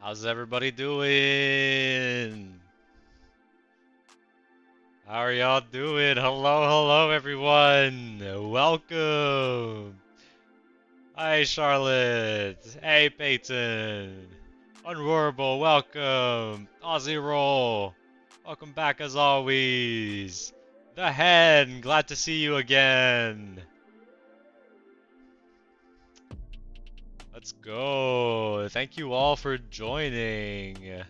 How's everybody doing? How are y'all doing? Hello, hello, everyone. Welcome. Hi, Charlotte. Hey, Peyton. Unroarable, welcome. Aussie Roll. Welcome back as always. The Hen, glad to see you again. Let's go. Thank you all for joining. You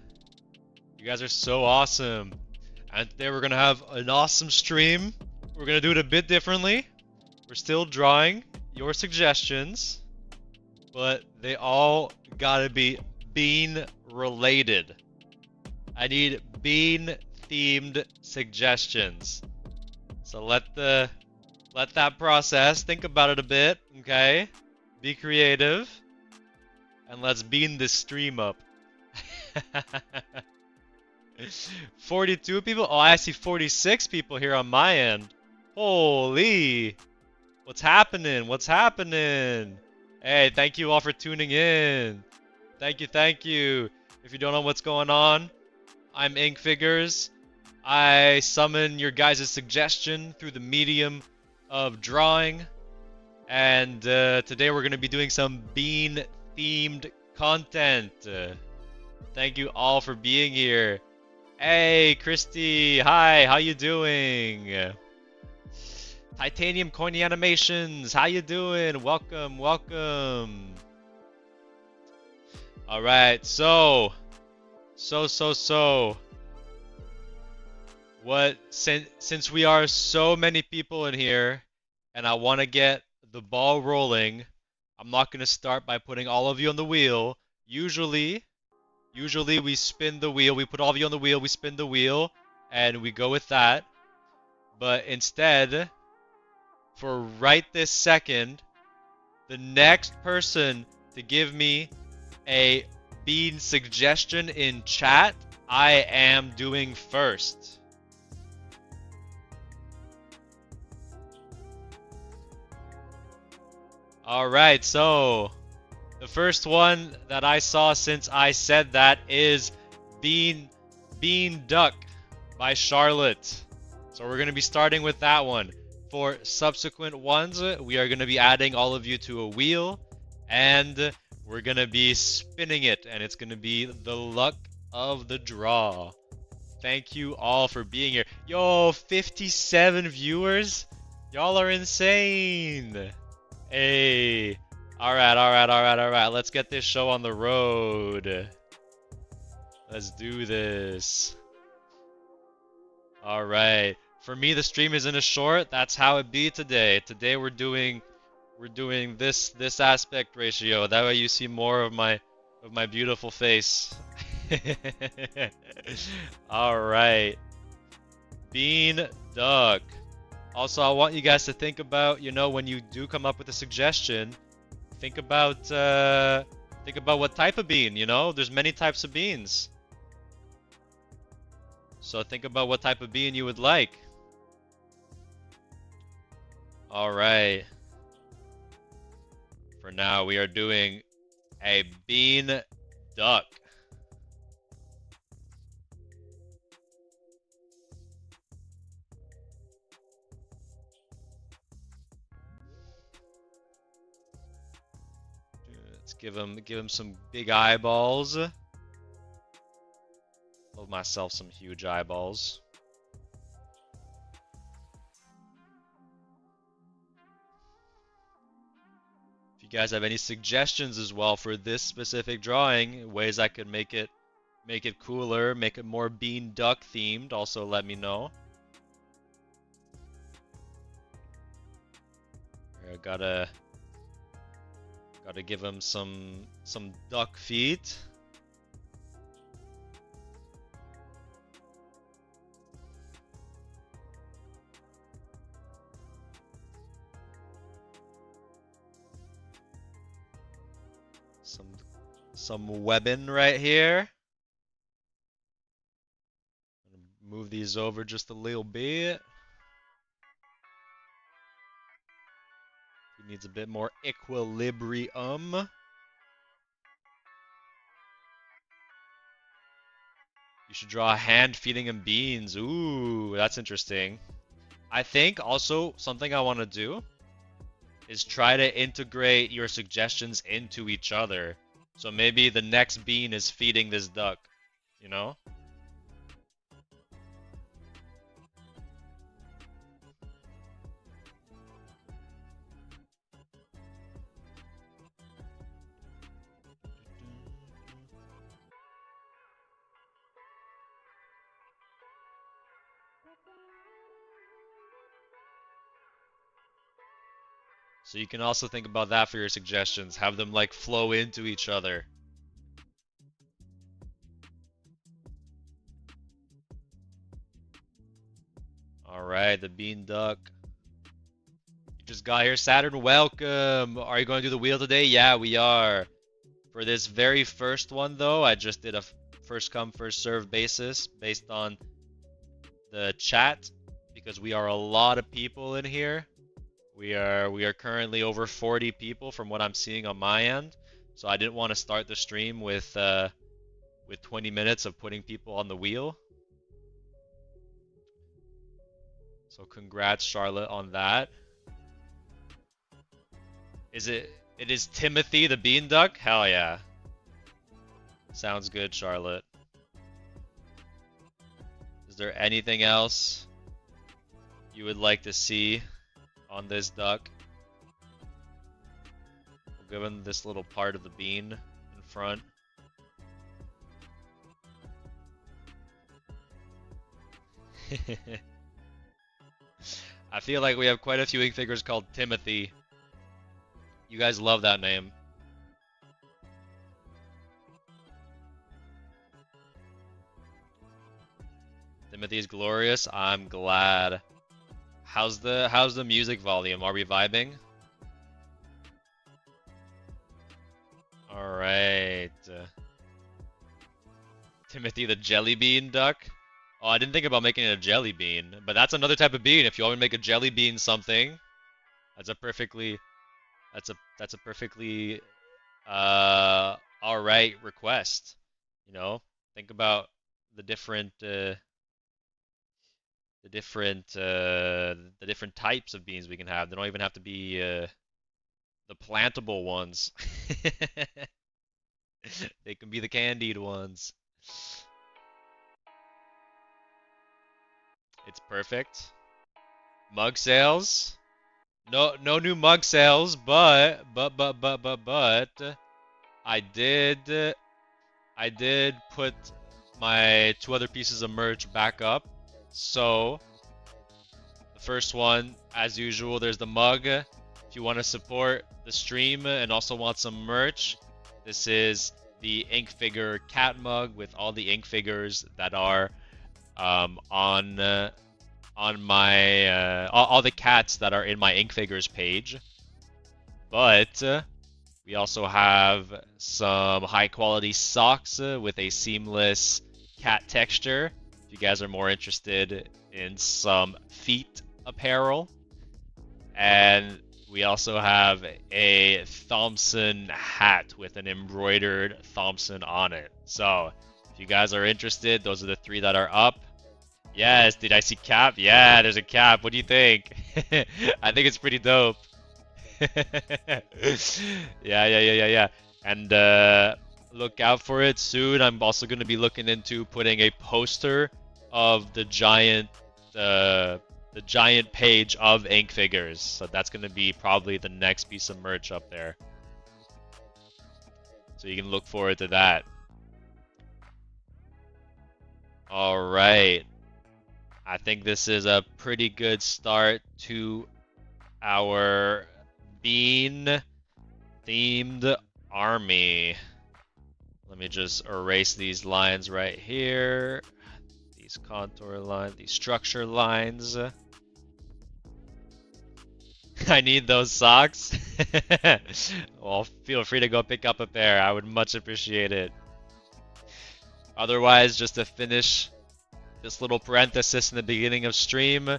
guys are so awesome. And today we're going to have an awesome stream. We're going to do it a bit differently. We're still drawing your suggestions, but they all got to be bean related. I need bean themed suggestions. So let that process, think about it a bit, okay? Be creative. And let's bean this stream up. 42 people? Oh, I see 46 people here on my end. Holy! What's happening? What's happening? Hey, thank you all for tuning in. Thank you, thank you. If you don't know what's going on, I'm Ink Figures. I summon your guys' suggestion through the medium of drawing. And today we're going to be doing some bean-themed content. Thank you all for being here. Hey, Christy. Hi, how you doing? Titanium Coiny Animations, how you doing? Welcome, welcome. Alright, so. What, since we are so many people in here, and I want to get the ball rolling, I'm not going to start by putting all of you on the wheel. Usually we spin the wheel, we put all of you on the wheel, we spin the wheel, and we go with that. But instead, for right this second, the next person to give me a bean suggestion in chat, I am doing first. Alright, so the first one that I saw since I said that is Bean Duck by Charlotte. So we're going to be starting with that one. For subsequent ones, we are going to be adding all of you to a wheel, and we're going to be spinning it, and it's going to be the luck of the draw. Thank you all for being here. Yo, 57 viewers? Y'all are insane. Hey. Alright. Let's get this show on the road. Let's do this. Alright. For me, the stream isn't a short. That's how it be today. Today we're doing this aspect ratio. That way you see more of my beautiful face. Alright. Bean Duck. Also, I want you guys to think about, you know, when you do come up with a suggestion, think about what type of bean, you know? There's many types of beans. So think about what type of bean you would like. Alright. For now, we are doing a bean duck. Let's give him some big eyeballs. Love myself some huge eyeballs. If you guys have any suggestions as well for this specific drawing, ways I could make it cooler, make it more bean duck themed, also let me know. I gotta give him some duck feet. Some webbing right here. Move these over just a little bit. He needs a bit more equilibrium. You should draw a hand feeding him beans. Ooh, that's interesting. I think also something I want to do is try to integrate your suggestions into each other. So maybe the next bean is feeding this duck, you know? So you can also think about that for your suggestions. Have them like flow into each other. Alright, the bean duck. You just got here, Saturn. Welcome. Are you going to do the wheel today? Yeah, we are. For this very first one though, I just did a first come first serve basis based on the chat because we are a lot of people in here. We are currently over 40 people from what I'm seeing on my end. so I didn't want to start the stream with 20 minutes of putting people on the wheel. So congrats, Charlotte, on that. It is Timothy the Bean Duck? Hell yeah. Sounds good, Charlotte. Is there anything else you would like to see on this duck? We'll give him this little part of the bean in front. I feel like we have quite a few ink figures called Timothy. You guys love that name. Timothy's glorious. I'm glad. How's the music volume? Are we vibing? All right. Timothy the jelly bean duck. Oh, I didn't think about making it a jelly bean, but that's another type of bean. If you want to make a jelly bean something, that's a perfectly all right request. You know, think about the different types of beans we can have. They don't even have to be the plantable ones. They can be the candied ones. It's perfect. Mug sales. No new mug sales, but I did put my 2 other pieces of merch back up. So the first one, as usual, there's the mug. If you want to support the stream and also want some merch, this is the ink figure cat mug with all the ink figures that are on my all the cats that are in my ink figures page. But we also have some high quality socks with a seamless cat texture. If you guys are more interested in some feet apparel. And we also have a Thommpson hat with an embroidered Thommpson on it. So if you guys are interested, those are the 3 that are up. Yes, did I see cap? Yeah, there's a cap. What do you think? I think it's pretty dope. Yeah. And look out for it soon. I'm also going to be looking into putting a poster of the giant page of ink figures. So that's going to be probably the next piece of merch up there. So you can look forward to that. All right. I think this is a pretty good start to our bean themed army. Let me just erase these lines right here. These contour lines, these structure lines. I need those socks. Well, feel free to go pick up a pair. I would much appreciate it. Otherwise, just to finish this little parenthesis in the beginning of stream,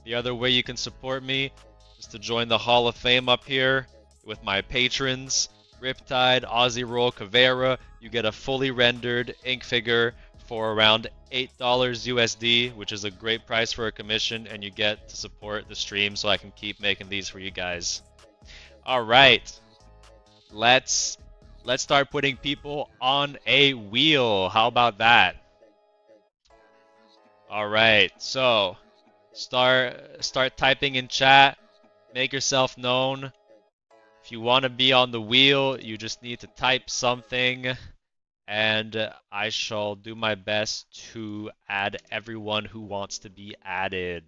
the other way you can support me is to join the Hall of Fame up here with my patrons, Riptide, Aussie Roll, Caveira. You get a fully rendered ink figure for around $8 USD, which is a great price for a commission, and you get to support the stream so I can keep making these for you guys. All right, let's start putting people on a wheel. How about that? All right, so start typing in chat. Make yourself known. If you want to be on the wheel, you just need to type something, and I shall do my best to add everyone who wants to be added.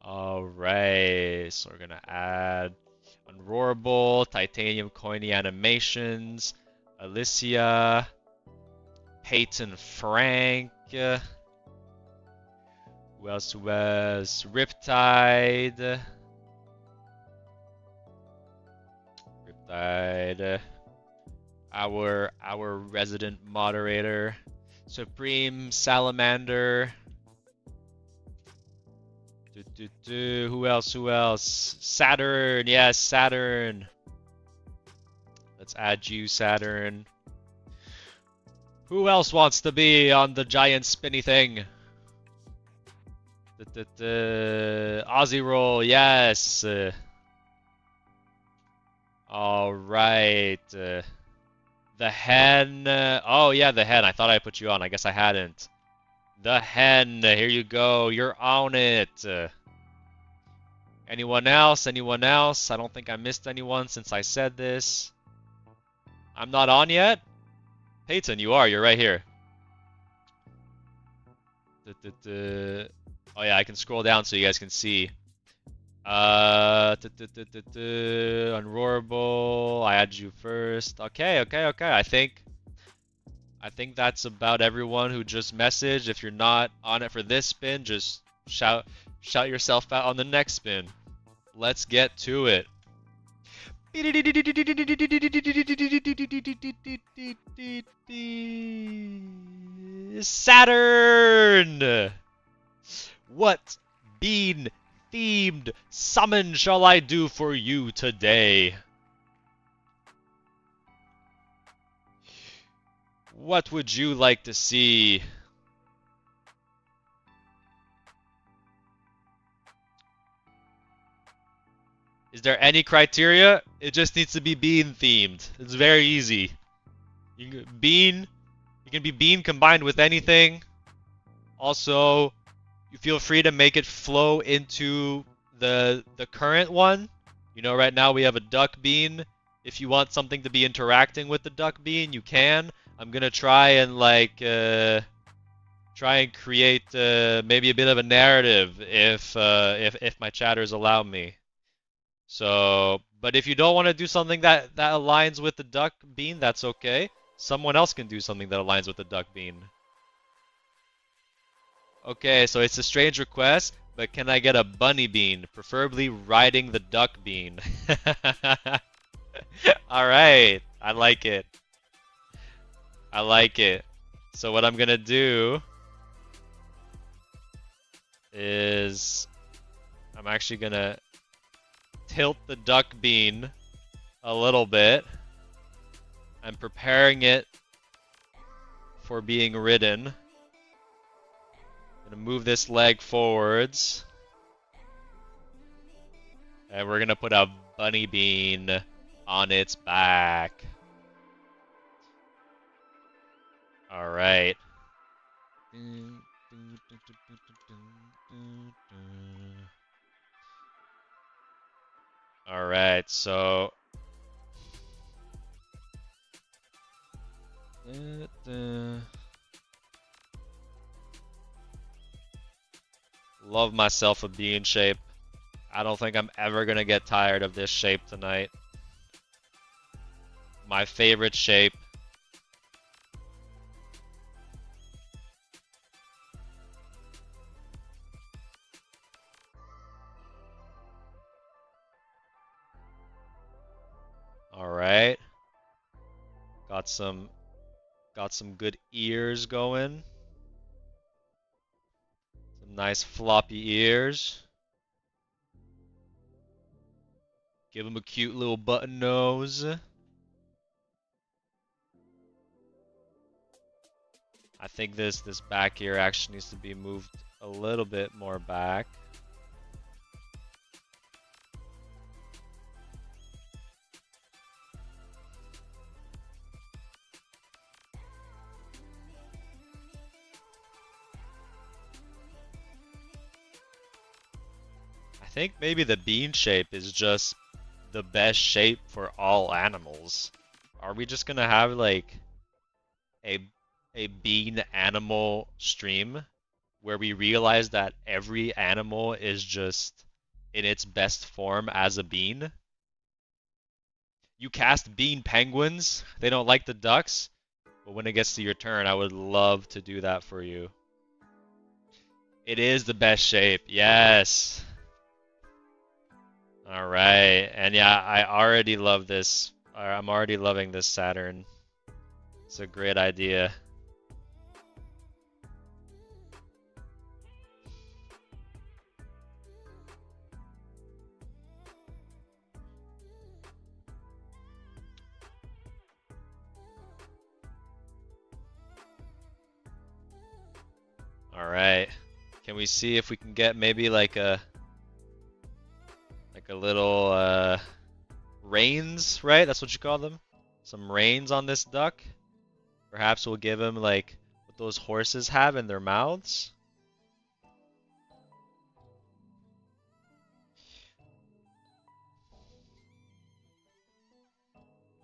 All right, so we're gonna add Unroarable, Titanium Coiny Animations, Alicia, Peyton Frank. Who else? Riptide. Our resident moderator. Supreme Salamander. Who else? Saturn. Yes, Saturn. Let's add you, Saturn. Who else wants to be on the giant spinny thing? Aussie roll, yes. All right. The hen. Oh yeah, the hen. I thought I put you on. I guess I hadn't. The hen. Here you go. You're on it. Anyone else? Anyone else? I don't think I missed anyone since I said this. I'm not on yet? Peyton, you are. You're right here. Oh yeah, I can scroll down so you guys can see. Unroarable. I add you first. Okay. I think that's about everyone who just messaged. If you're not on it for this spin, just shout yourself out on the next spin. Let's get to it. Saturn! What bean themed summon shall I do for you today? What would you like to see? Is there any criteria? It just needs to be bean themed. It's very easy. You can be bean combined with anything. Also, you feel free to make it flow into the current one. You know, right now we have a duck bean. If you want something to be interacting with the duck bean, you can. I'm gonna try and create maybe a bit of a narrative if my chatters allow me. So, but if you don't want to do something that aligns with the duck bean, that's okay. Someone else can do something that aligns with the duck bean. Okay, so it's a strange request, but can I get a bunny bean, preferably riding the duck bean? Alright, I like it. I like it. So what I'm gonna do is I'm actually gonna tilt the duck bean a little bit. I'm preparing it for being ridden. I'm gonna move this leg forwards. And we're gonna put a bunny bean on its back. Alright. Alright, so love myself a bean shape. I don't think I'm ever gonna get tired of this shape tonight. My favorite shape. Alright. Got some good ears going. Some nice floppy ears. Give him a cute little button nose. I think this back here actually needs to be moved a little bit more back. I think maybe the bean shape is just the best shape for all animals. Are we just gonna have like a bean animal stream where we realize that every animal is just in its best form as a bean? You cast bean penguins, they don't like the ducks, but when it gets to your turn, I would love to do that for you. It is the best shape, yes. Alright, and yeah, I already love this. I'm already loving this Saturn. It's a great idea. Can we see if we can get maybe like a little reins, right? That's what you call them? Some reins on this duck. Perhaps we'll give him like what those horses have in their mouths.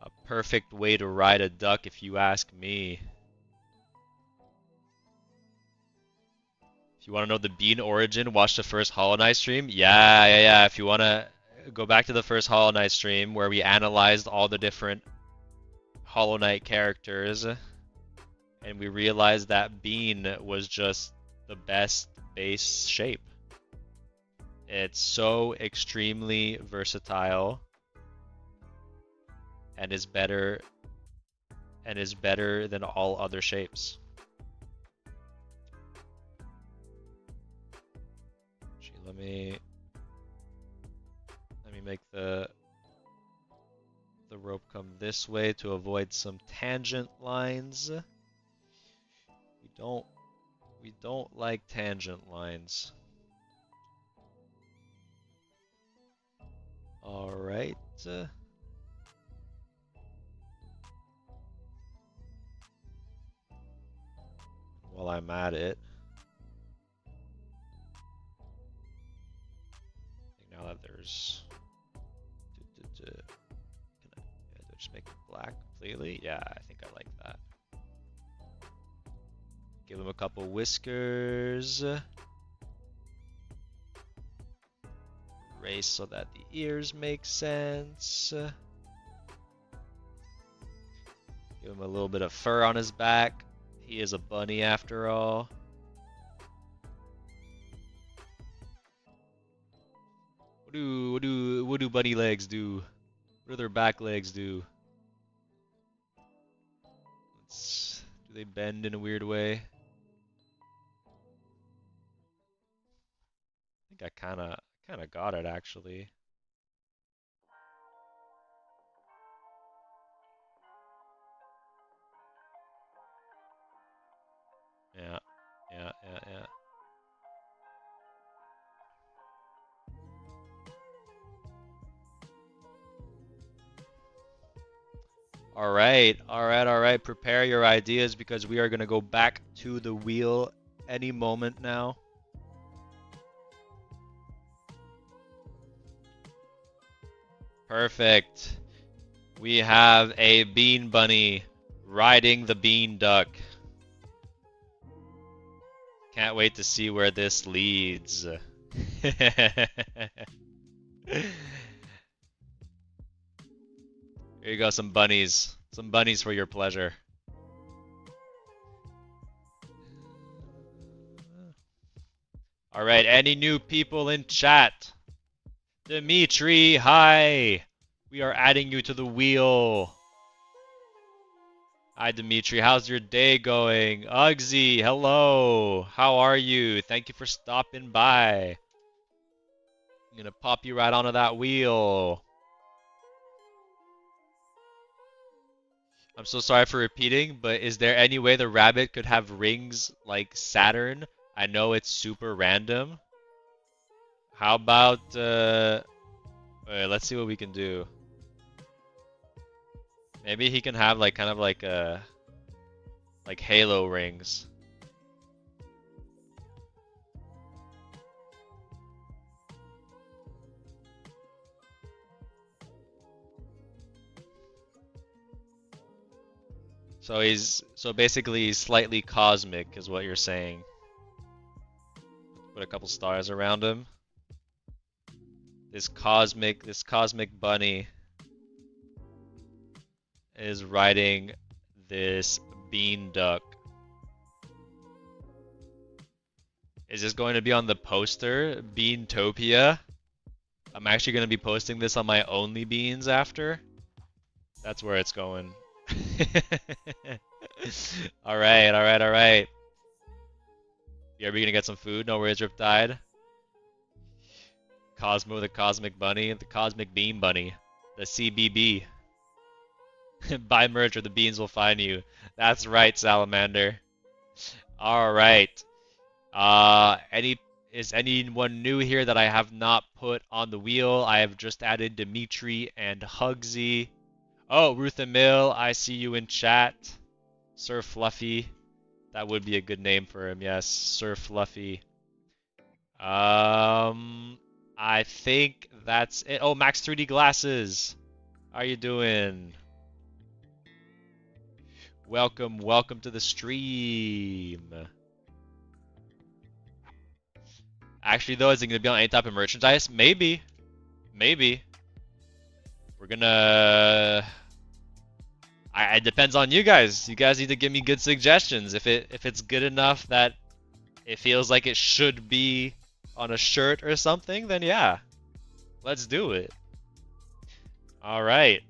A perfect way to ride a duck, if you ask me. If you want to know the bean origin, watch the first Hollow Knight stream. Yeah. If you want to go back to the first Hollow Knight stream where we analyzed all the different Hollow Knight characters, and we realized that bean was just the best base shape. It's so extremely versatile and is better than all other shapes. Actually, let me make the rope come this way to avoid some tangent lines. We don't like tangent lines. All right. While I'm at it, now that there's, can I just make it black completely? Yeah, I think I like that. Give him a couple whiskers. Race so that the ears make sense. Give him a little bit of fur on his back. He is a bunny after all. What do bunny legs do? What do their back legs do? Do they bend in a weird way? I think I kinda got it actually. Yeah. All right. Prepare your ideas because we are gonna go back to the wheel any moment now. Perfect. We have a bean bunny riding the bean duck. Can't wait to see where this leads. Here you go, some bunnies. Some bunnies for your pleasure. Alright, any new people in chat? Dimitri, hi! We are adding you to the wheel. Hi, Dimitri. How's your day going? Uggsy, hello. How are you? Thank you for stopping by. I'm gonna pop you right onto that wheel. I'm so sorry for repeating, but is there any way the rabbit could have rings like Saturn? I know it's super random. How about, wait, let's see what we can do. Maybe he can have like kind of like halo rings. So basically he's slightly cosmic is what you're saying. Put a couple stars around him. This cosmic bunny is riding this bean duck. Is this going to be on the poster? Beantopia? I'm actually going to be posting this on my Only Beans after. That's where it's going. Alright. You ever gonna get some food? No worries, Riptide. Cosmo the Cosmic Bunny, the Cosmic Bean Bunny, the CBB. Buy merch or the beans will find you. That's right, Salamander. Alright. Is anyone new here that I have not put on the wheel? I have just added Dimitri and Hugsy. Oh, Ruth Emil, I see you in chat. Sir Fluffy. That would be a good name for him, yes. Sir Fluffy. I think that's it. Oh, Max 3D Glasses. How you doing? Welcome, welcome to the stream. Actually, though, is it going to be on any type of merchandise? Maybe. Maybe. We're gonna... it depends on you guys. You guys need to give me good suggestions. If it's good enough that it feels like it should be on a shirt or something, then yeah. Let's do it. Alright.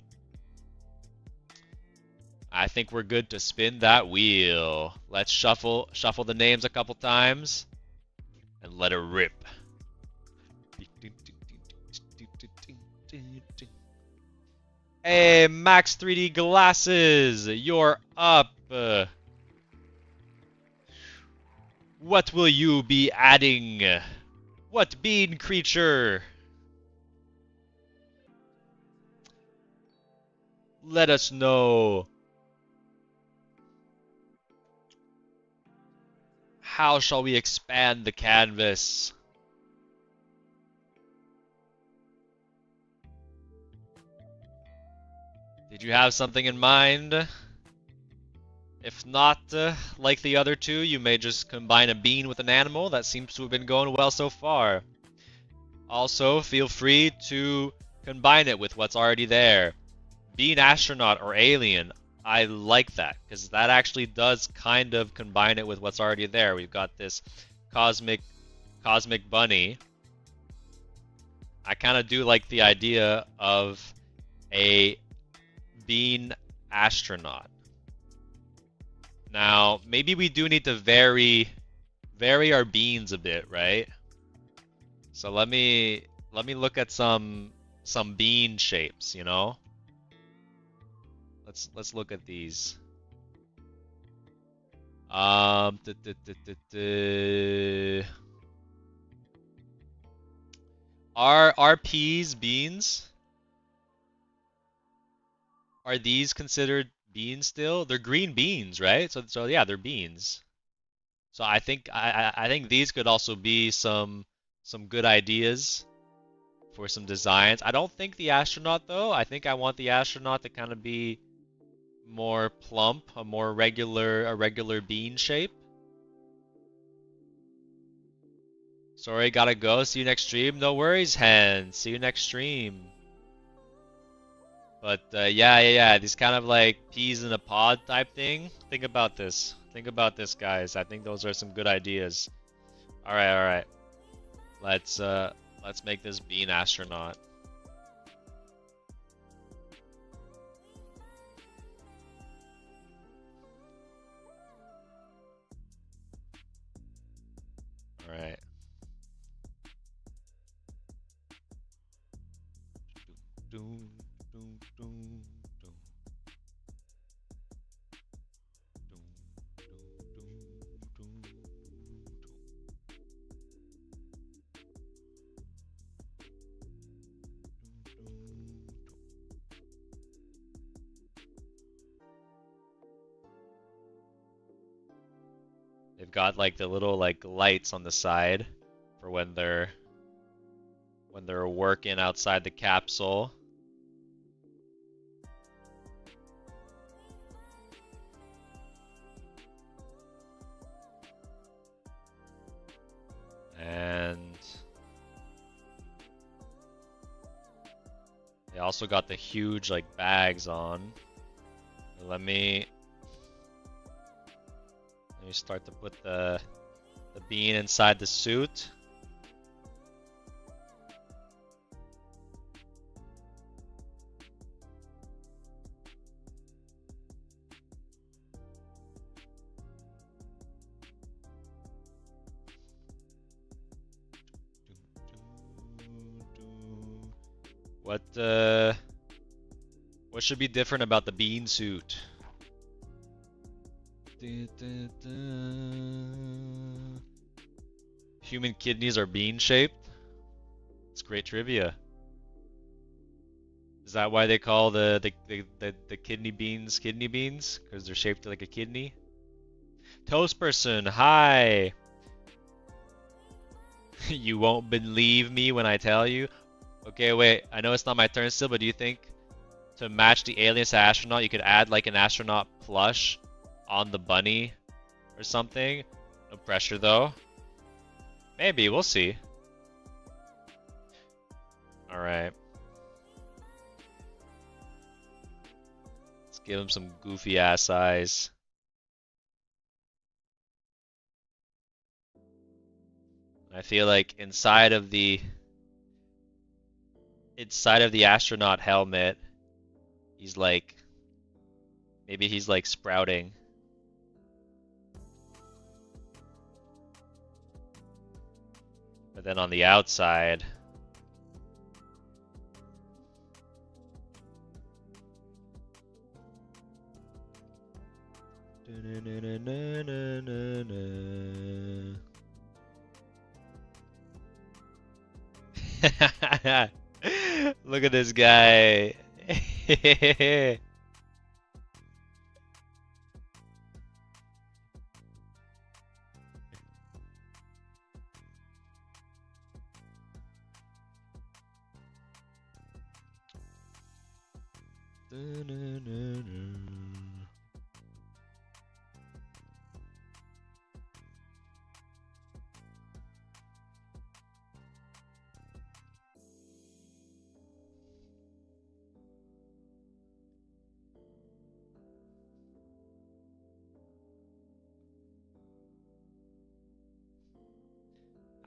I think we're good to spin that wheel. Let's shuffle the names a couple times and let it rip. Hey, Max 3D Glasses, you're up. What will you be adding? What bean creature? Let us know. How shall we expand the canvas? Did you have something in mind? If not, like the other two, you may just combine a bean with an animal. That seems to have been going well so far. Also, feel free to combine it with what's already there. Bean astronaut or alien. I like that, because that actually does kind of combine it with what's already there. We've got this cosmic bunny. I kind of do like the idea of a bean astronaut. Now, maybe we do need to vary our beans a bit, right? So let me look at some bean shapes, you know? Let's look at these. Are peas beans? Are these considered beans still? They're green beans, right? So yeah, they're beans. So I think I think these could also be some good ideas for some designs. I don't think the astronaut though. I think I want the astronaut to kind of be more plump, a regular bean shape. Sorry, gotta go. See you next stream. No worries, Hen. See you next stream. But yeah. These kind of like peas in a pod type thing. Think about this. Think about this, guys. I think those are some good ideas. All right. Let's make this bean astronaut. All right. They've got like the little like lights on the side for when they're working outside the capsule. And they also got the huge like bags on. Let me start to put the bean inside the suit. What should be different about the bean suit? Human kidneys are bean shaped? It's great trivia. Is that why they call the kidney beans kidney beans? Because they're shaped like a kidney? Toast person, hi! You won't believe me when I tell you. Okay, wait, I know it's not my turn still, but do you think to match the aliens to astronaut, you could add like an astronaut plush on the bunny or something? No pressure though. Maybe, we'll see. Alright. Let's give him some goofy ass eyes. I feel like inside of the astronaut helmet, he's like, maybe he's like sprouting. But then on the outside, look at this guy.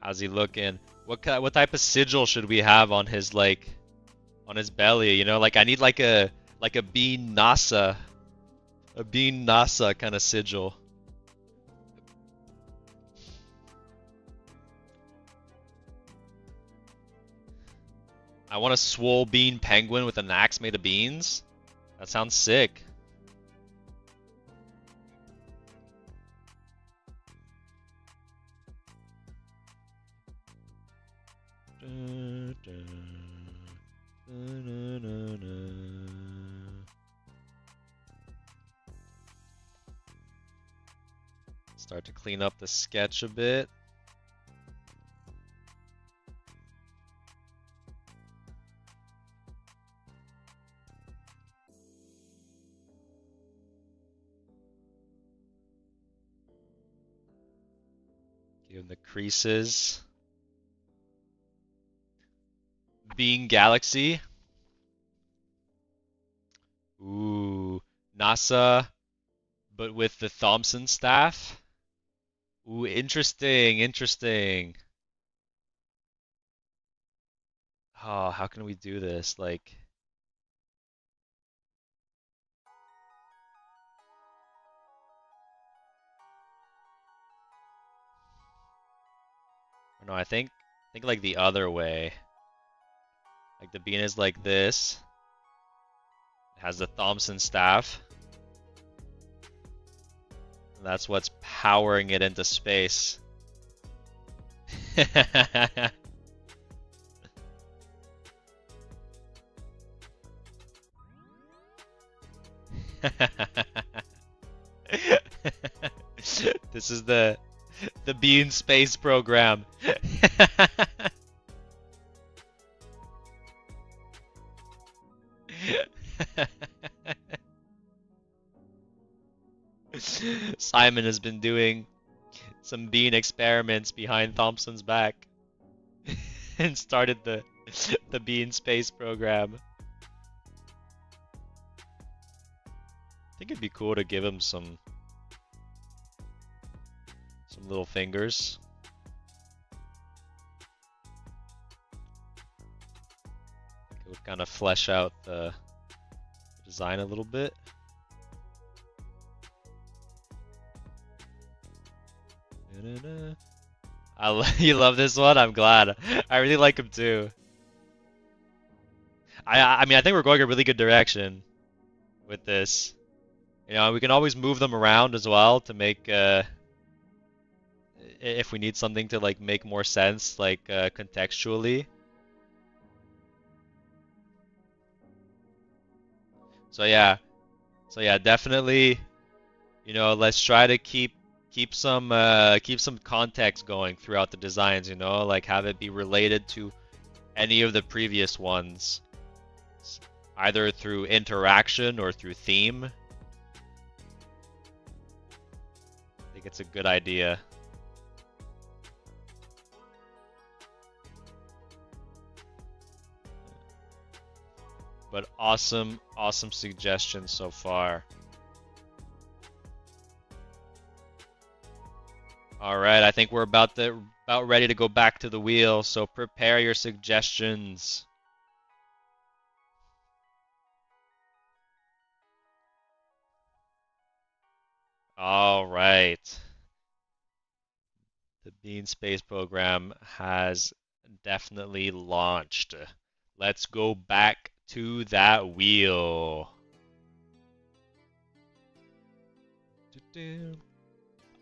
How's he looking? What type of sigil should we have on his on his belly? You know, like I need like a bean NASA, kind of sigil. I want a swole bean penguin with an axe made of beans. That sounds sick. Start to clean up the sketch a bit. Give him the creases. Bean Galaxy. Ooh, NASA, but with the Thommpson staff. Ooh, interesting, interesting. Oh, how can we do this? Like, no, I think like the other way. Like the bean is like this. It has the Thommpson staff. And that's what's powering it into space. This is the Bean space program. Simon has been doing some bean experiments behind Thommpson's back and started the bean space program. I think it'd be cool to give him some little fingers. It would kind of flesh out the design a little bit. You love this one? I'm glad. I really like him too. I mean, I think we're going a really good direction with this. You know, we can always move them around as well to make it if we need something to like make more sense, like contextually. So yeah, definitely. Let's try to keep some context going throughout the designs. Like have it be related to any of the previous ones, either through interaction or through theme. I think it's a good idea. But awesome suggestions so far. All right, I think we're about ready to go back to the wheel, so prepare your suggestions. All right. The Bean Space program has definitely launched. Let's go back to that wheel.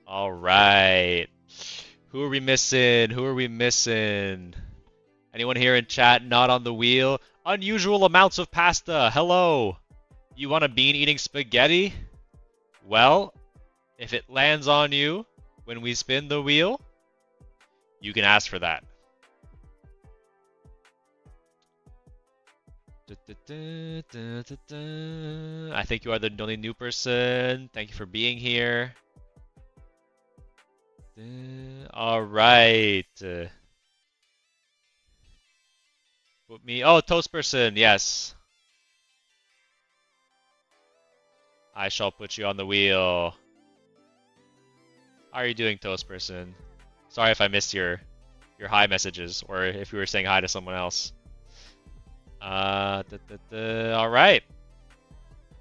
All right. Who are we missing? Who are we missing? Anyone here in chat not on the wheel? Unusual amounts of pasta. Hello. You want a bean eating spaghetti? Well, if it lands on you when we spin the wheel, you can ask for that. I think you are the only new person. Thank you for being here. All right. Put me. Oh, toast person. Yes. I shall put you on the wheel. How are you doing, toast person? Sorry if I missed your hi messages, or if you were saying hi to someone else. All right.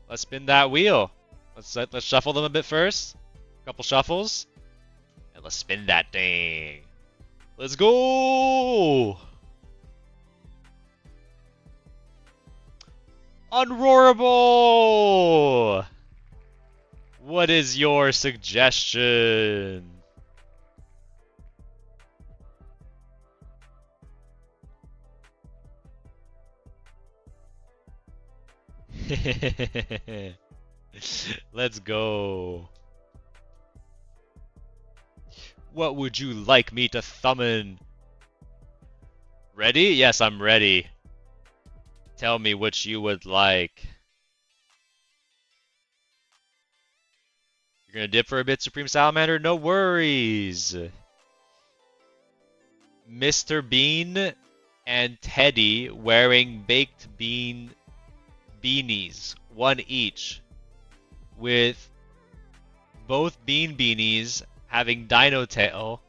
Let's spin that wheel. Let's shuffle them a bit first. A couple shuffles. And let's spin that thing. Let's go! Unroarable! What is your suggestion? Let's go. What would you like me to summon? Ready? Yes, I'm ready. Tell me what you would like. You're gonna dip for a bit, Supreme Salamander? No worries. Mr. Bean and Teddy wearing baked bean beanies, one each, with both bean beanies having dino tail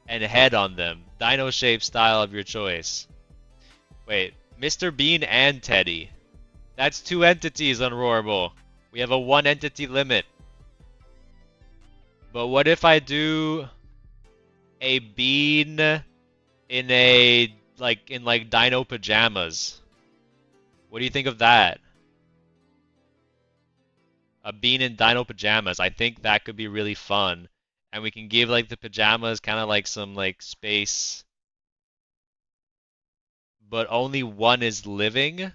and head on them. Dino shape style of your choice. Wait, Mr. Bean and Teddy. That's two entities, Unroarable. We have a one entity limit. But what if I do a bean in like dino pajamas? What do you think of that? A bean in dino pajamas. I think that could be really fun. And we can give like the pajamas kind of like some like space. But only one is living.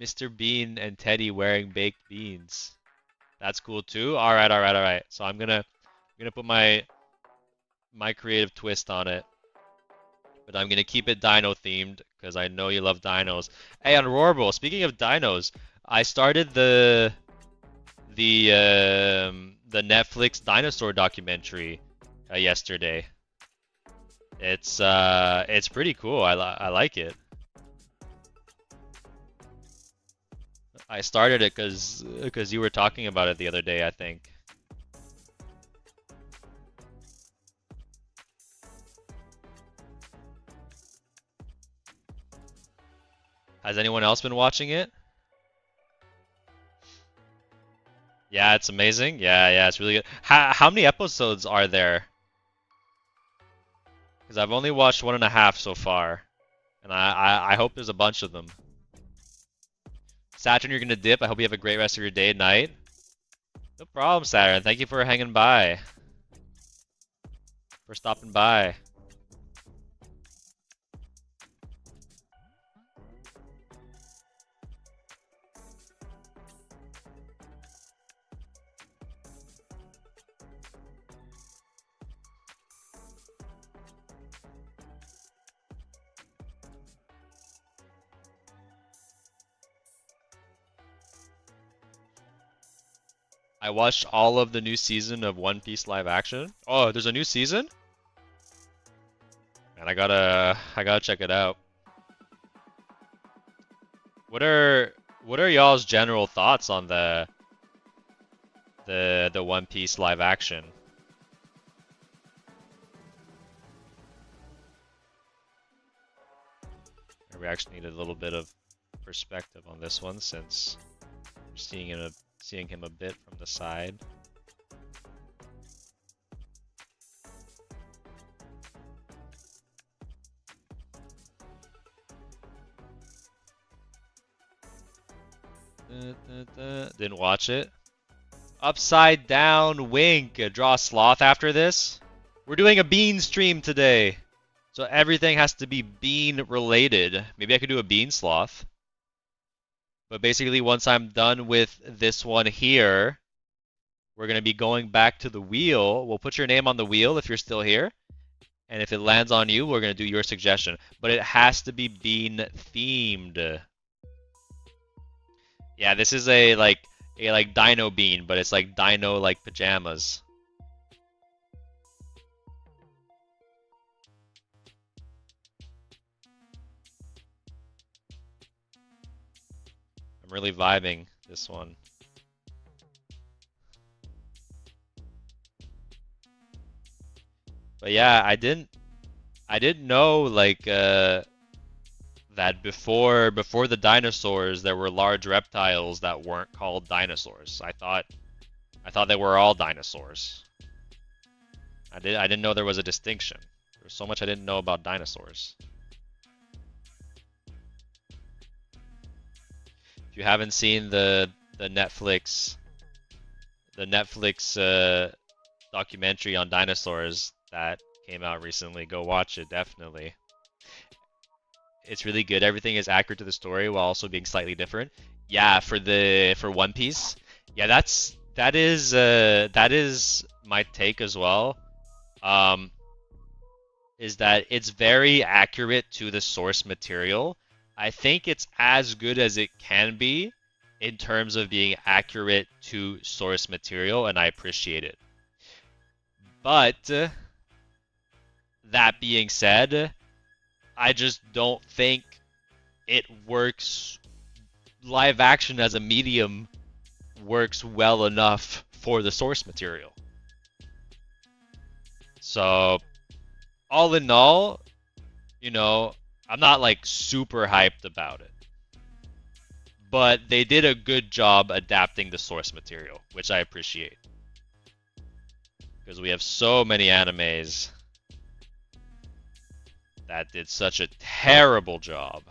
Mr. Bean and Teddy wearing baked beans. That's cool too. All right. So I'm gonna put my creative twist on it. But I'm gonna keep it dino themed because I know you love dinos. Hey, Unroarable, speaking of dinos, I started the Netflix dinosaur documentary yesterday. It's pretty cool. I like it. I started it because you were talking about it the other day, I think. Has anyone else been watching it? Yeah, it's amazing. Yeah, it's really good. How many episodes are there? Because I've only watched 1.5 so far, and I hope there's a bunch of them. Saturn, you're gonna dip. I hope you have a great rest of your day and night. No problem, Saturn. Thank you for hanging by. for stopping by. I watched all of the new season of One Piece live action. Oh, there's a new season? Man, I gotta check it out. What are y'all's general thoughts on the One Piece live action? We actually need a little bit of perspective on this one since we're seeing him a bit from the side. Didn't watch it. Upside down wink. Draw a sloth after this. We're doing a bean stream today. So everything has to be bean related. Maybe I could do a bean sloth. But basically once I'm done with this one here, we're going to be going back to the wheel. We'll put your name on the wheel if you're still here. And if it lands on you, we're going to do your suggestion. But it has to be bean themed. Yeah, this is a dino bean, but it's like dino like pajamas. I'm really vibing this one. But yeah, I didn't know like that before the dinosaurs there were large reptiles that weren't called dinosaurs. I thought they were all dinosaurs. I didn't know there was a distinction. There's so much I didn't know about dinosaurs. If you haven't seen the Netflix documentary on dinosaurs that came out recently, go watch it, definitely. It's really good. Everything is accurate to the story while also being slightly different. Yeah, for One Piece. Yeah, that is my take as well. Is that it's very accurate to the source material. I think it's as good as it can be in terms of being accurate to source material, and I appreciate it. But that being said, I just don't think it works. Live action as a medium works well enough for the source material. So, all in all, you know, I'm not like super hyped about it. But they did a good job adapting the source material, which I appreciate. Because we have so many animes that did such a terrible job.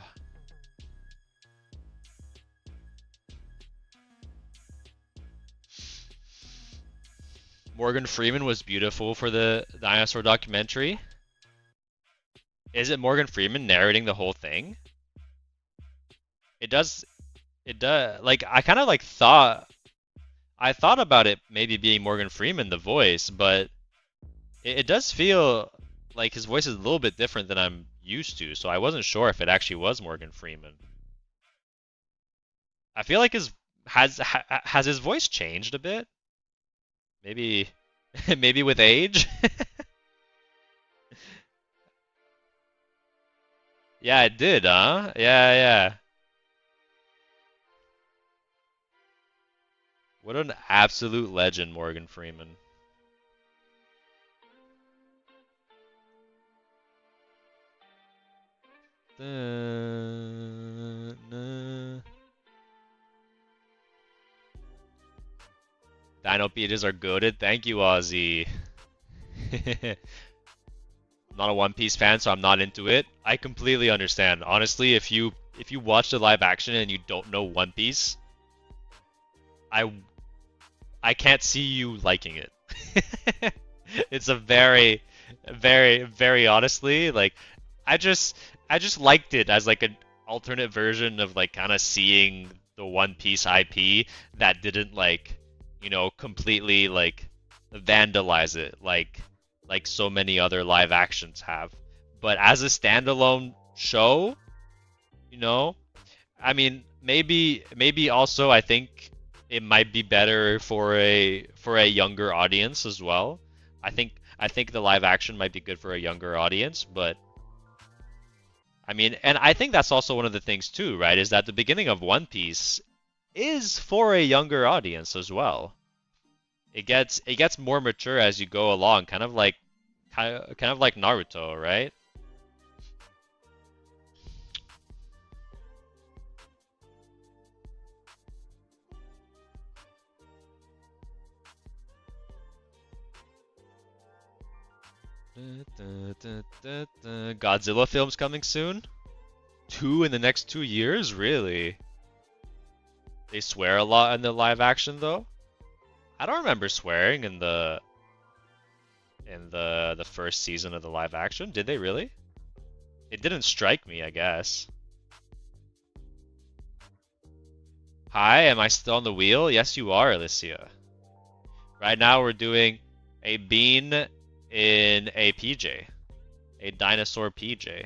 Morgan Freeman was beautiful for the dinosaur documentary. Is it Morgan Freeman narrating the whole thing? It does. Like, I kind of like thought about it maybe being Morgan Freeman, the voice, but it does feel like his voice is a little bit different than I'm used to, so I wasn't sure if it actually was Morgan Freeman. I feel like has his voice changed a bit? Maybe maybe with age? Yeah, it did, huh? Yeah. What an absolute legend, Morgan Freeman. Dino beaches are goated. Thank you, Ozzy. I'm not a One Piece fan, so I'm not into it. I completely understand. Honestly, if you watch the live action and you don't know One Piece, I can't see you liking it. It's a very Very, very honestly, like I just I just liked it as like an alternate version of like kind of seeing the One Piece IP that didn't like, completely like vandalize it like so many other live actions have. But as a standalone show, you know, I mean, maybe also I think it might be better for a younger audience as well. I think the live action might be good for a younger audience, but I mean, and I think that's also one of the things too, right? Is that the beginning of One Piece is for a younger audience as well. It gets more mature as you go along, kind of like Naruto, right? Godzilla films coming soon? Two in the next 2 years? Really? They swear a lot in the live action though? I don't remember swearing in the first season of the live action. Did they really? It didn't strike me, I guess. Hi, am I still on the wheel? Yes, you are, Alicia. Right now we're doing a bean in a PJ. A dinosaur PJ.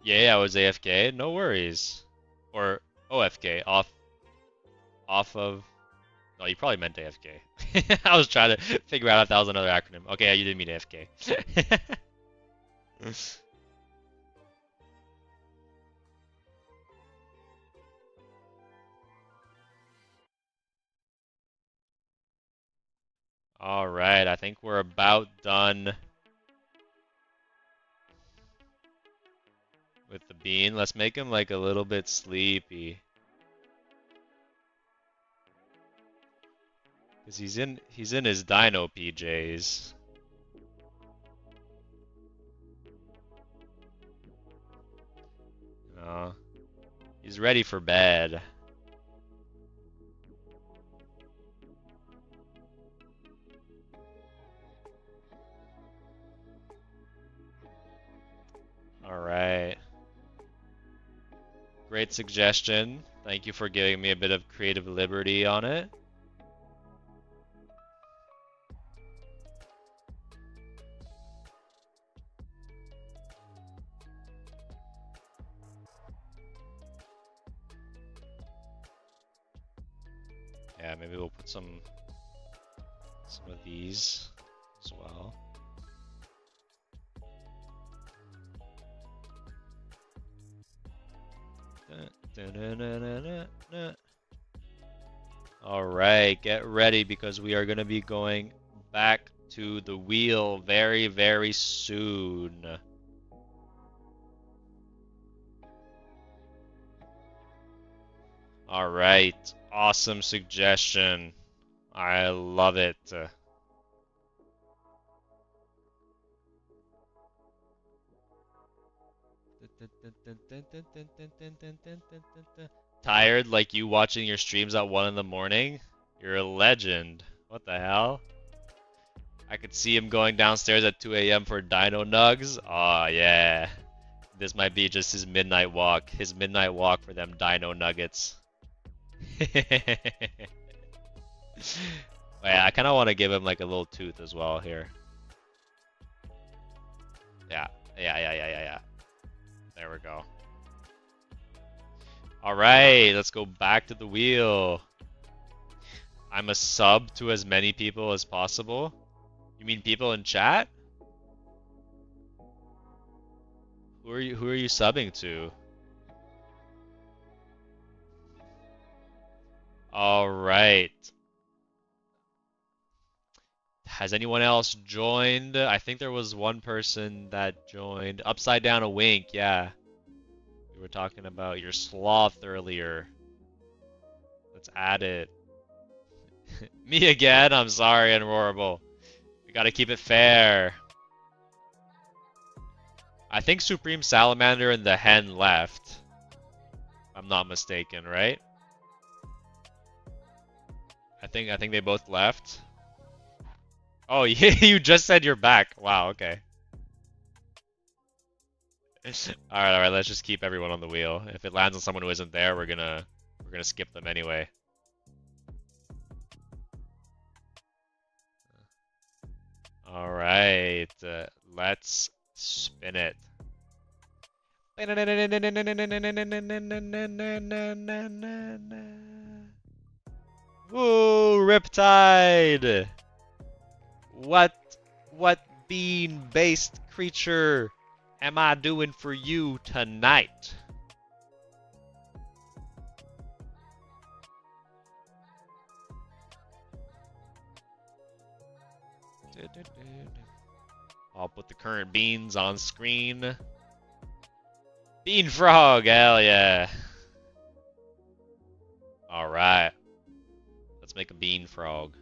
Yeah, I was AFK. No worries. Or OFK, off of. No, you probably meant AFK. I was trying to figure out if that was another acronym. Okay, you didn't mean AFK. All right, I think we're about done with the bean. Let's make him like a little bit sleepy. Cause he's in his dino PJs. Uh, he's ready for bed. All right. Great suggestion. Thank you for giving me a bit of creative liberty on it. Yeah, maybe we'll put some of these as well. All right, get ready because we are going to be going back to the wheel very, very soon. All right, awesome suggestion. I love it. Tired like you watching your streams at 1 in the morning? You're a legend. What the hell? I could see him going downstairs at 2 a.m. for Dino Nugs. Oh yeah. This might be just his midnight walk. His midnight walk for them Dino Nuggets. Yeah, I kind of want to give him like a little tooth as well here. Yeah, yeah. There we go. Alright, let's go back to the wheel. I'm a sub to as many people as possible. You mean people in chat? Who are you subbing to? Alright. Has anyone else joined? I think there was one person that joined. Upside down a wink, yeah. We were talking about your sloth earlier. Let's add it. Me again? I'm sorry, Unroarable. We gotta keep it fair. I think Supreme Salamander and the hen left. If I'm not mistaken, right? I think they both left. Oh, yeah, you just said you're back. Wow, okay. Alright, let's just keep everyone on the wheel. If it lands on someone who isn't there, we're gonna skip them anyway. Alright, let's spin it. Whoa, Riptide! What bean-based creature am I doing for you tonight? I'll put the current beans on screen. Bean frog, hell yeah. Alright. Let's make a bean frog.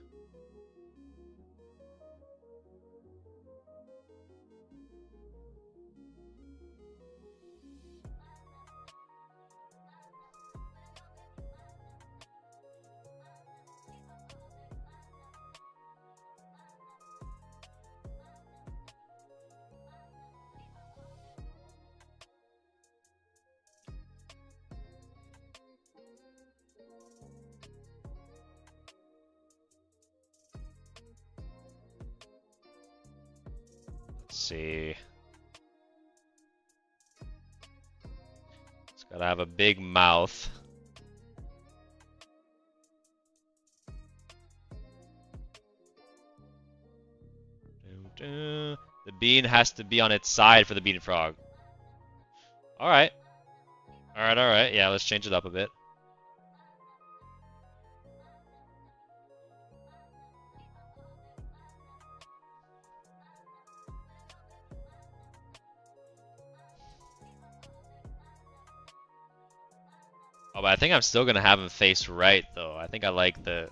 Let's see. It's gotta have a big mouth. The bean has to be on its side for the bean frog. Alright. Alright. Yeah, let's change it up a bit. Oh, but I think I'm still gonna have him face right, though. I think I like the...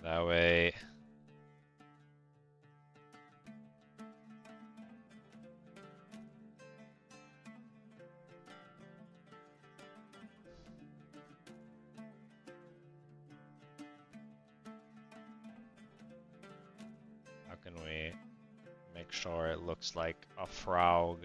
That way... How can we make sure it looks like a frog?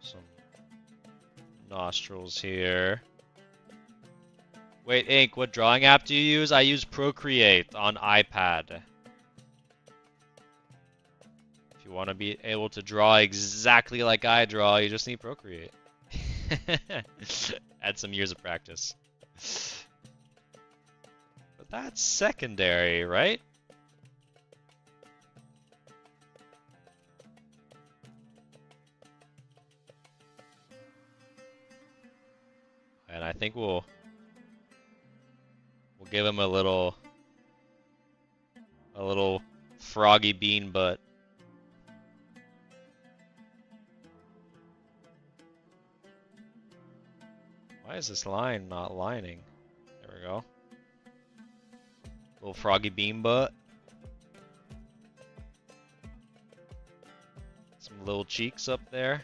Some nostrils here. Wait, Ink, what drawing app do you use? I use Procreate on iPad. If you want to be able to draw exactly like I draw, you just need Procreate. Add some years of practice. But that's secondary, right? And I think we'll give him a little froggy bean butt. Why is this line not lining? There we go. Little froggy bean butt. Some little cheeks up there.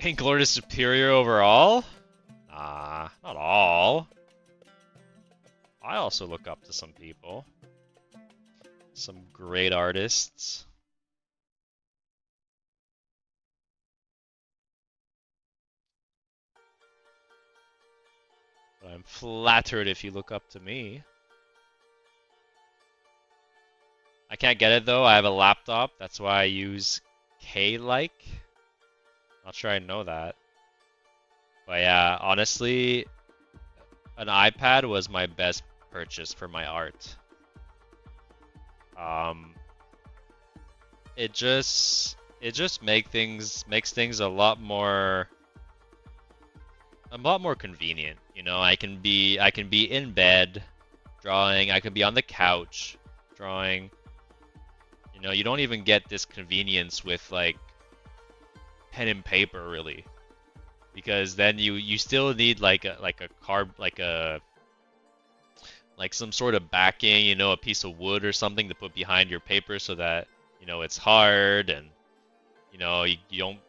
Ink Lord is superior overall? Nah, not all. I also look up to some people. Some great artists. I'm flattered if you look up to me. I can't get it though. I have a laptop. That's why I use K-like. Not sure I know that. But yeah, honestly, an iPad was my best purchase for my art. Um, it just makes things a lot more convenient. You know, I can be in bed drawing. I can be on the couch drawing. You know, you don't even get this convenience with like pen and paper really, because then you still need like some sort of backing, you know, a piece of wood or something to put behind your paper so that, you know, it's hard, and you know you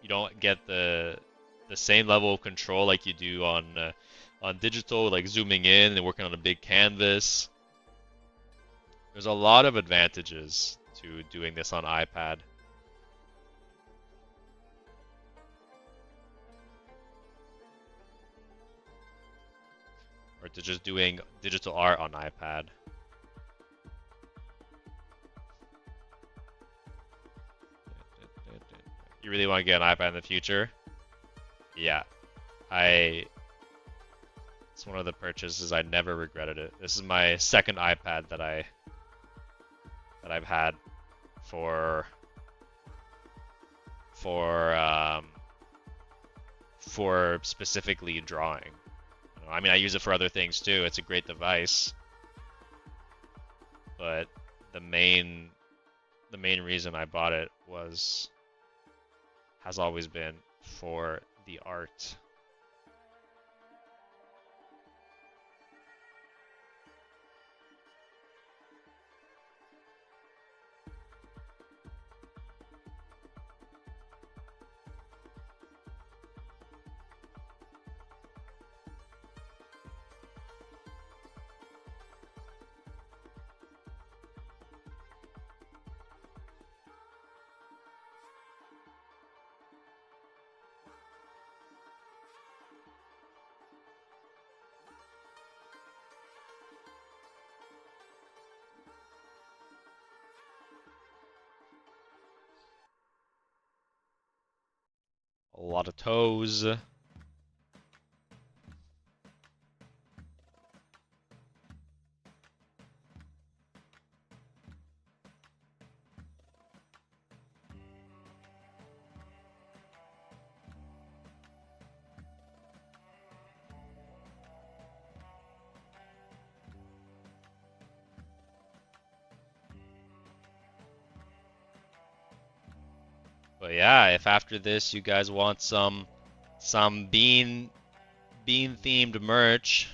don't get the same level of control like you do on digital, like zooming in and working on a big canvas. There's a lot of advantages to doing this on iPad. Or to just doing digital art on iPad. You really want to get an iPad in the future? Yeah, I. It's one of the purchases I never regretted it. This is my second iPad that I've had for for um, for specifically drawing. I mean, I use it for other things too. It's a great device, but the main the main reason I bought it has always been for the art. A lot of toes. But yeah, if after this you guys want some bean themed merch,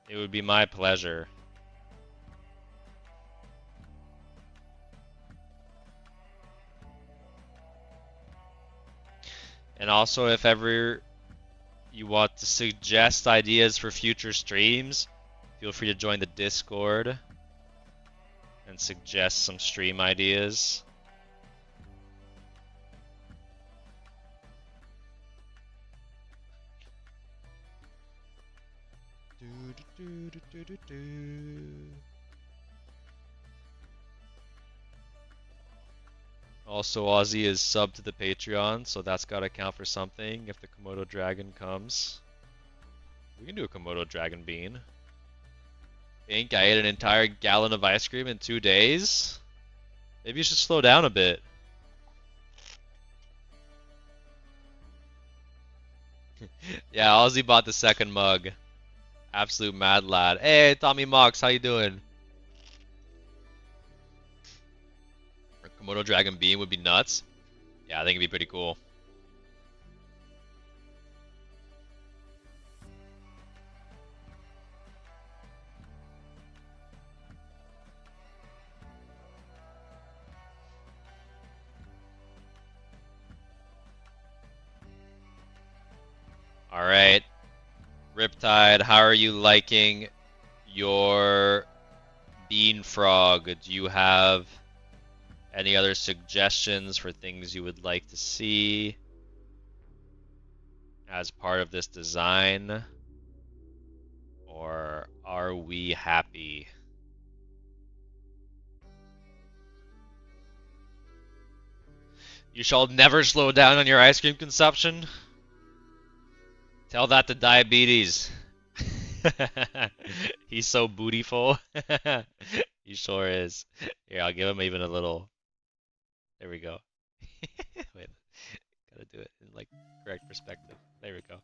it would be my pleasure. And also, if ever you want to suggest ideas for future streams, feel free to join the Discord and suggest some stream ideas. Also, Ozzy is sub to the Patreon, so that's gotta count for something if the Komodo dragon comes. We can do a Komodo dragon bean. Ink, I ate an entire gallon of ice cream in 2 days. Maybe you should slow down a bit. Yeah, Ozzy bought the second mug. Absolute mad lad. Hey, Tommy Mox, how you doing? A Komodo dragon bean would be nuts. Yeah, I think it'd be pretty cool. Alright. Riptide, how are you liking your bean frog? Do you have any other suggestions for things you would like to see as part of this design? Or are we happy? You shall never slow down on your ice cream consumption? Tell that to diabetes. He's so bootyful. He sure is. Here, I'll give him even a little. There we go. Wait, gotta do it in like correct perspective. There we go.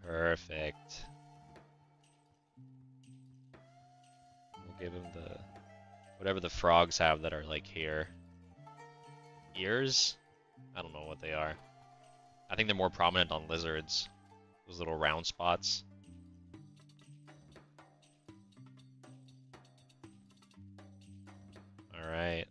Perfect. We'll give him the whatever the frogs have that are like here. Ears? I don't know what they are. I think they're more prominent on lizards. Those little round spots. Alright.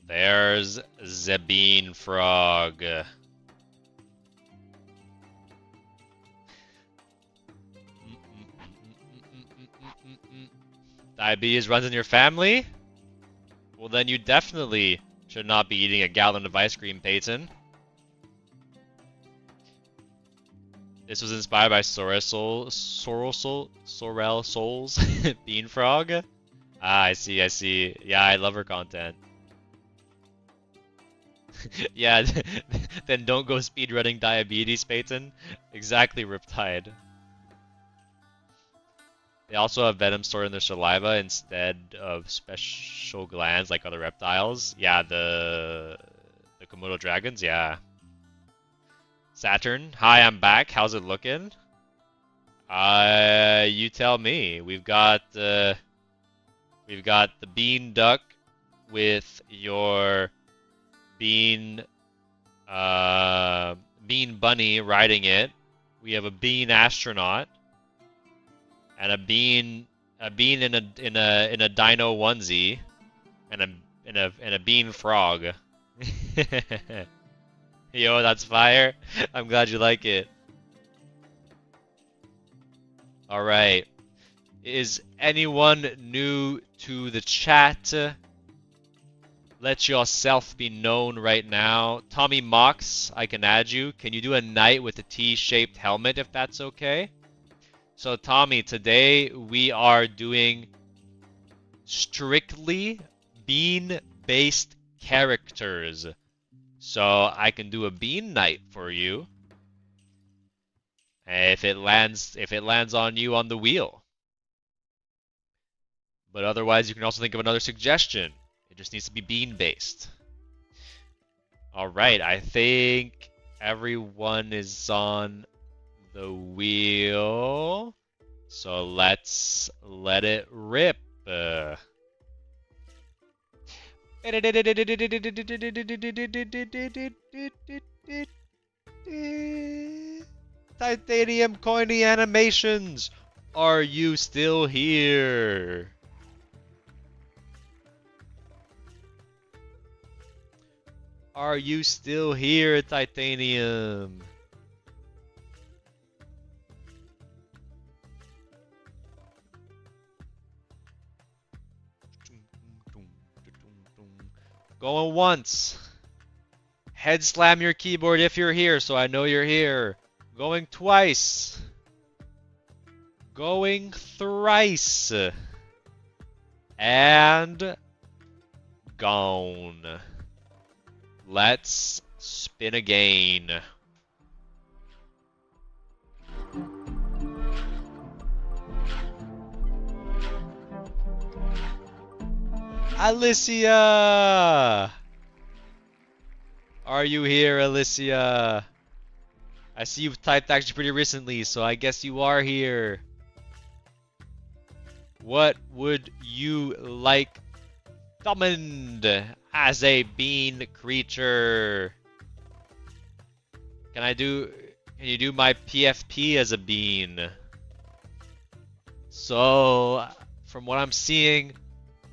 There's the bean frog. Diabetes runs in your family? Well, then you definitely should not be eating a gallon of ice cream, Peyton. This was inspired by Sorrel Soul's Bean Frog. Ah, I see. Yeah, I love her content. Yeah, then don't go speedrunning diabetes, Peyton. Exactly, Riptide. They also have venom stored in their saliva instead of special glands like other reptiles. Yeah, the Komodo dragons, yeah. Saturn, hi, I'm back. How's it looking? You tell me. We've got the bean duck with your bean bunny riding it. We have a bean astronaut and a bean in a dino onesie and a bean frog. Yo, that's fire. I'm glad you like it. Alright. Is anyone new to the chat? Let yourself be known right now. Tommy Mox, I can add you. Can you do a knight with a T-shaped helmet if that's okay? So Tommy, today we are doing strictly bean-based characters. So I can do a bean knight for you. If it lands on you on the wheel. But otherwise you can also think of another suggestion. It just needs to be bean-based. Alright, I think everyone is on the wheel. So let's let it rip. Titanium coiny animations. Are you still here? Are you still here, Titanium? Going once. Head slam your keyboard if you're here, so I know you're here. Going twice. Going thrice. And gone. Let's spin again. Alicia! Are you here, Alicia? I see you've typed actually pretty recently, so I guess you are here. What would you like summoned as a bean creature? Can you do my PFP as a bean? So, from what I'm seeing,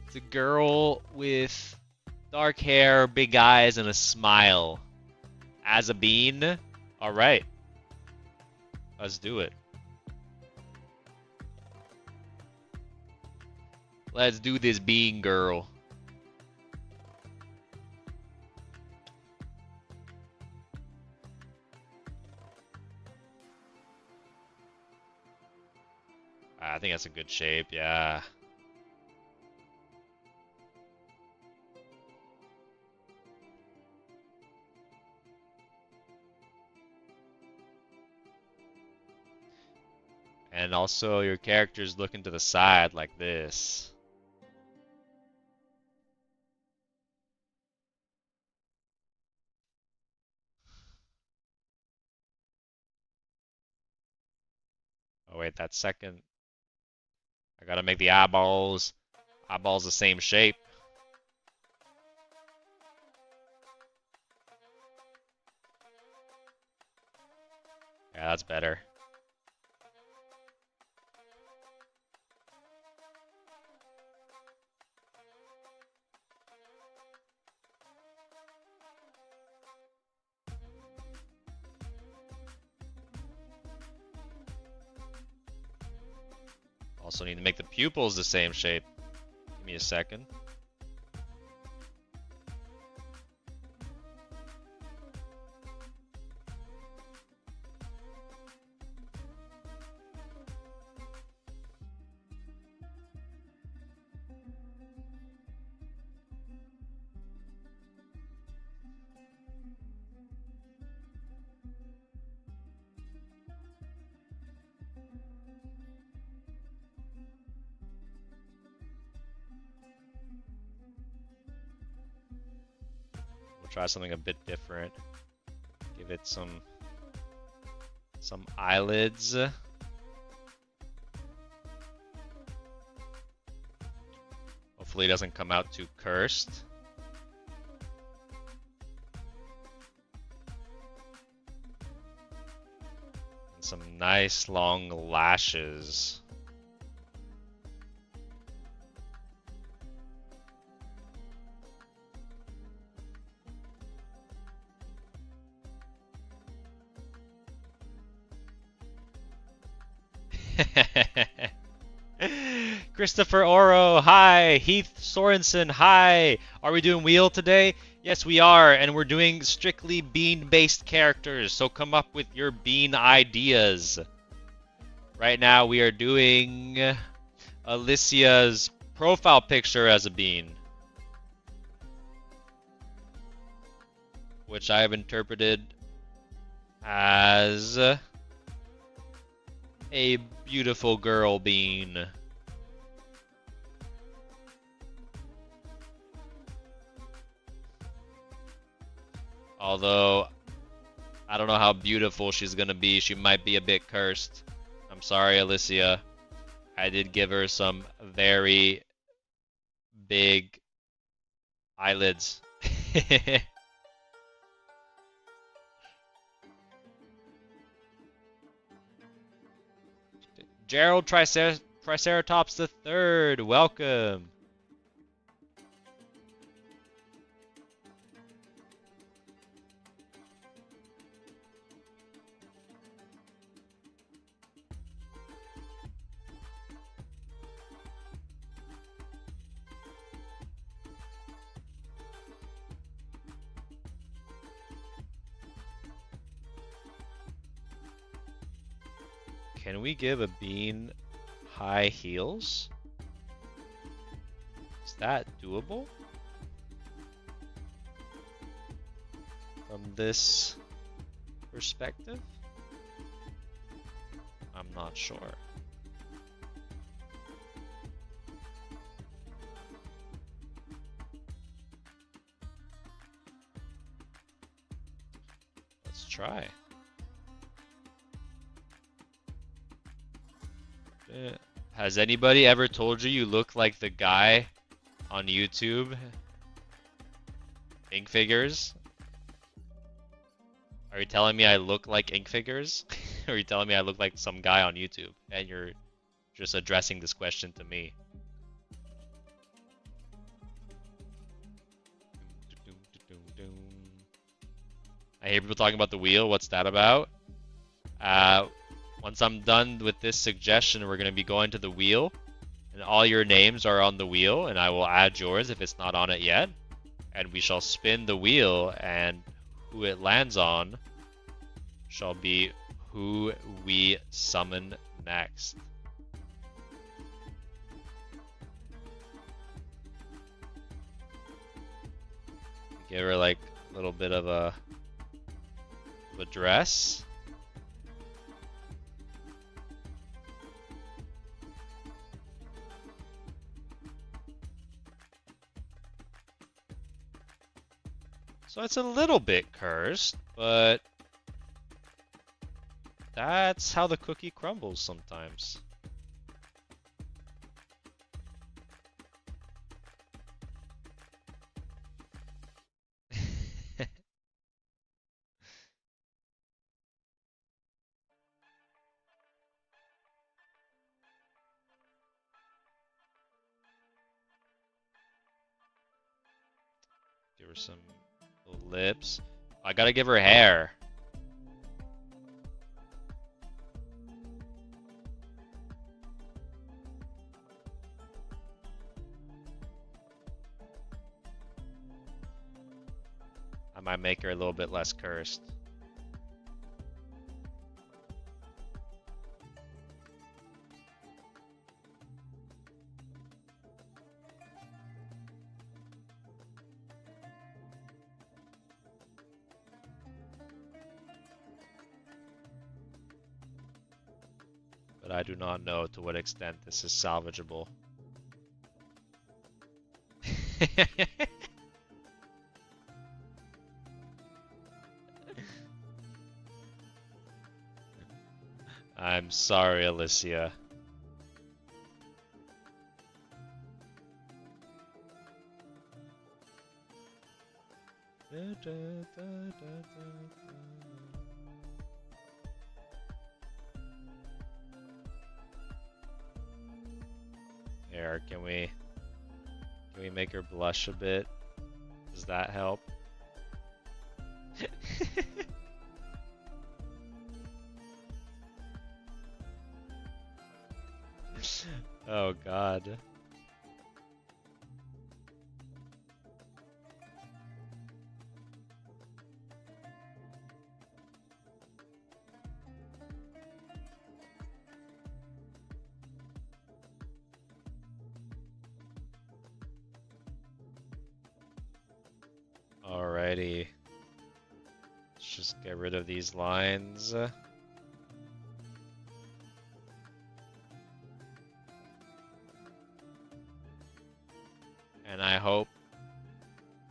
it's a girl with dark hair, big eyes, and a smile. as a bean? Alright. Let's do it. Let's do this bean girl. I think that's a good shape, yeah. And also your character's looking to the side like this. Oh wait, that second. I gotta make the eyeballs the same shape. Yeah, that's better. Also need to make the pupils the same shape. Give me a second. Try something a bit different. Give it some eyelids. Hopefully it doesn't come out too cursed. And some nice long lashes. Christopher Oro, hi. Heath Sorensen, hi. Are we doing wheel today? Yes, we are, and we're doing strictly bean-based characters, so come up with your bean ideas. Right now, we are doing Alicia's profile picture as a bean, which I have interpreted as a beautiful girl bean. Although, I don't know how beautiful she's gonna be. She might be a bit cursed. I'm sorry, Alicia. I did give her some very big eyelids. Gerald Triceratops the Third, welcome. Can we give a bean high heels? Is that doable? From this perspective? I'm not sure. Let's try. Has anybody ever told you you look like the guy on YouTube? Ink Figures? Are you telling me I look like Ink Figures? Or are you telling me I look like some guy on YouTube? And you're just addressing this question to me. I hear people talking about the wheel. What's that about? Once I'm done with this suggestion, we're going to be going to the wheel. And all your names are on the wheel, and I will add yours if it's not on it yet. And we shall spin the wheel, and who it lands on shall be who we summon next. Give her like a little bit of a dress. So it's a little bit cursed, but that's how the cookie crumbles sometimes. Give her some lips. I gotta give her hair. I might make her a little bit less cursed. But I do not know to what extent this is salvageable. I'm sorry, Alicia. Here, can we make her blush a bit? Does that help? Oh God. Alrighty. Let's just get rid of these lines. And I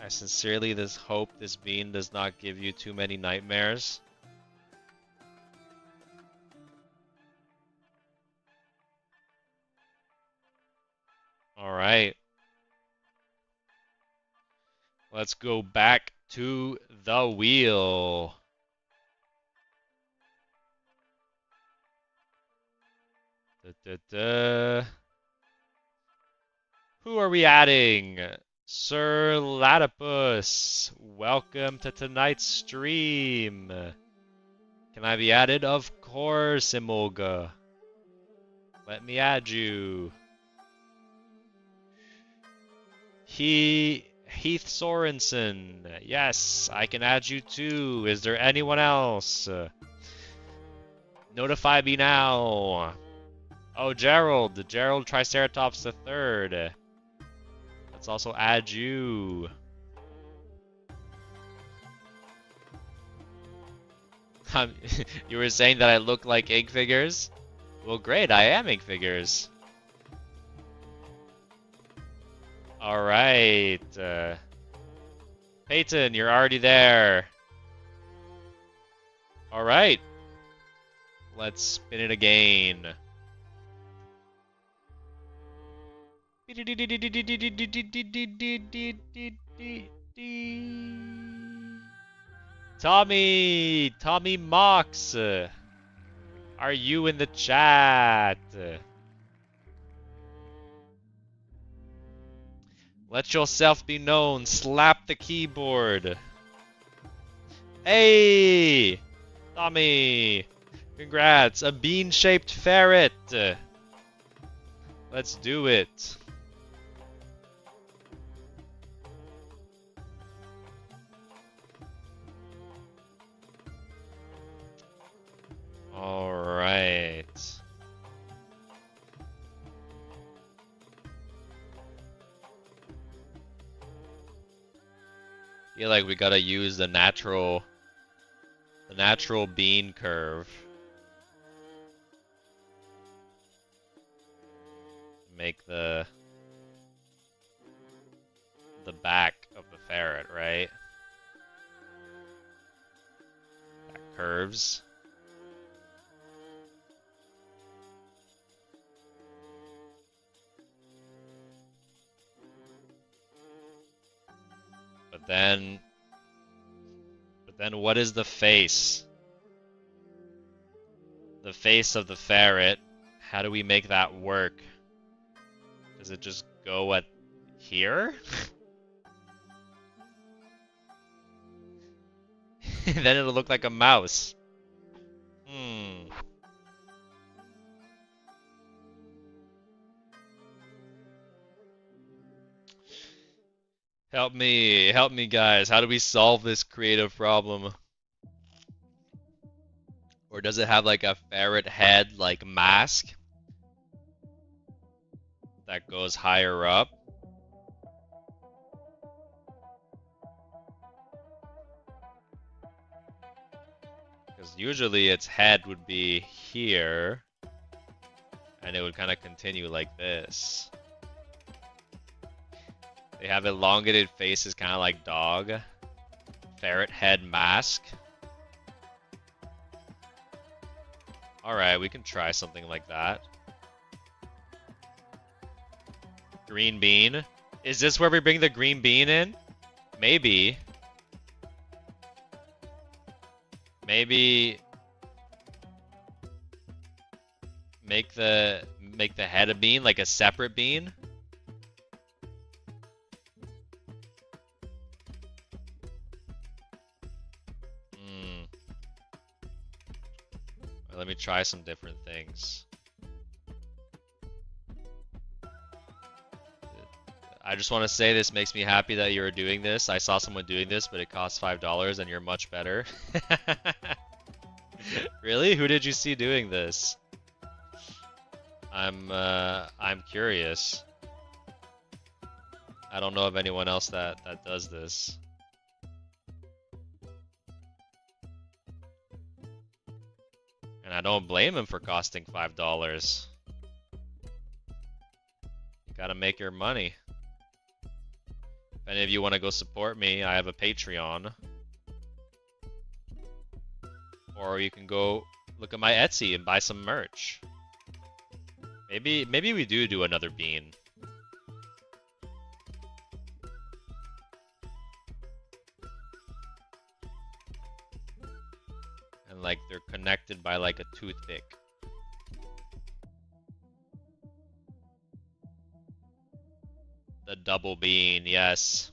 sincerely hope this bean does not give you too many nightmares. Alright. Let's go back to the wheel. Who are we adding? Sir Latipus, welcome to tonight's stream. Can I be added? Of course, Emolga. Let me add you. Heath Sorensen. Yes, I can add you too. Is there anyone else? Notify me now. Oh, Gerald. Gerald Triceratops III. Let's also add you. You were saying that I look like ink figures? Well, great, I am ink figures. Alright. Peyton, you're already there. Alright. Let's spin it again. Tommy Mox, are you in the chat? Let yourself be known. Slap the keyboard. Hey! Tommy! Congrats! A bean-shaped ferret! Let's do it! Alright. Feel like we gotta use the natural bean curve. Make the back of the ferret, right? That curves. But then what is the face? The face of the ferret. How do we make that work? Does it just go at here? Then it'll look like a mouse. Help me guys. How do we solve this creative problem? Or does it have like a ferret head like mask that goes higher up? Because usually its head would be here and it would kind of continue like this. They have elongated faces, kind of like dog. Ferret head mask. Alright, we can try something like that. Green bean. Is this where we bring the green bean in? Maybe. Maybe make the head a bean, like a separate bean. Let me try some different things. I just want to say this makes me happy that you're doing this. I saw someone doing this, but it costs $5 and you're much better. Really? Who did you see doing this? I'm curious. I don't know of anyone else that does this. And I don't blame him for costing $5. You gotta make your money. If any of you want to go support me, I have a Patreon. Or you can go look at my Etsy and buy some merch. Maybe we do another bean. And like they're connected by like a toothpick. The double bean, yes.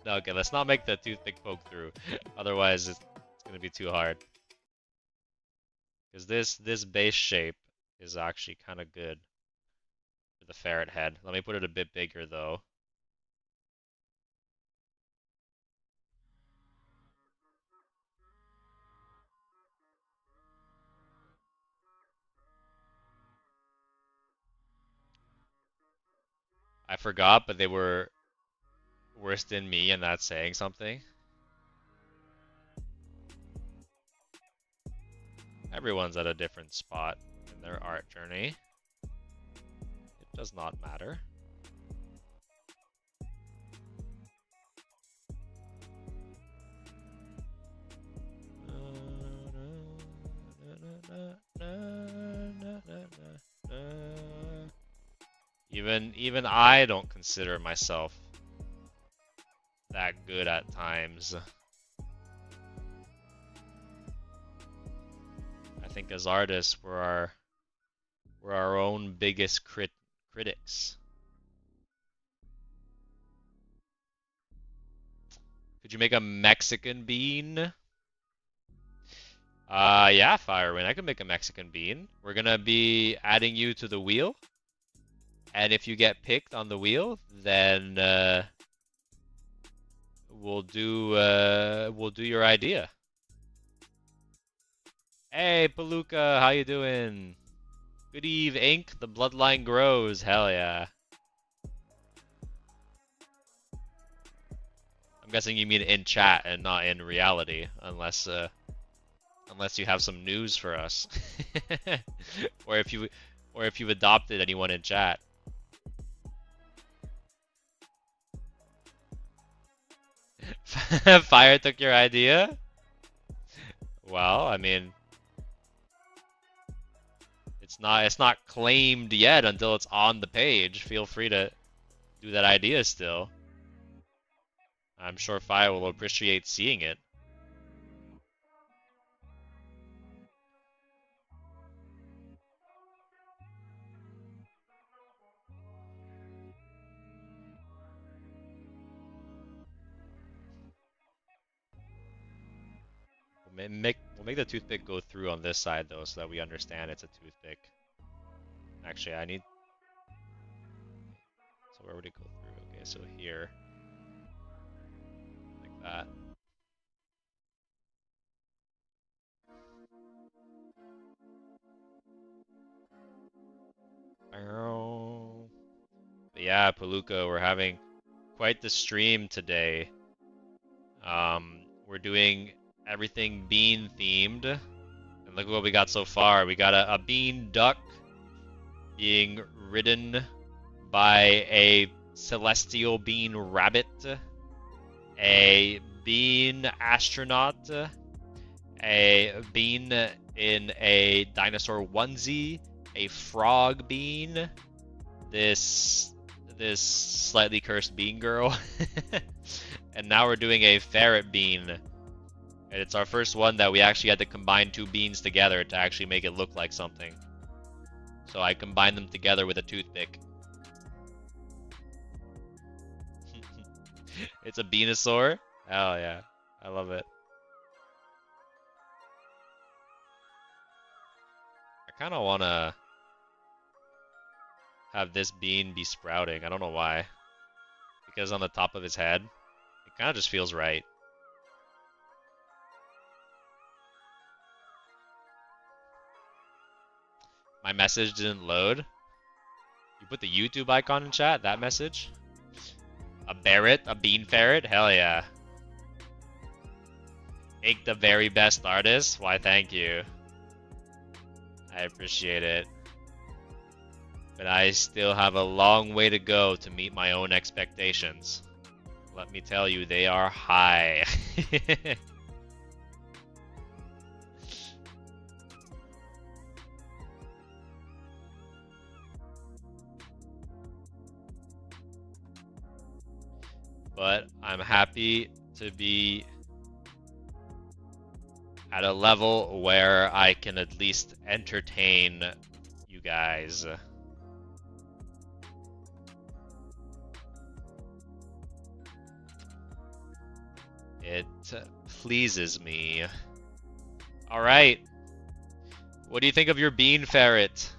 No, okay, let's not make the toothpick poke through. Otherwise, it's gonna be too hard. Because this base shape is actually kind of good for the ferret head. Let me put it a bit bigger though. I forgot, but they were worse than me, and that's saying something. Everyone's at a different spot in their art journey. It does not matter. Even I don't consider myself that good at times. I think as artists, we're our own biggest critics. Could you make a Mexican bean? Yeah, Firewind, I could make a Mexican bean. We're gonna be adding you to the wheel, and if you get picked on the wheel, then we'll do your idea. Hey, Palooka, how you doing? Good eve, Ink. The bloodline grows. Hell yeah. I'm guessing you mean in chat and not in reality, unless you have some news for us, or if you've adopted anyone in chat. Fire took your idea? Well, I mean, it's not claimed yet until it's on the page. Feel free to do that idea still. I'm sure Fire will appreciate seeing it. We'll make the toothpick go through on this side though, so that we understand it's a toothpick. Actually, I need. So where would it go through? Okay, so here, like that. But yeah, Palooka, we're having quite the stream today. We're doing everything bean themed, and look at what we got so far. We got a bean duck being ridden by a celestial bean rabbit, a bean astronaut, a bean in a dinosaur onesie, a frog bean, this slightly cursed bean girl, and now we're doing a ferret bean. And it's our first one that we actually had to combine two beans together to actually make it look like something. So I combined them together with a toothpick. It's a dinosaur. Hell yeah, I love it. I kind of want to have this bean be sprouting. I don't know why. Because on the top of his head, it kind of just feels right. My message didn't load. You put the YouTube icon in chat? That message? A ferret? A bean ferret? Hell yeah. Make the very best artist? Why, thank you. I appreciate it. But I still have a long way to go to meet my own expectations. Let me tell you, they are high. But I'm happy to be at a level where I can at least entertain you guys. It pleases me. Alright. What do you think of your bean ferret?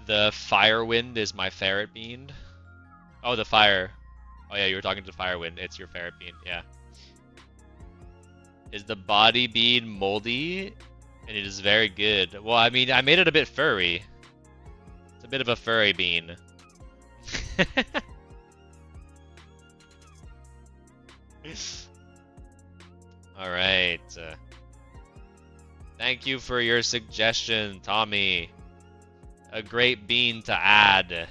The Firewind is my ferret bean. Oh, the fire. Oh yeah, you were talking to Firewind. It's your ferret bean, yeah. Is the body bean moldy? And it is very good. Well, I mean, I made it a bit furry. It's a bit of a furry bean. Alright. Thank you for your suggestion, Tommy. A great bean to add.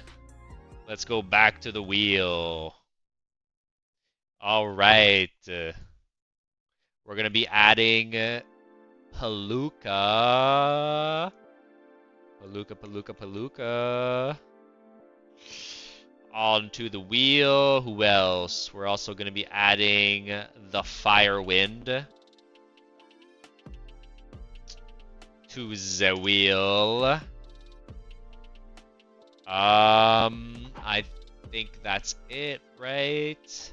Let's go back to the wheel. Alright. We're gonna be adding Palooka. Palooka. Onto the wheel. Who else? We're also going to be adding the Firewind to the wheel. I think that's it, right?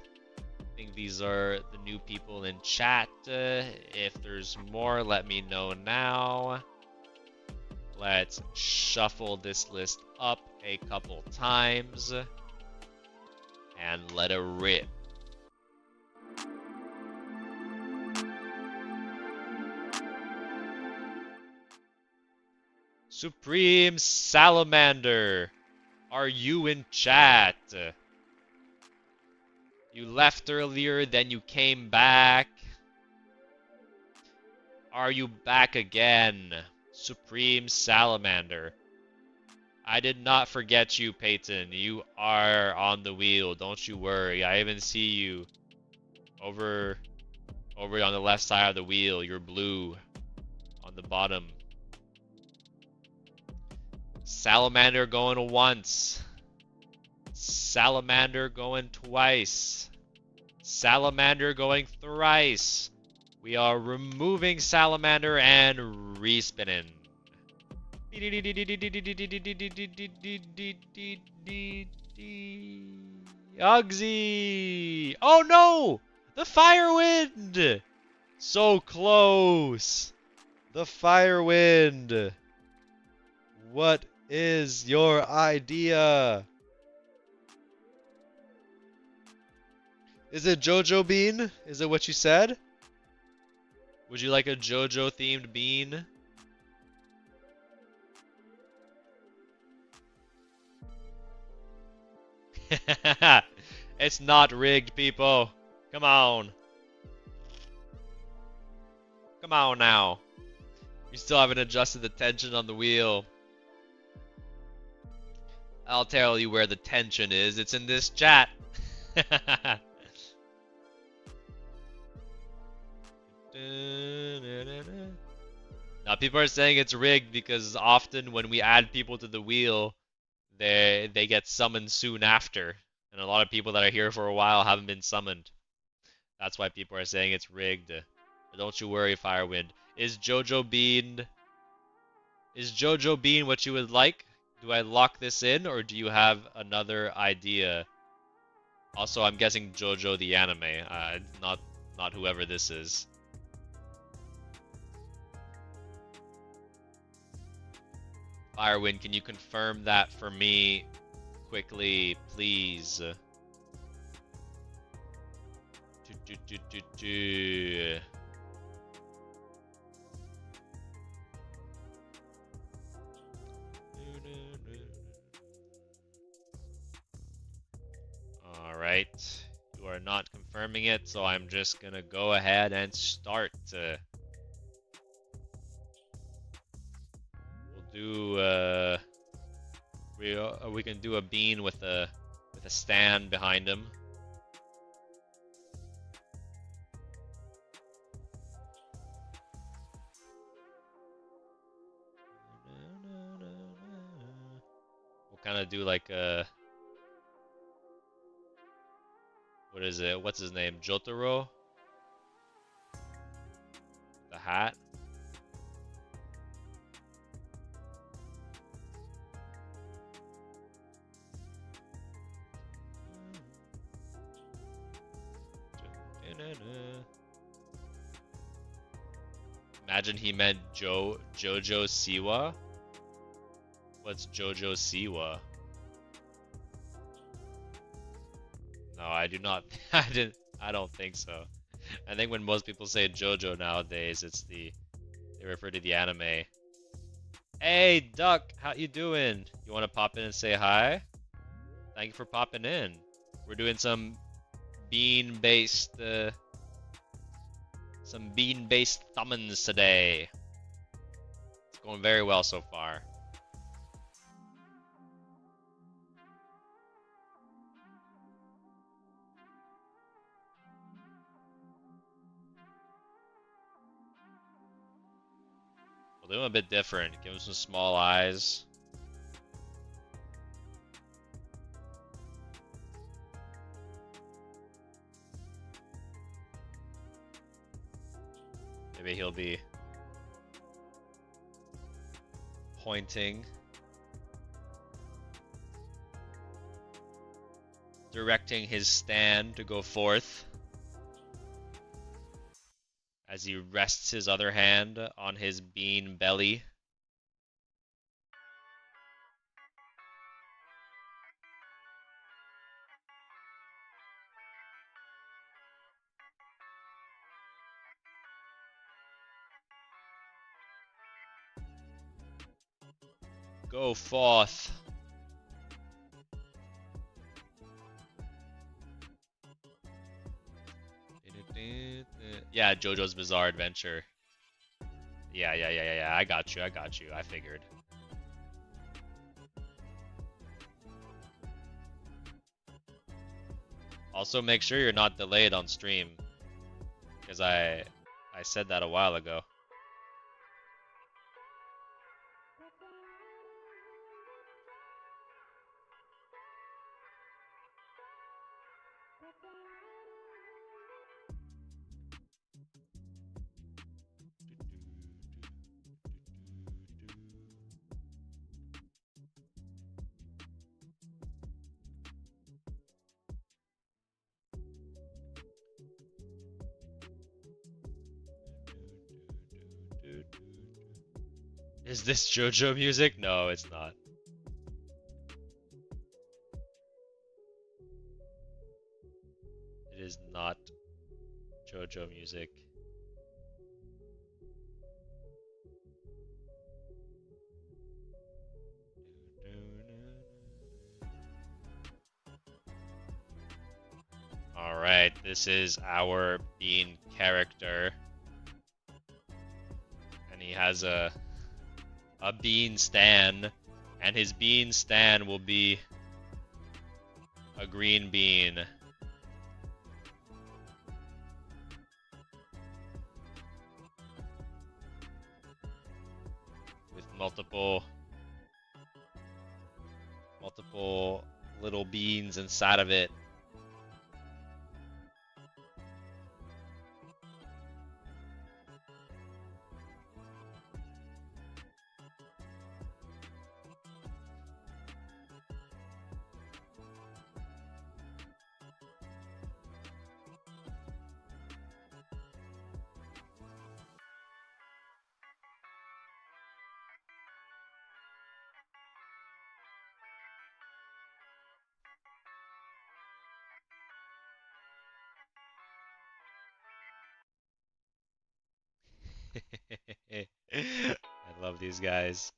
I think these are the new people in chat. If there's more, let me know now. Let's shuffle this list up a couple times and let it rip. Supreme Salamander, are you in chat? You left earlier, then you came back. Are you back again? Supreme Salamander. I did not forget you, Peyton. You are on the wheel. Don't you worry. I even see you over on the left side of the wheel. You're blue on the bottom. Salamander going once. Salamander going twice. Salamander going thrice. We are removing Salamander and respinning. Ugsy! Oh no! The Firewind! So close! The Firewind! What is your idea? Is it Jojo bean? Is it what you said? Would you like a Jojo themed bean? It's not rigged, people. Come on. Come on now. You still haven't adjusted the tension on the wheel. I'll tell you where the tension is. It's in this chat. Now people are saying it's rigged because often when we add people to the wheel, they get summoned soon after. And a lot of people that are here for a while haven't been summoned. That's why people are saying it's rigged. But don't you worry, Firewind. Is Jojo Bean what you would like? Do I lock this in, or do you have another idea? Also, I'm guessing Jojo the anime, not whoever this is. Firewind, can you confirm that for me quickly, please? Alright, you are not confirming it, so I'm just gonna go ahead and start. We'll do we can do a bean with a stand behind him. We'll kind of do like a, what is it? What's his name? Jotaro? The hat? Imagine he meant Jojo Siwa. What's Jojo Siwa? No, I do not. I don't think so. I think when most people say Jojo nowadays, they refer to the anime. Hey, Duck, how you doing? You want to pop in and say hi? Thank you for popping in. We're doing some bean-based Thommpsons today. It's going very well so far. We'll do him a bit different. Give him some small eyes. story, he'll be pointing, directing his stand to go forth as he rests his other hand on his bean belly. Go forth. Yeah, Jojo's Bizarre Adventure. Yeah. I got you. I figured. Also, make sure you're not delayed on stream, because I said that a while ago. Is this Jojo music? No, it's not. It is not Jojo music. Alright, this is our Bean character. And he has a bean stand, and his bean stand will be a green bean. With multiple little beans inside of it. I love these guys.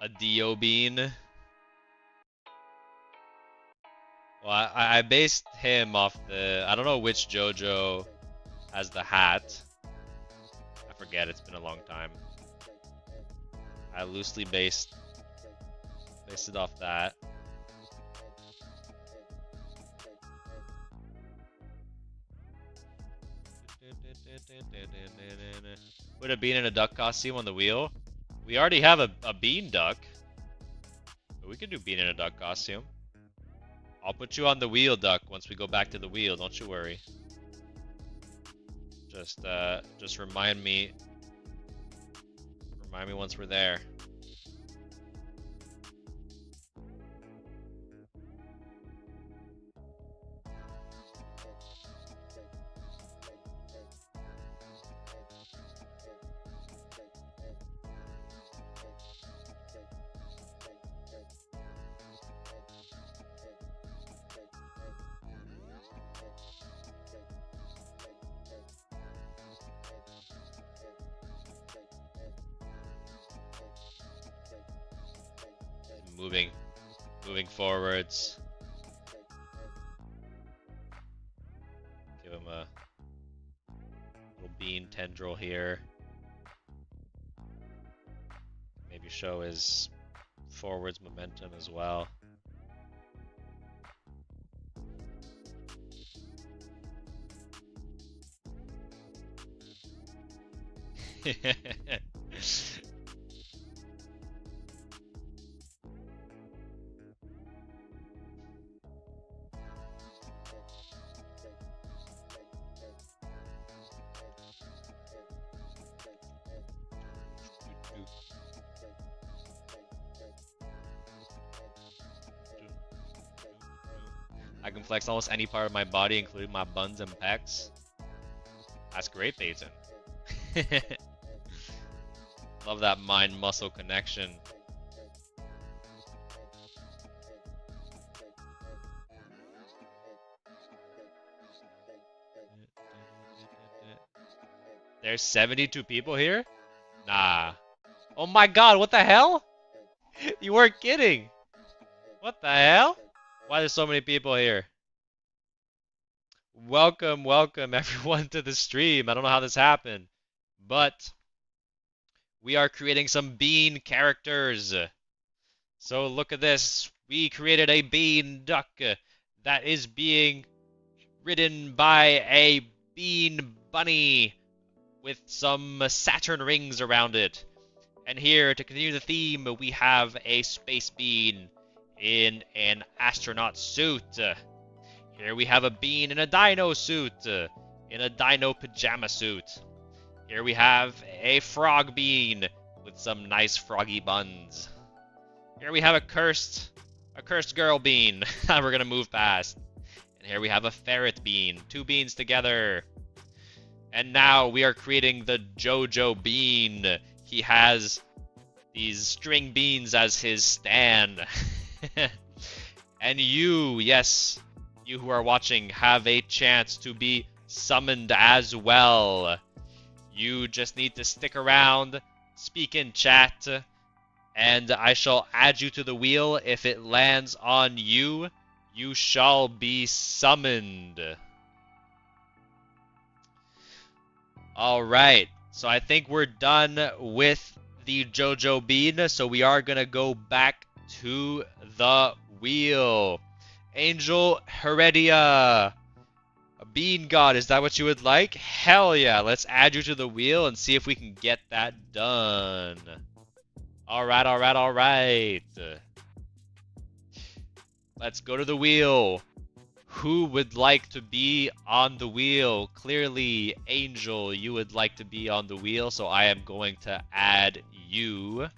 A Dio bean. Well, I based him off the... I don't know which Jojo has the hat. I forget, it's been a long time. I loosely based it off that. Put a bean in a duck costume on the wheel. We already have a bean duck. But we can do bean in a duck costume. I'll put you on the wheel, duck, once we go back to the wheel. Don't you worry. Just remind me. Remind me once we're there. Moving forwards. Give him a little bean tendril here. Maybe show his forwards momentum as well. I can flex almost any part of my body, including my buns and pecs. That's great, Peyton. Love that mind-muscle connection. There's 72 people here? Nah. Oh my god, what the hell? You weren't kidding. What the hell? Why there's so many people here? Welcome, welcome everyone to the stream. I don't know how this happened, but we are creating some bean characters. So look at this. We created a bean duck that is being ridden by a bean bunny with some Saturn rings around it. And here, to continue the theme, we have a space bean in an astronaut suit. Here we have a bean in a dino suit, in a dino pajama suit. Here we have a frog bean with some nice froggy buns. Here we have a cursed girl bean. We're gonna move past. And here we have a ferret bean, two beans together. And now we are creating the Jojo bean. He has these string beans as his stand. And you, yes, you who are watching, have a chance to be summoned as well. You just need to stick around, speak in chat, and I shall add you to the wheel. If it lands on you, you shall be summoned. Alright, so I think we're done with the Jojo bean, so we are gonna go back to the wheel. Angel Heredia, a bean god, is that what you would like? Hell yeah, let's add you to the wheel and see if we can get that done. Alright, alright, alright. Let's go to the wheel. Who would like to be on the wheel? Clearly, Angel, you would like to be on the wheel, so I am going to add you.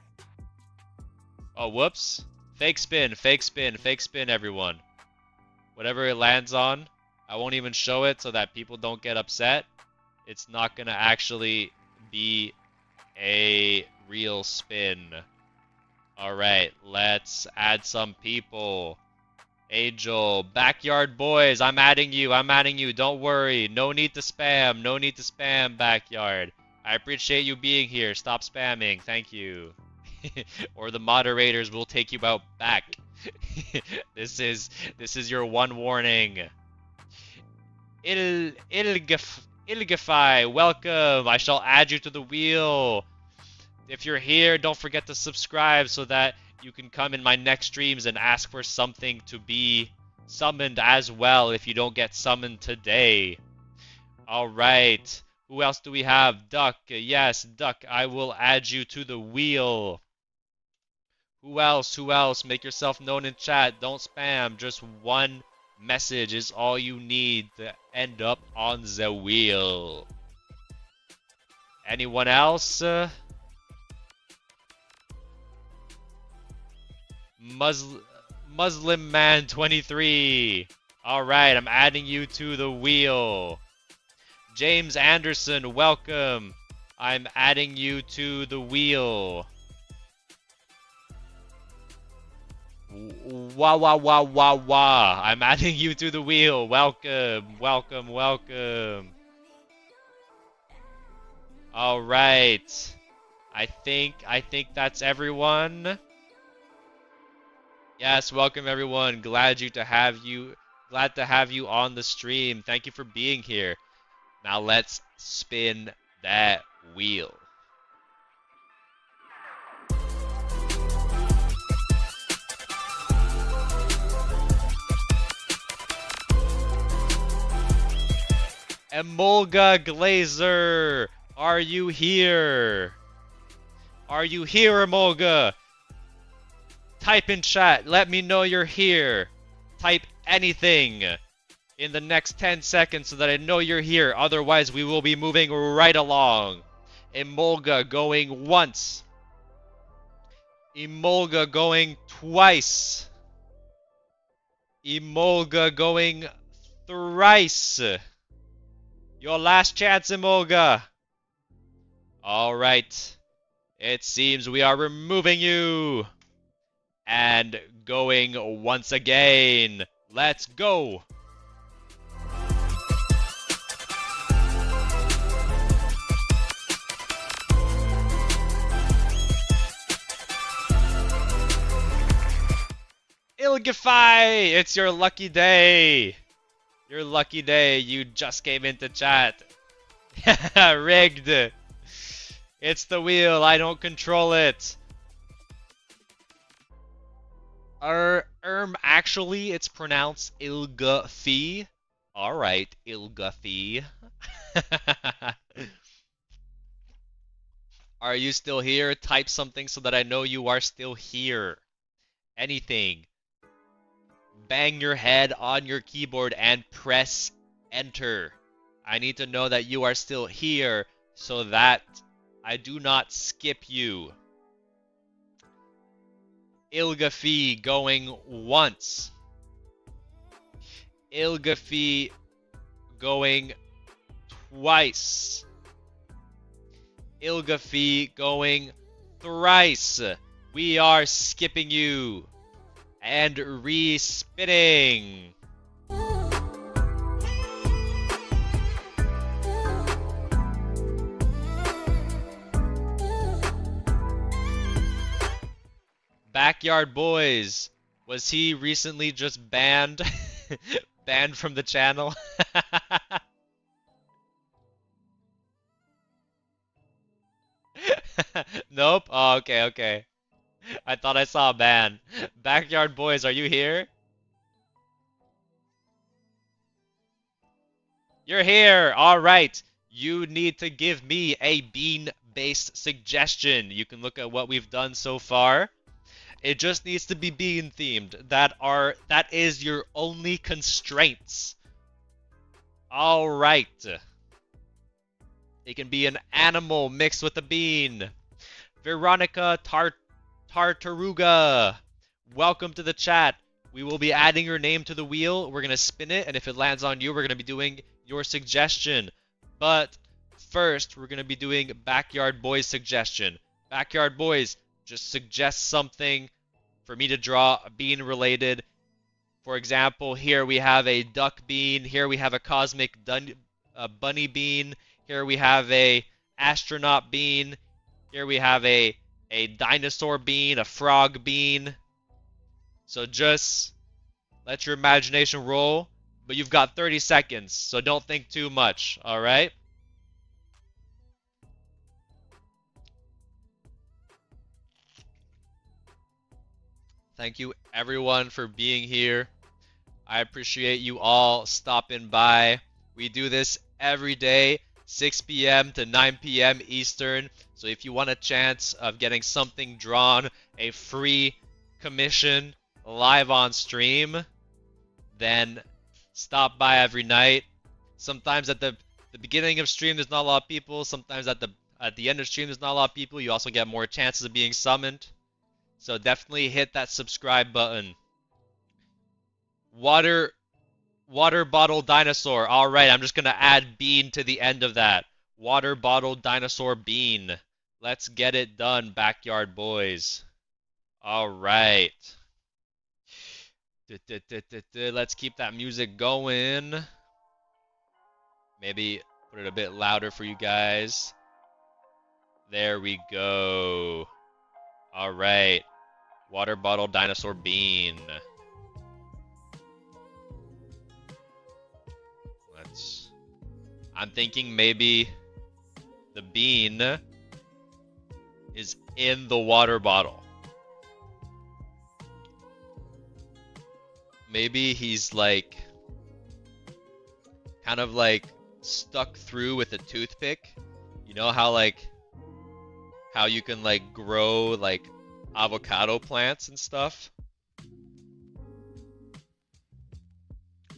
Oh, whoops. Fake spin, fake spin, fake spin, everyone. Whatever it lands on, I won't even show it so that people don't get upset. It's not gonna actually be a real spin. Alright, let's add some people. Angel, Backyard Boys, I'm adding you, don't worry. No need to spam, no need to spam, Backyard. I appreciate you being here, stop spamming, thank you. Or the moderators will take you out back. This is your one warning. Ilgify, welcome. I shall add you to the wheel. If you're here, don't forget to subscribe so that you can come in my next streams and ask for something to be summoned as well if you don't get summoned today. Alright. Who else do we have? Duck. Yes, Duck. I will add you to the wheel. Who else? Who else? Make yourself known in chat. Don't spam. Just one message is all you need to end up on the wheel. Anyone else? Muslim Man 23. Alright, I'm adding you to the wheel. James Anderson, welcome. I'm adding you to the wheel. Wah wah wah wah wah. I'm adding you to the wheel. Welcome, welcome, welcome. Alright. I think that's everyone. Yes, welcome everyone. Glad to have you on the stream. Thank you for being here. Now let's spin that wheel. Emolga Glazer, are you here? Are you here, Emolga? Type in chat, let me know you're here. Type anything in the next 10 seconds so that I know you're here. Otherwise, we will be moving right along. Emolga going once, Emolga going twice. Emolga going thrice. Your last chance, Emolga. Alright. It seems we are removing you. And going once again. Let's go. Ilgify! It's your lucky day. Your lucky day. You just came into chat. Rigged. It's the wheel. I don't control it. Actually, it's pronounced Ilgafy. Alright, Ilgafy. Are you still here? Type something so that I know you are still here. Anything. Bang your head on your keyboard and press enter. I need to know that you are still here so that I do not skip you. Ilgafy going once. Ilgafy going twice. Ilgafy going thrice. We are skipping you. And re-spinning. Backyard Boys. Was he recently just banned? Banned from the channel? Nope? Oh, okay, okay. I thought I saw a ban. Backyard Boys, are you here? You're here! Alright. You need to give me a bean-based suggestion. You can look at what we've done so far. It just needs to be bean themed. That is your only constraints. Alright. It can be an animal mixed with a bean. Veronica Tartaruga. Welcome to the chat. We will be adding your name to the wheel. We're going to spin it, and if it lands on you, we're going to be doing your suggestion. But first, we're going to be doing Backyard Boys suggestion. Backyard Boys, just suggest something for me to draw, bean related. For example, here we have a duck bean. Here we have a cosmic bunny bean. Here we have a astronaut bean. Here we have a dinosaur bean, a frog bean. So just let your imagination roll. But you've got 30 seconds, so don't think too much, alright? Thank you everyone for being here. I appreciate you all stopping by. We do this every day, 6 p.m. to 9 p.m. Eastern. So if you want a chance of getting something drawn, a free commission live on stream, then stop by every night. Sometimes at the beginning of stream there's not a lot of people. Sometimes at the end of stream there's not a lot of people. You also get more chances of being summoned. So definitely hit that subscribe button. Water bottle dinosaur. Alright, I'm just going to add bean to the end of that. Water bottle dinosaur bean. Let's get it done, Backyard Boys. Alright. Let's keep that music going. Maybe put it a bit louder for you guys. There we go. Alright. Water bottle dinosaur bean. I'm thinking maybe the bean is in the water bottle. Maybe he's like kind of like stuck through with a toothpick. You know how you can like grow like avocado plants and stuff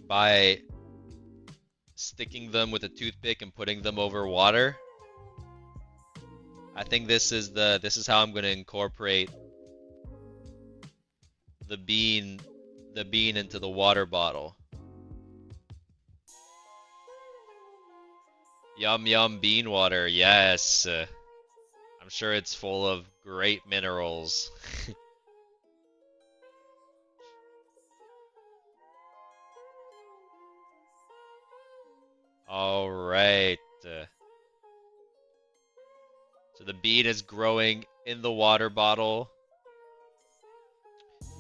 by sticking them with a toothpick and putting them over water. I think this is how I'm going to incorporate the bean into the water bottle. Yum yum bean water, yes. I'm sure it's full of great minerals. All right. So the bean is growing in the water bottle.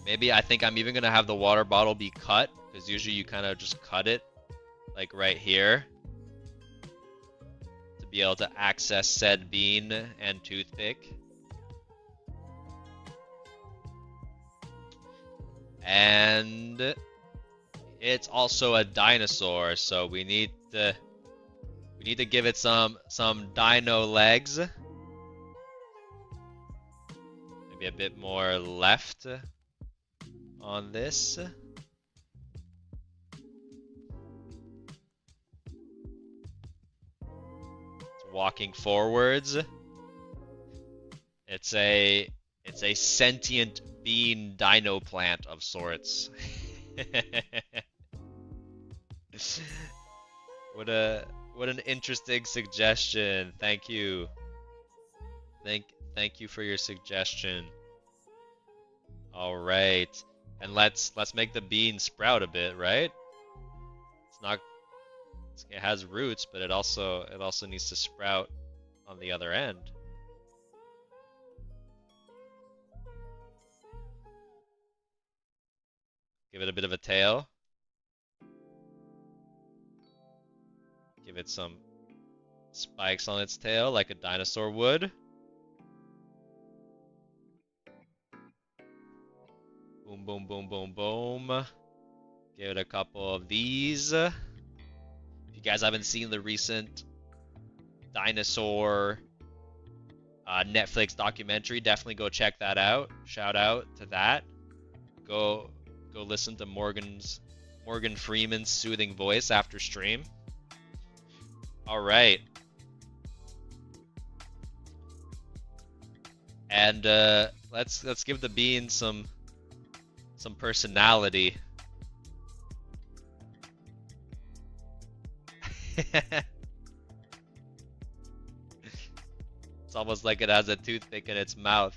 Maybe I think I'm even gonna have the water bottle be cut, because usually you kind of just cut it, like right here, to be able to access said bean and toothpick. And it's also a dinosaur, so we need to give it some dino legs. Maybe a bit more left on this. It's walking forwards. It's a sentient bean dino plant of sorts. What an interesting suggestion. Thank you. Thank you for your suggestion. All right. And let's make the bean sprout a bit, right? It has roots, but it also needs to sprout on the other end. Give it a bit of a tail. Give it some spikes on its tail like a dinosaur would. Boom, boom, boom, boom, boom. Give it a couple of these. If you guys haven't seen the recent dinosaur Netflix documentary, definitely go check that out. Shout out to that. Go listen to Morgan Freeman's soothing voice after stream. All right. And let's give the bean some personality. It's almost like it has a toothpick in its mouth.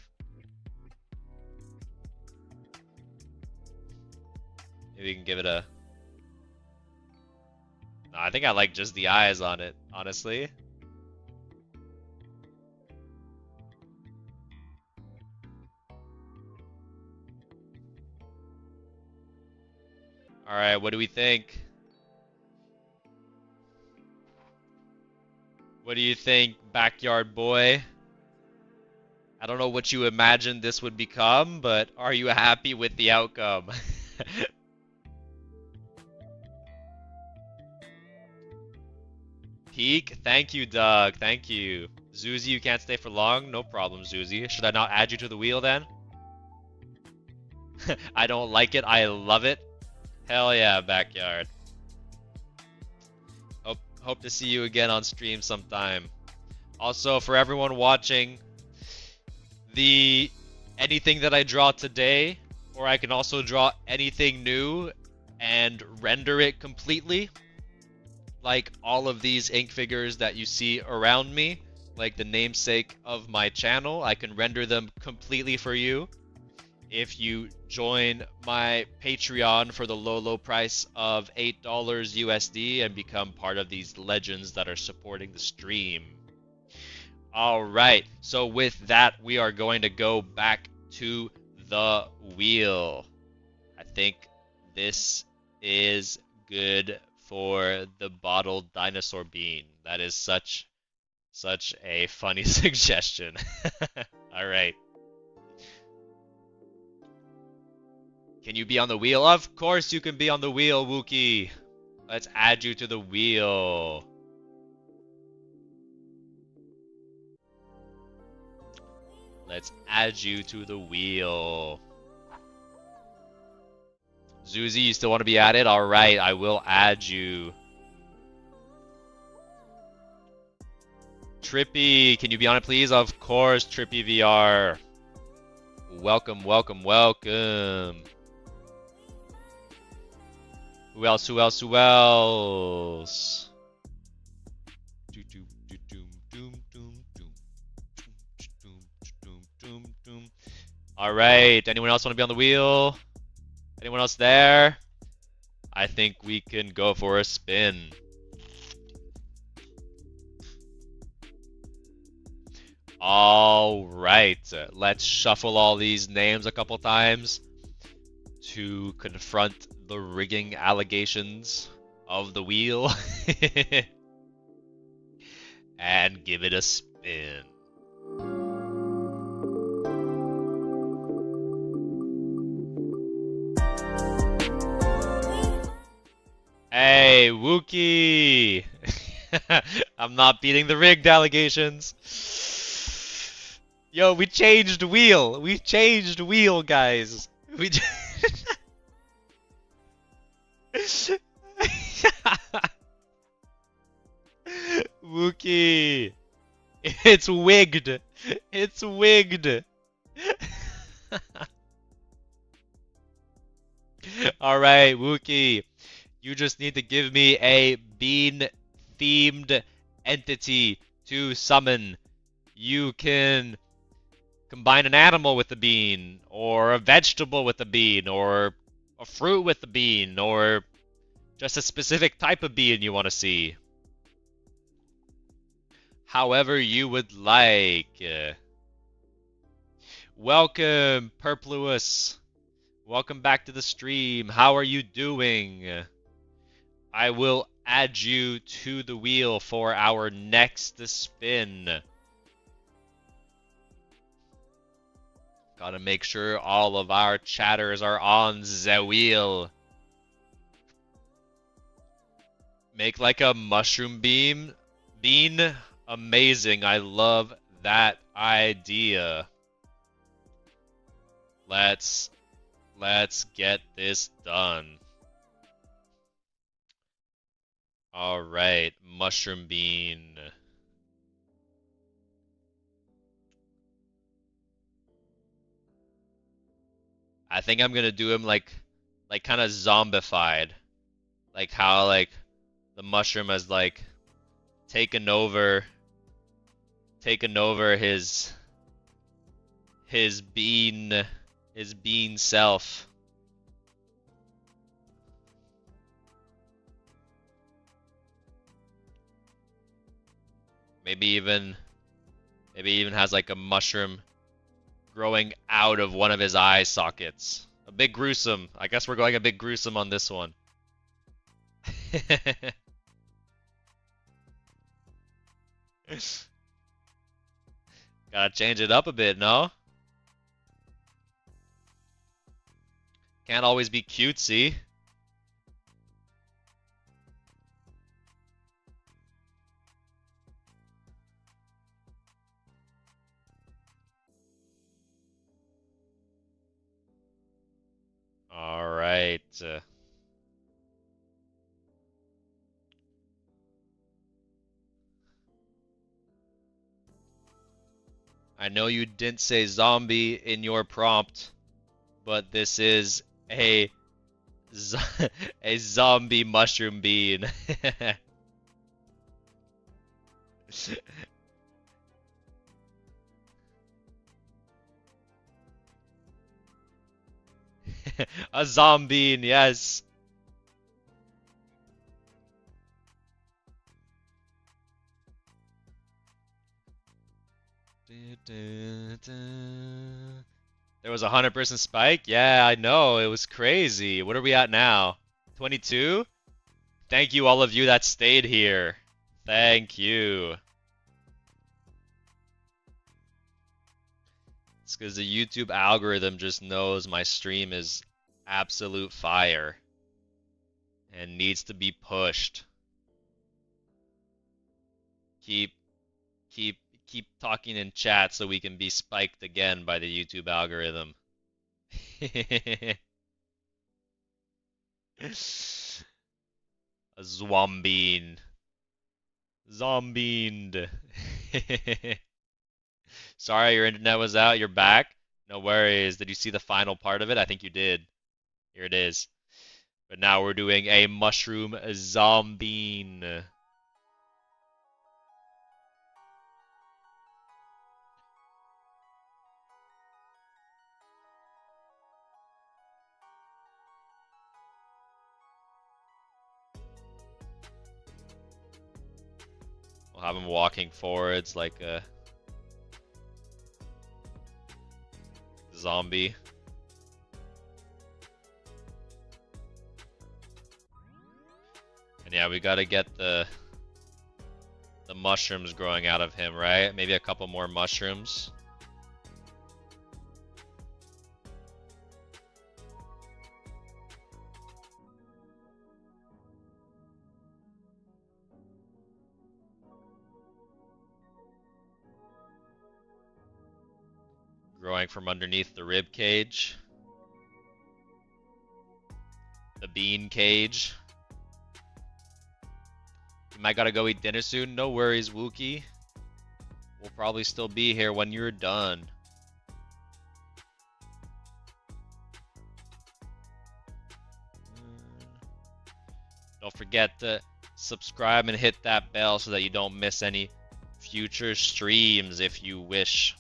Maybe we can give it a... No, I think I like just the eyes on it, honestly. Alright, what do we think? What do you think, backyard boy? I don't know what you imagined this would become, but are you happy with the outcome? Peak? Thank you, Doug. Thank you. Zuzi, you can't stay for long? No problem, Zuzi. Should I not add you to the wheel then? I don't like it. I love it. Hell yeah, backyard. Hope to see you again on stream sometime. Also, for everyone watching, anything that I draw today, or I can also draw anything new and render it completely, like all of these ink figures that you see around me, like the namesake of my channel, I can render them completely for you if you join my Patreon for the low price of $8 USD and become part of these legends that are supporting the stream. Alright, so with that, we are going to go back to the wheel. I think this is good for the bottled dinosaur bean. That is such a funny suggestion. Alright. Can you be on the wheel? Of course you can be on the wheel, Wookie. Let's add you to the wheel. Let's add you to the wheel. Zuzi, you still want to be added? Alright, I will add you. Trippy, can you be on it, please? Of course, Trippy VR. Welcome, welcome, welcome. Who else? Who else? Who else? All right. Anyone else want to be on the wheel? Anyone else there? I think we can go for a spin. All right. Let's shuffle all these names a couple times to confront the rigging allegations of the wheel and give it a spin. Hey, Wookie! I'm not beating the rigged allegations. Yo, we changed wheel. We changed wheel, guys. We. Wookie! It's wigged! It's wigged! Alright, Wookie. You just need to give me a bean-themed entity to summon. You can combine an animal with the bean, or a vegetable with the bean, or a fruit with the bean, or just a specific type of bean you want to see. However you would like. Welcome, Perpluous. Welcome back to the stream. How are you doing? I will add you to the wheel for our next spin. Gotta make sure all of our chatters are on the wheel. Make like a mushroom bean. Amazing. I love that idea. Let's get this done. All right, mushroom bean. I think I'm gonna do him like kind of zombified, like how like the mushroom has like taken over his bean self. Maybe even has like a mushroom growing out of one of his eye sockets. A bit gruesome. I guess we're going a bit gruesome on this one. Gotta change it up a bit, no? Can't always be cutesy. All right. I know you didn't say zombie in your prompt, but this is a zombie mushroom bean. A zombie, yes. There was a 100% spike? Yeah, I know. It was crazy. What are we at now? 22? Thank you, all of you that stayed here. Thank you. It's because the YouTube algorithm just knows my stream is absolute fire and needs to be pushed. Keep talking in chat so we can be spiked again by the YouTube algorithm. A zombie. Zombined. Sorry, your internet was out. You're back. No worries. Did you see the final part of it? I think you did. Here it is. But now we're doing a mushroom zombie. We'll have him walking forwards like a zombie. And yeah, we gotta get the mushrooms growing out of him, right? Maybe a couple more mushrooms. Growing from underneath the rib cage. The bean cage. You might gotta go eat dinner soon. No worries, Wookie. We'll probably still be here when you're done. Don't forget to subscribe and hit that bell so that you don't miss any future streams if you wish.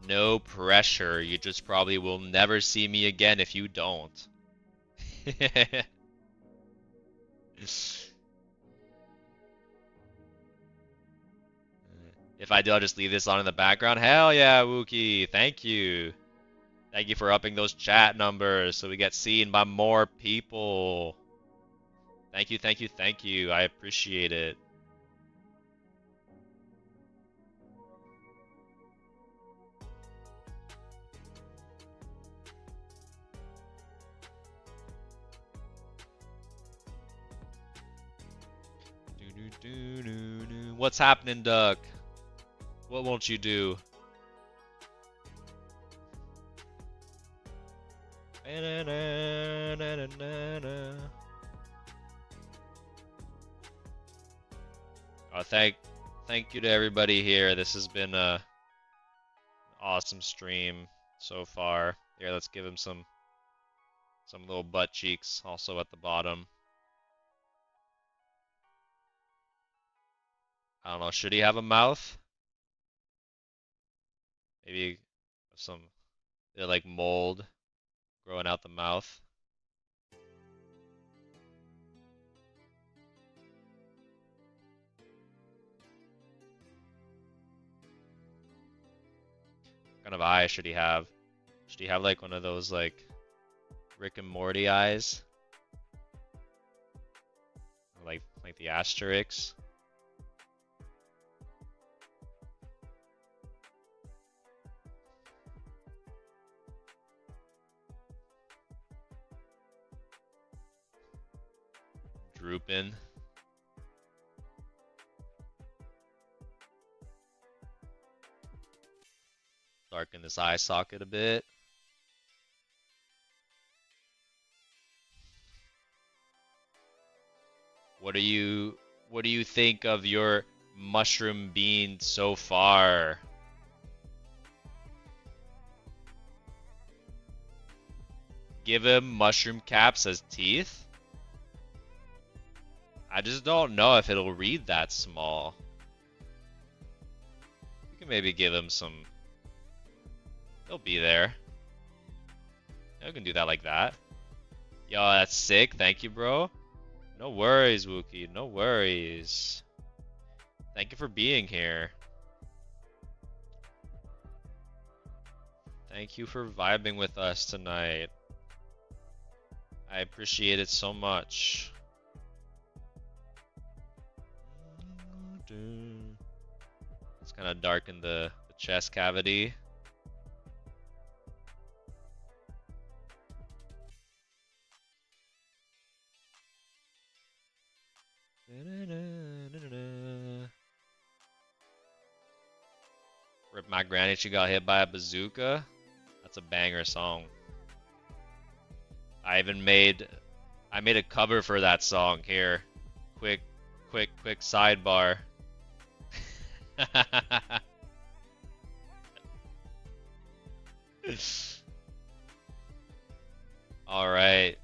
No pressure. You just probably will never see me again if you don't. If I do, I'll just leave this on in the background. Hell yeah, Wookie. Thank you. Thank you for upping those chat numbers so we get seen by more people. Thank you, thank you, thank you. I appreciate it. What's happening, Duck? What won't you do? Oh, thank you to everybody here. This has been a awesome stream so far. Here, let's give him some little butt cheeks also at the bottom. I don't know, should he have a mouth? Maybe some like mold growing out the mouth. What kind of eye should he have? Should he have like one of those like Rick and Morty eyes? Like the Asterix? Drooping. Darken this eye socket a bit. What do you think of your mushroom bean so far? Give him mushroom caps as teeth? I just don't know if it'll read that small. You can maybe give him some. He'll be there. I can do that like that. Yo, that's sick. Thank you, bro. No worries, Wookie. No worries. Thank you for being here. Thank you for vibing with us tonight. I appreciate it so much. Let's kind of darken the chest cavity. Rip my granny, she got hit by a bazooka. That's a banger song. I made a cover for that song here. Quick sidebar. Alright.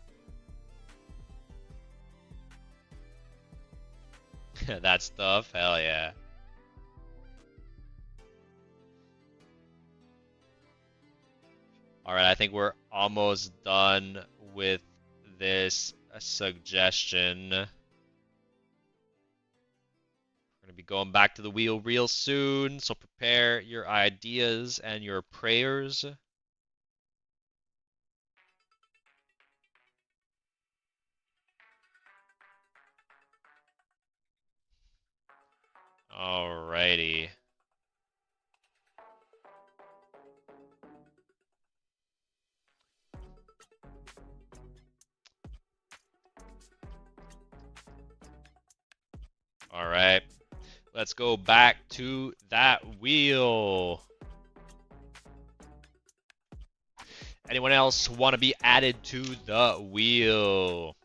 That stuff? Hell yeah. Alright, I think we're almost done with this suggestion. We're going to be going back to the wheel real soon, so prepare your ideas and your prayers. Alrighty. Alright. Let's go back to that wheel. Anyone else want to be added to the wheel?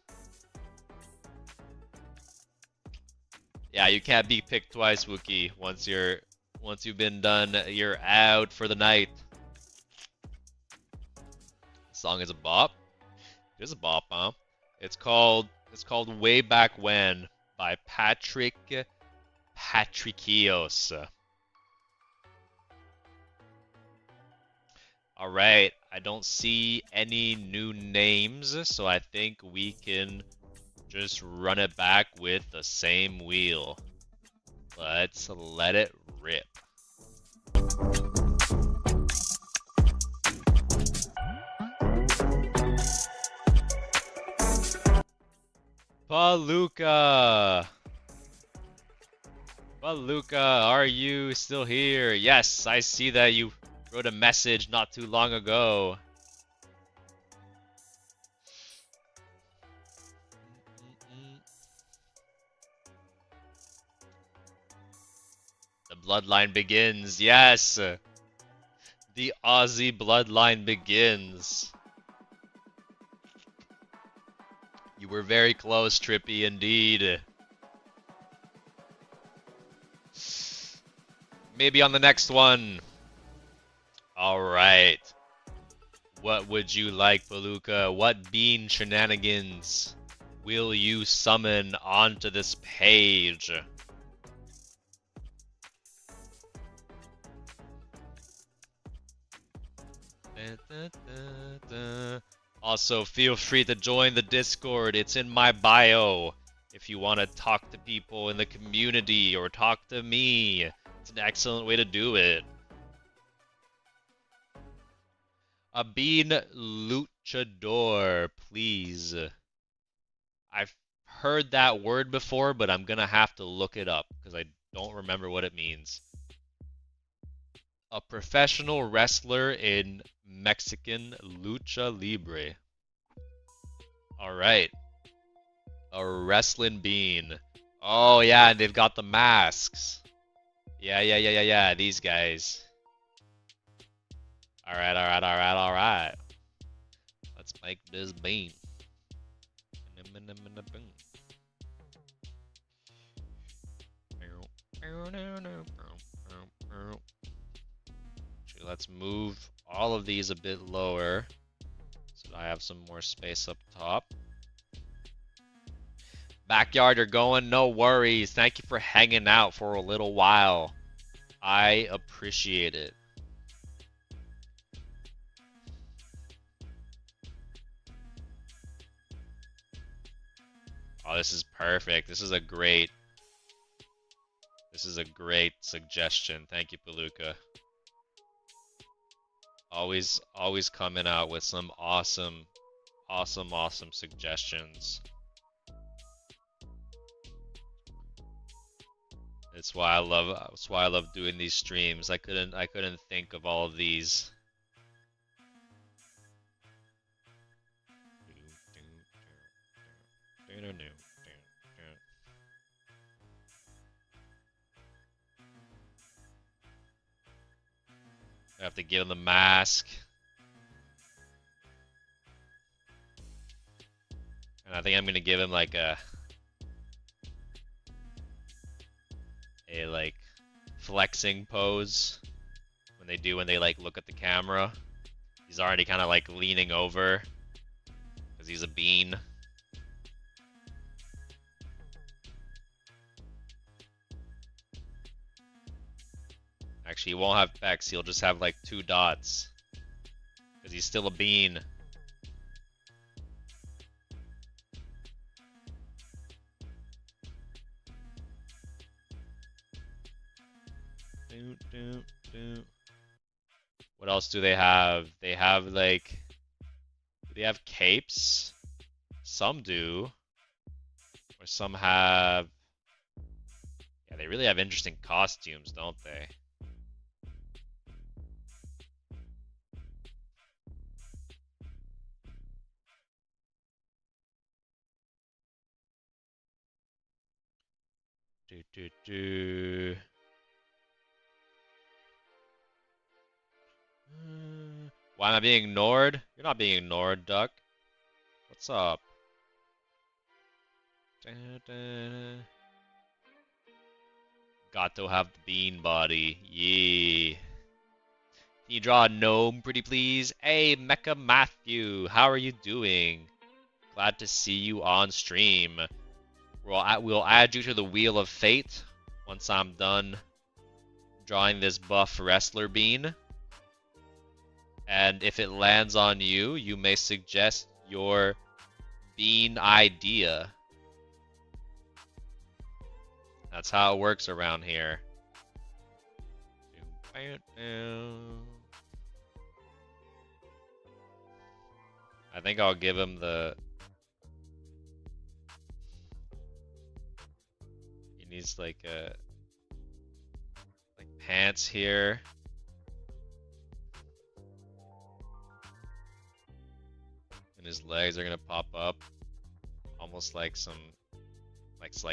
Yeah, you can't be picked twice, Wookie. Once you've been done, you're out for the night. The song is a bop. It is a bop, huh? It's called Way Back When by Patrick Patrickios. Alright, I don't see any new names, so I think we can just run it back with the same wheel. Let's let it rip. Palooka! Palooka, are you still here? Yes, I see that you wrote a message not too long ago. The bloodline begins, yes! The Aussie bloodline begins. You were very close, Trippy, indeed. Maybe on the next one. Alright. What would you like, Palooka? What bean shenanigans will you summon onto this page? Also, feel free to join the Discord. It's in my bio. If you want to talk to people in the community or talk to me, it's an excellent way to do it. A bean luchador, please. I've heard that word before, but I'm gonna have to look it up because I don't remember what it means. A professional wrestler in Mexican lucha libre. Alright. A wrestling bean. Oh yeah, and they've got the masks. Yeah, these guys. Alright. Let's make this bean. Let's move all of these a bit lower so I have some more space up top. Backyard, you're going? No worries. Thank you for hanging out for a little while. I appreciate it. Oh, this is perfect. This is a great suggestion. Thank you, Palooka. Always coming out with some awesome suggestions. That's why I love doing these streams. I couldn't think of all of these. I have to give him the mask. And I think I'm gonna give him like a like flexing pose when they like look at the camera. He's already kind of like leaning over. Because he's a bean. Actually, he won't have specs. He'll just have like 2 dots. Because he's still a bean. What else do they have? They have like... Do they have capes? Some do. Or some have... Yeah, they really have interesting costumes, don't they? Why am I being ignored? You're not being ignored, Duck. What's up? Got to have the bean body. Yeah. Can you draw a gnome, pretty please? Hey, Mecha Matthew, how are you doing? Glad to see you on stream. We'll add you to the Wheel of Fate once I'm done drawing this buff wrestler bean. And if it lands on you, you may suggest your bean idea. That's how it works around here. I think I'll give him the... He needs like pants here. And his legs are gonna pop up. Almost like some...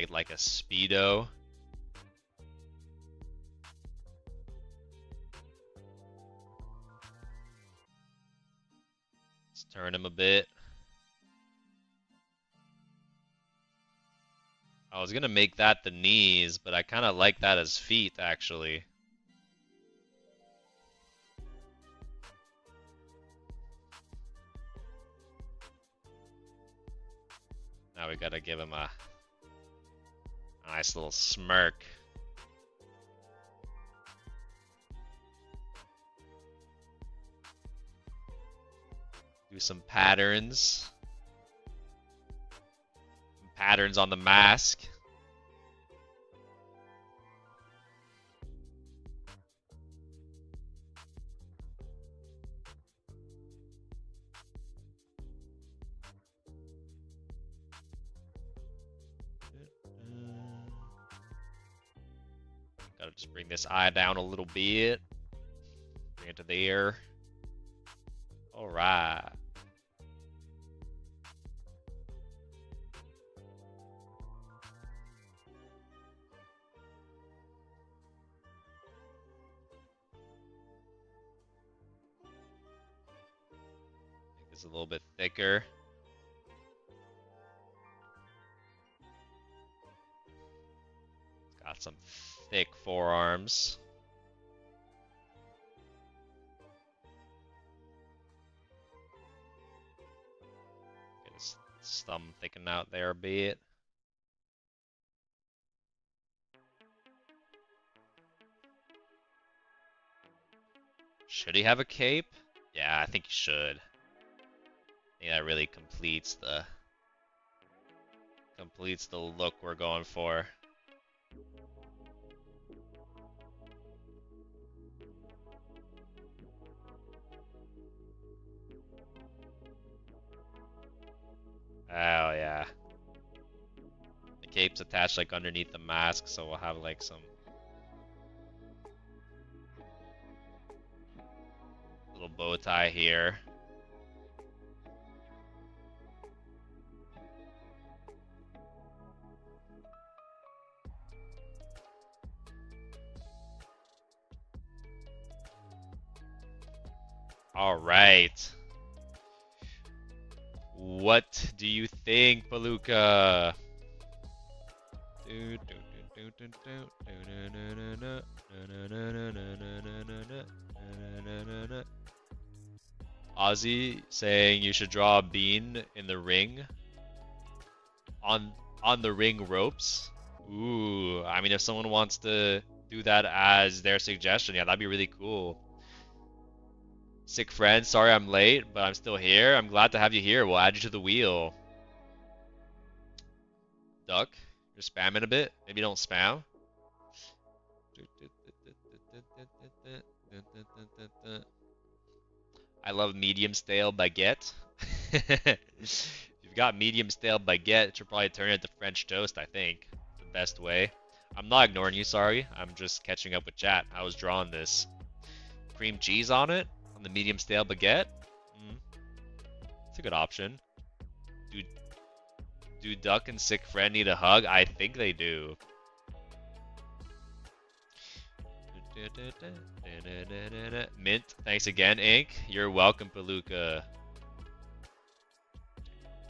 like a Speedo. Let's turn him a bit. I was gonna make that the knees, but I kind of like that as feet, actually. Now we gotta give him a nice little smirk. Do some patterns. Patterns on the mask. Gotta just bring this eye down a little bit. Bring it to the ear. Alright. It's a little bit thicker. It's got some thick forearms. Get his thumb thickened out there a bit. Should he have a cape? Yeah, I think he should. I think that really completes the look we're going for. Oh yeah. The cape's attached like underneath the mask, so we'll have like some little bow tie here. All right. What do you think, Palooka? Ozzy saying you should draw a bean in the ring on the ring ropes. Ooh, I mean, if someone wants to do that as their suggestion, yeah, that'd be really cool. Sick friend, sorry I'm late, but I'm still here. I'm glad to have you here. We'll add you to the wheel. Duck, you're spamming a bit. Maybe don't spam. I love medium stale baguette. If you've got medium stale baguette, it should probably turn it into French toast, I think. The best way. I'm not ignoring you, sorry. I'm just catching up with chat. I was drawing this. Cream cheese on it? On the medium stale baguette? It's a good option. Do Duck and Sick Friend need a hug? I think they do. Mint, thanks again, Ink. You're welcome, Palooka.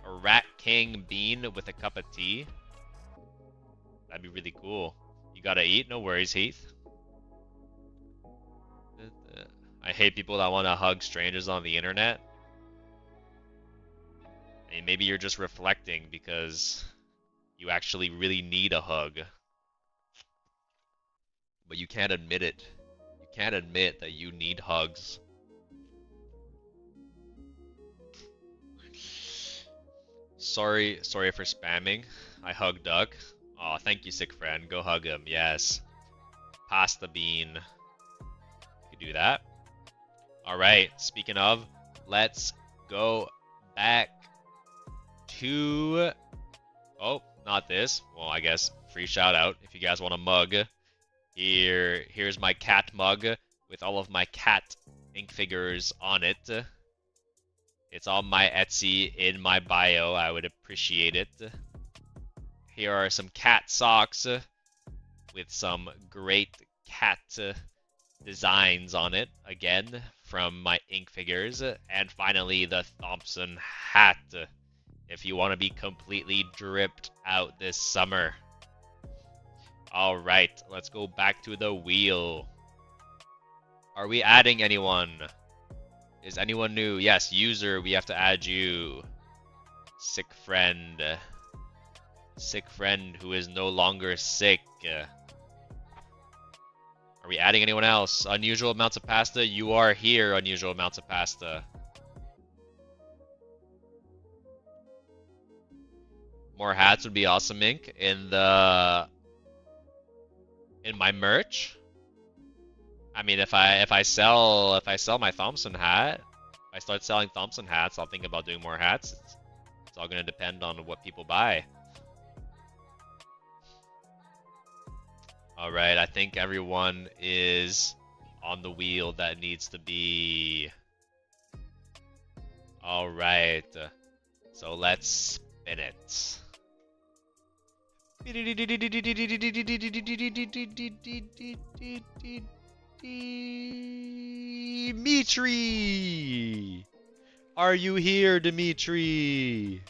A Rat King bean with a cup of tea? That'd be really cool. You gotta eat? No worries, Heath. I hate people that want to hug strangers on the internet. And maybe you're just reflecting because you actually really need a hug. But you can't admit it. You can't admit that you need hugs. Sorry for spamming. I hug Duck. Aw, thank you, sick friend. Go hug him. Yes. Pass the bean. You could do that. Alright, speaking of, let's go back to... Oh, not this. Well, I guess free shout out if you guys want a mug. Here's my cat mug with all of my cat ink figures on it. It's on my Etsy in my bio. I would appreciate it. Here are some cat socks with some great cat designs on it, again, from my ink figures. And finally, the Thommpson hat, if you want to be completely dripped out this summer. Alright, let's go back to the wheel. Are we adding anyone? Is anyone new? Yes, user, we have to add you. Sick friend. Sick friend who is no longer sick. Are we adding anyone else? Unusual amounts of pasta? You are here, unusual amounts of pasta. More hats would be awesome, Ink. In my merch. I mean, if I sell my Thommpson hat, if I start selling Thommpson hats, I'll think about doing more hats. It's all gonna depend on what people buy. All right, I think everyone is on the wheel that needs to be. All right, so let's spin it. Dimitri! Are you here, Dimitri?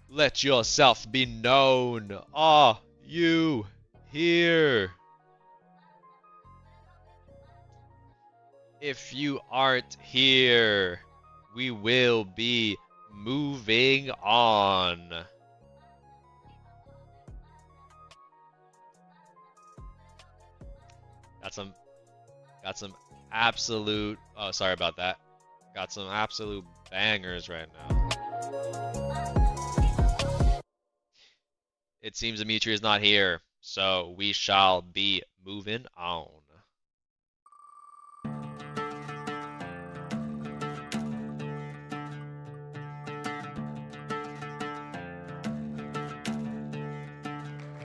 Let yourself be known. Are you here? If you aren't here, we will be moving on. Got some absolute, oh, sorry about that. Got some absolute bangers right now. It seems Dimitri is not here, so we shall be moving on.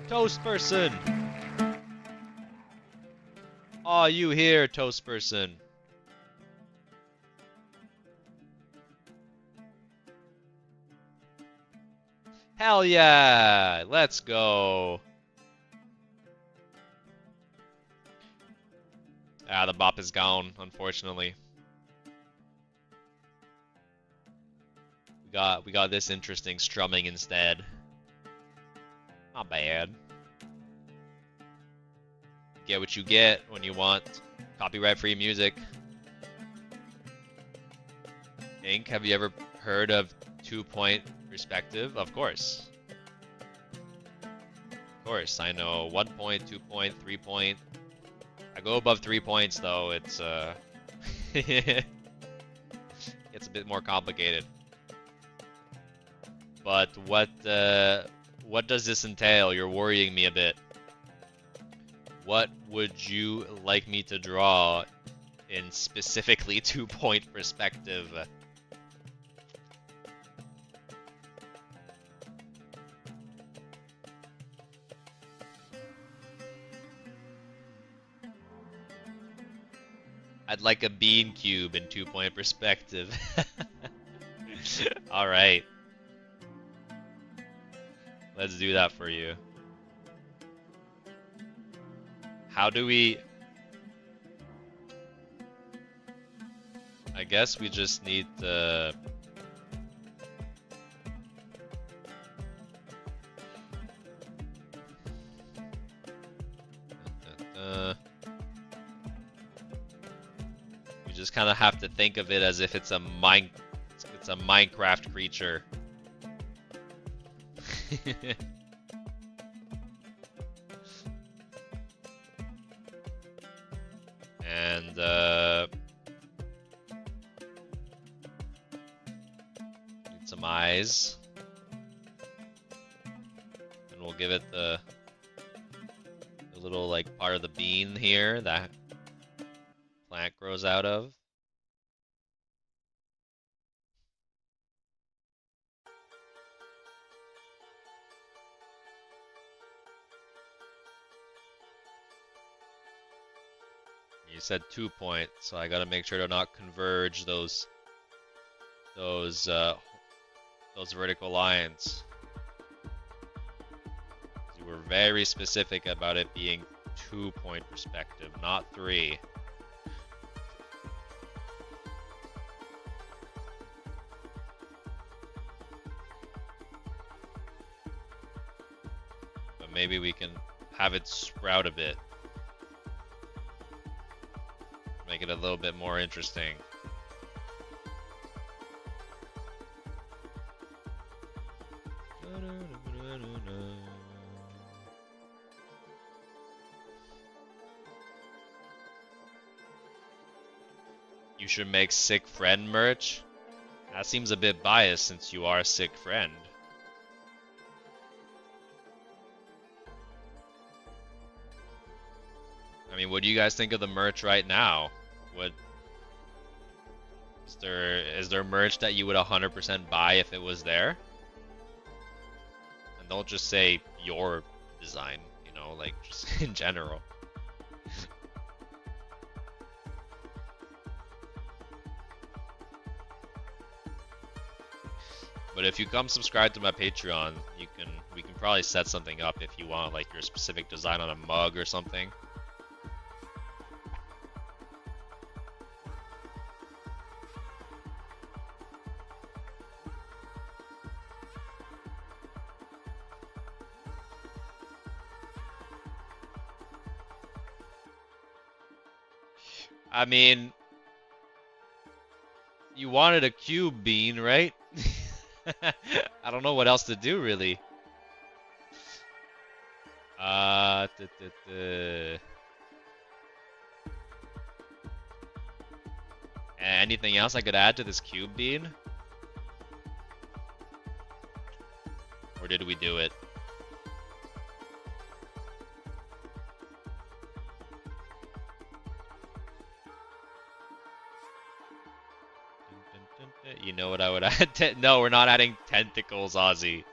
Toast person! Are you here, toast person? Hell yeah! Let's go! Ah, the bop is gone, unfortunately. We got this interesting strumming instead. Not bad. Get what you get when you want copyright-free music. Ink, have you ever heard of 2-point perspective? Of course. Of course, I know 1 point, 2 point, 3 point. I go above 3 points though, it's it's a bit more complicated. But what does this entail? You're worrying me a bit. What would you like me to draw in specifically 2-point perspective? I'd like a bean cube in 2-point perspective. Alright. Let's do that for you. How do we... I guess we just need to... We just kind of have to think of it as if it's a Minecraft creature. And need some eyes, and we'll give it the little like part of the bean here that plant grows out of. You said 2 point, so I gotta make sure to not converge those vertical lines. You were very specific about it being 2-point perspective, not 3. But maybe we can have it sprout a bit. Make it a little bit more interesting. You should make sick friend merch. That seems a bit biased since you are a sick friend. I mean, what do you guys think of the merch right now? What is there merch that you would 100% buy if it was there? And don't just say your design, you know, like just in general. But if you come subscribe to my Patreon, we can probably set something up if you want like your specific design on a mug or something. I mean, you wanted a cube bean, right? I don't know what else to do, really. Anything else I could add to this cube bean? Or did we do it? You know what I would add? No, we're not adding tentacles, Ozzy.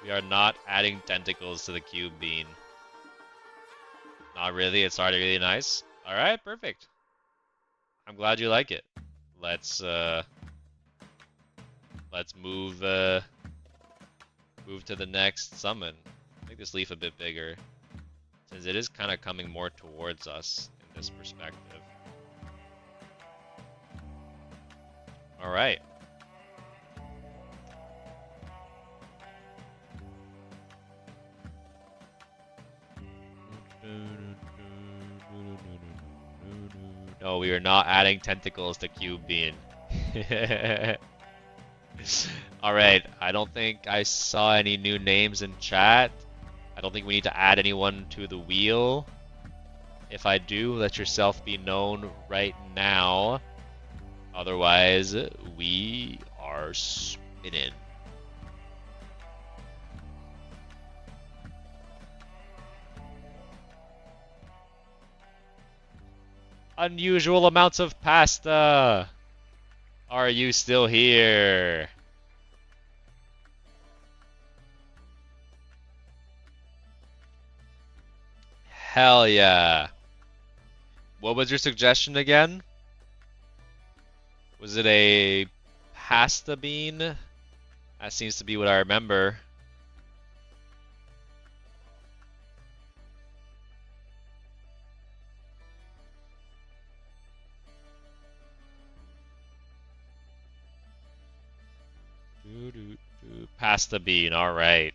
We are not adding tentacles to the cube bean. Not really, it's already really nice. Alright, perfect. I'm glad you like it. Let's move move to the next summon. Make this leaf a bit bigger, since it is kind of coming more towards us in this perspective. Alright. No, we are not adding tentacles to Cube Bean. Alright, I don't think I saw any new names in chat. I don't think we need to add anyone to the wheel. If I do, let yourself be known right now. Otherwise, we are spinning. Unusual amounts of pasta. Are you still here? Hell yeah. What was your suggestion again? Was it a pasta bean? That seems to be what I remember. Pasta bean, alright.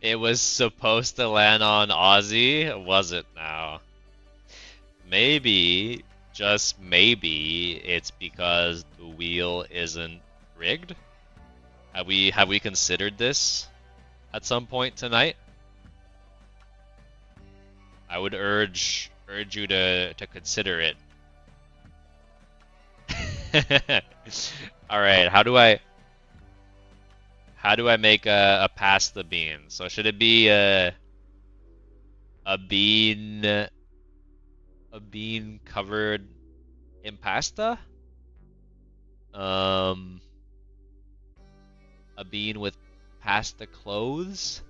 It was supposed to land on Ozzy, was it now? Maybe, just maybe, it's because the wheel isn't rigged? Have we considered this at some point tonight? I would urge you to consider it. Alright, how do I make a pasta bean? So should it be a bean covered in pasta? Um, a bean with pasta clothes?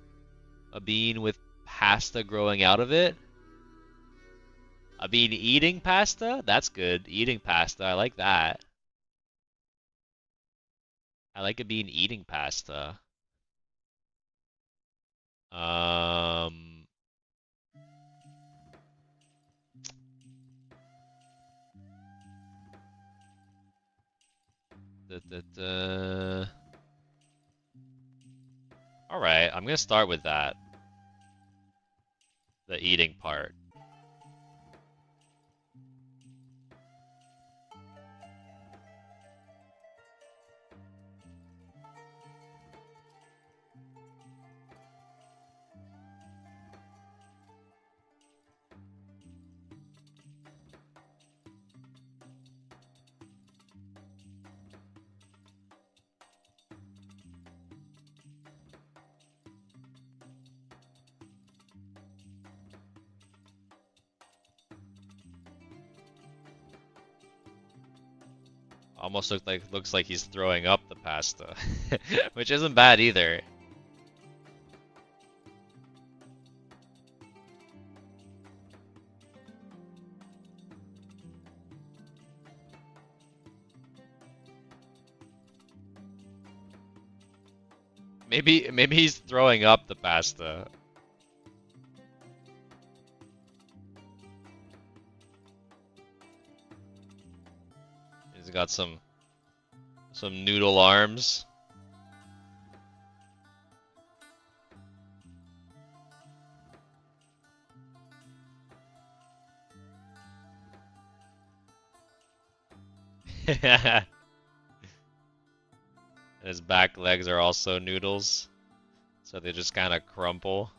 A bean with pasta growing out of it? A bean eating pasta? That's good. Eating pasta. I like that. I like a bean eating pasta. Um, All right, I'm gonna start with that. The eating part. Almost looks like he's throwing up the pasta, which isn't bad either. Maybe he's throwing up the pasta. He's got some noodle arms. And his back legs are also noodles, so they just kind of crumple.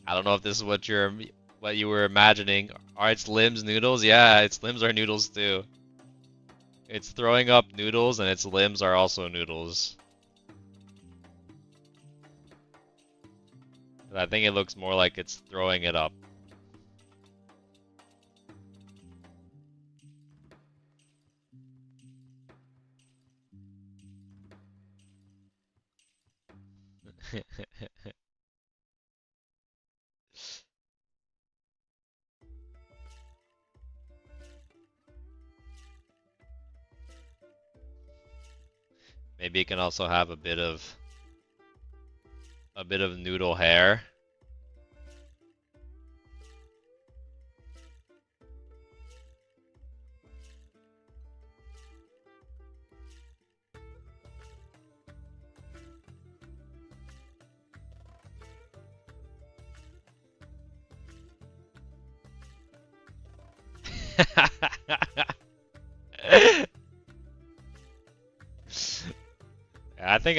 I don't know if this is what you were imagining. Are its limbs noodles? Yeah, its limbs are noodles too. It's throwing up noodles and its limbs are also noodles. I think it looks more like it's throwing it up. Maybe it can also have a bit of noodle hair.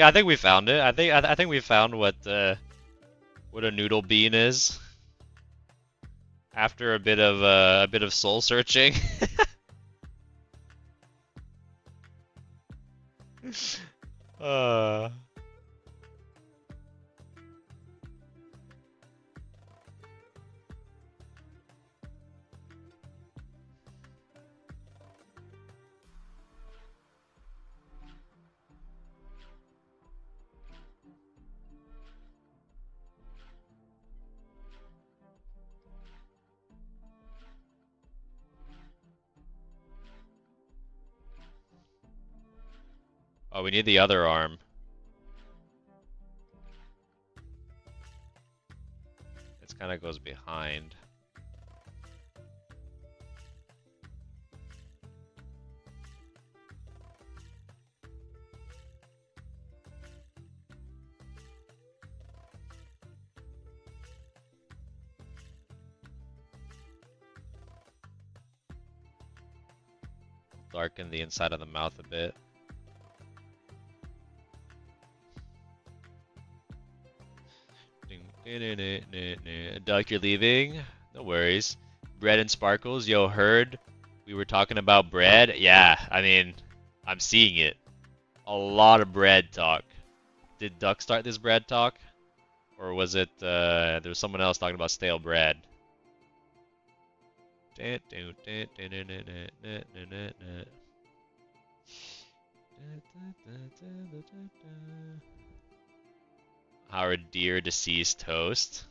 I think we found it. I think we found what a noodle bean is after a bit of soul searching. uh Oh, we need the other arm. It kind of goes behind. Darken the inside of the mouth a bit. Duck, you're leaving? No worries. Bread and sparkles, yo, heard we were talking about bread? Yeah, I mean, I'm seeing it. A lot of bread talk. Did Duck start this bread talk? Or was it, there was someone else talking about stale bread? Our dear deceased toast.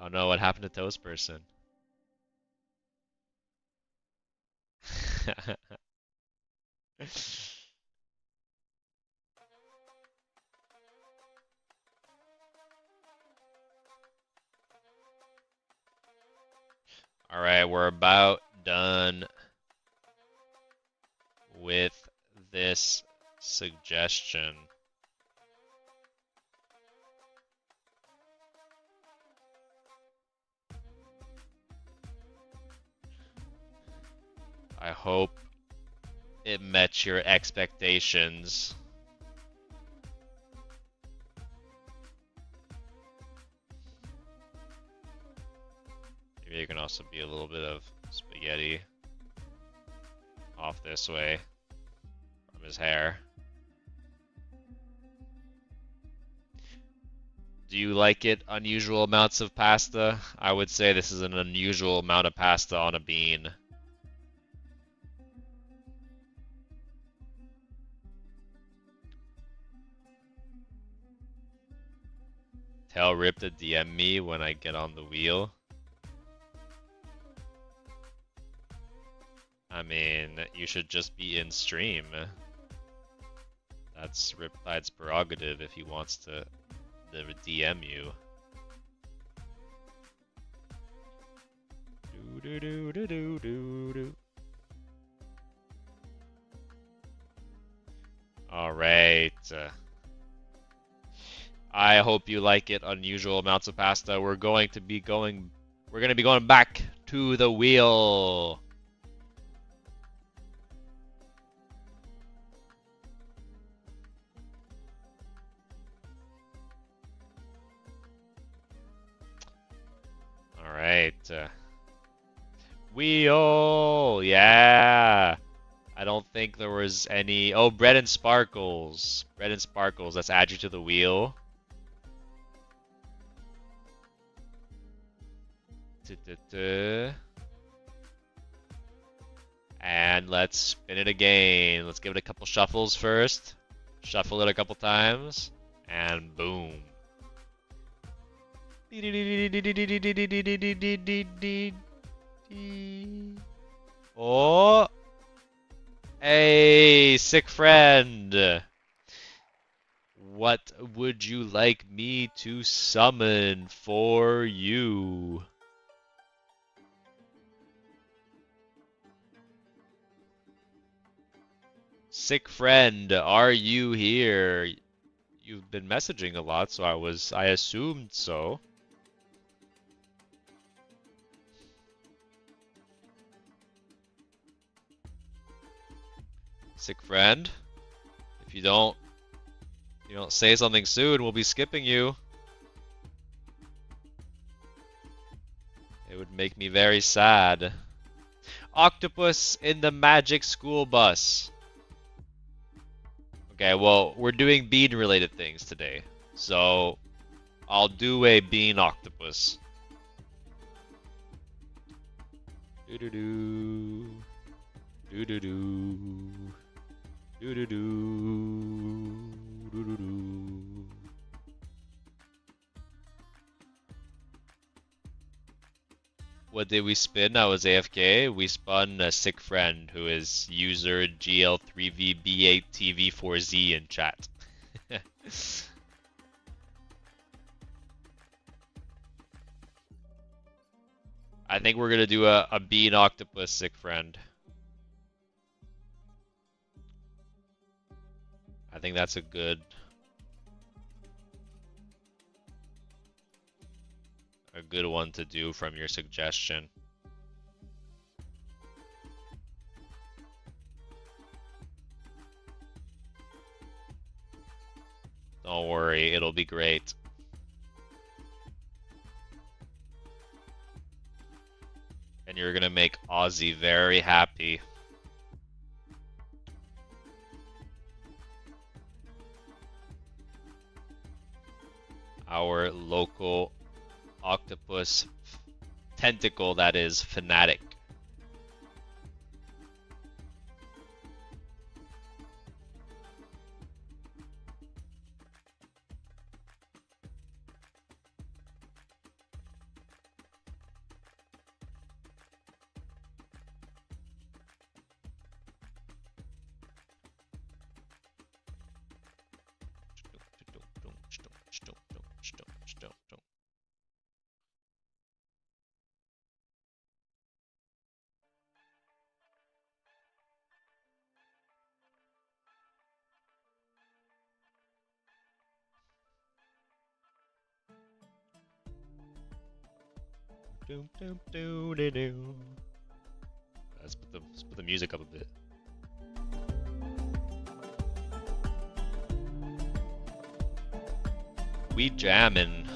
Oh no, what happened to Toast Person? Alright, we're about done with this suggestion. I hope it met your expectations. Maybe there can also be a little bit of spaghetti off this way from his hair. Do you like it unusual amounts of pasta? I would say this is an unusual amount of pasta on a bean. Tell Rip to DM me when I get on the wheel. I mean, you should just be in stream. That's Riptide's prerogative if he wants to DM you. All right. I hope you like it. Unusual amounts of pasta. We're going to be going back to the wheel. All right. Wheel. Yeah. I don't think there was any. Oh, bread and sparkles. Bread and sparkles. Let's add you to the wheel. And let's spin it again. Let's give it a couple shuffles first. Shuffle it a couple times. And boom. Oh. Hey, sick friend. What would you like me to summon for you? Sick friend, are you here? You've been messaging a lot, so I assumed so. Sick friend, if you don't say something soon, we'll be skipping you. It would make me very sad. Octopus in the magic school bus. Okay, well, we're doing bean related things today. So, I'll do a bean octopus. Do do do. Do do do. Do do do. Do do do. What did we spin? I was AFK. We spun a sick friend who is user GL3VB8TV4Z in chat. I think we're gonna do a bean octopus sick friend. I think that's a good one to do from your suggestion. Don't worry, it'll be great. And you're gonna make Ozzy very happy. Our local octopus tentacle that is fanatic. Let's put the music up a bit. We jammin'.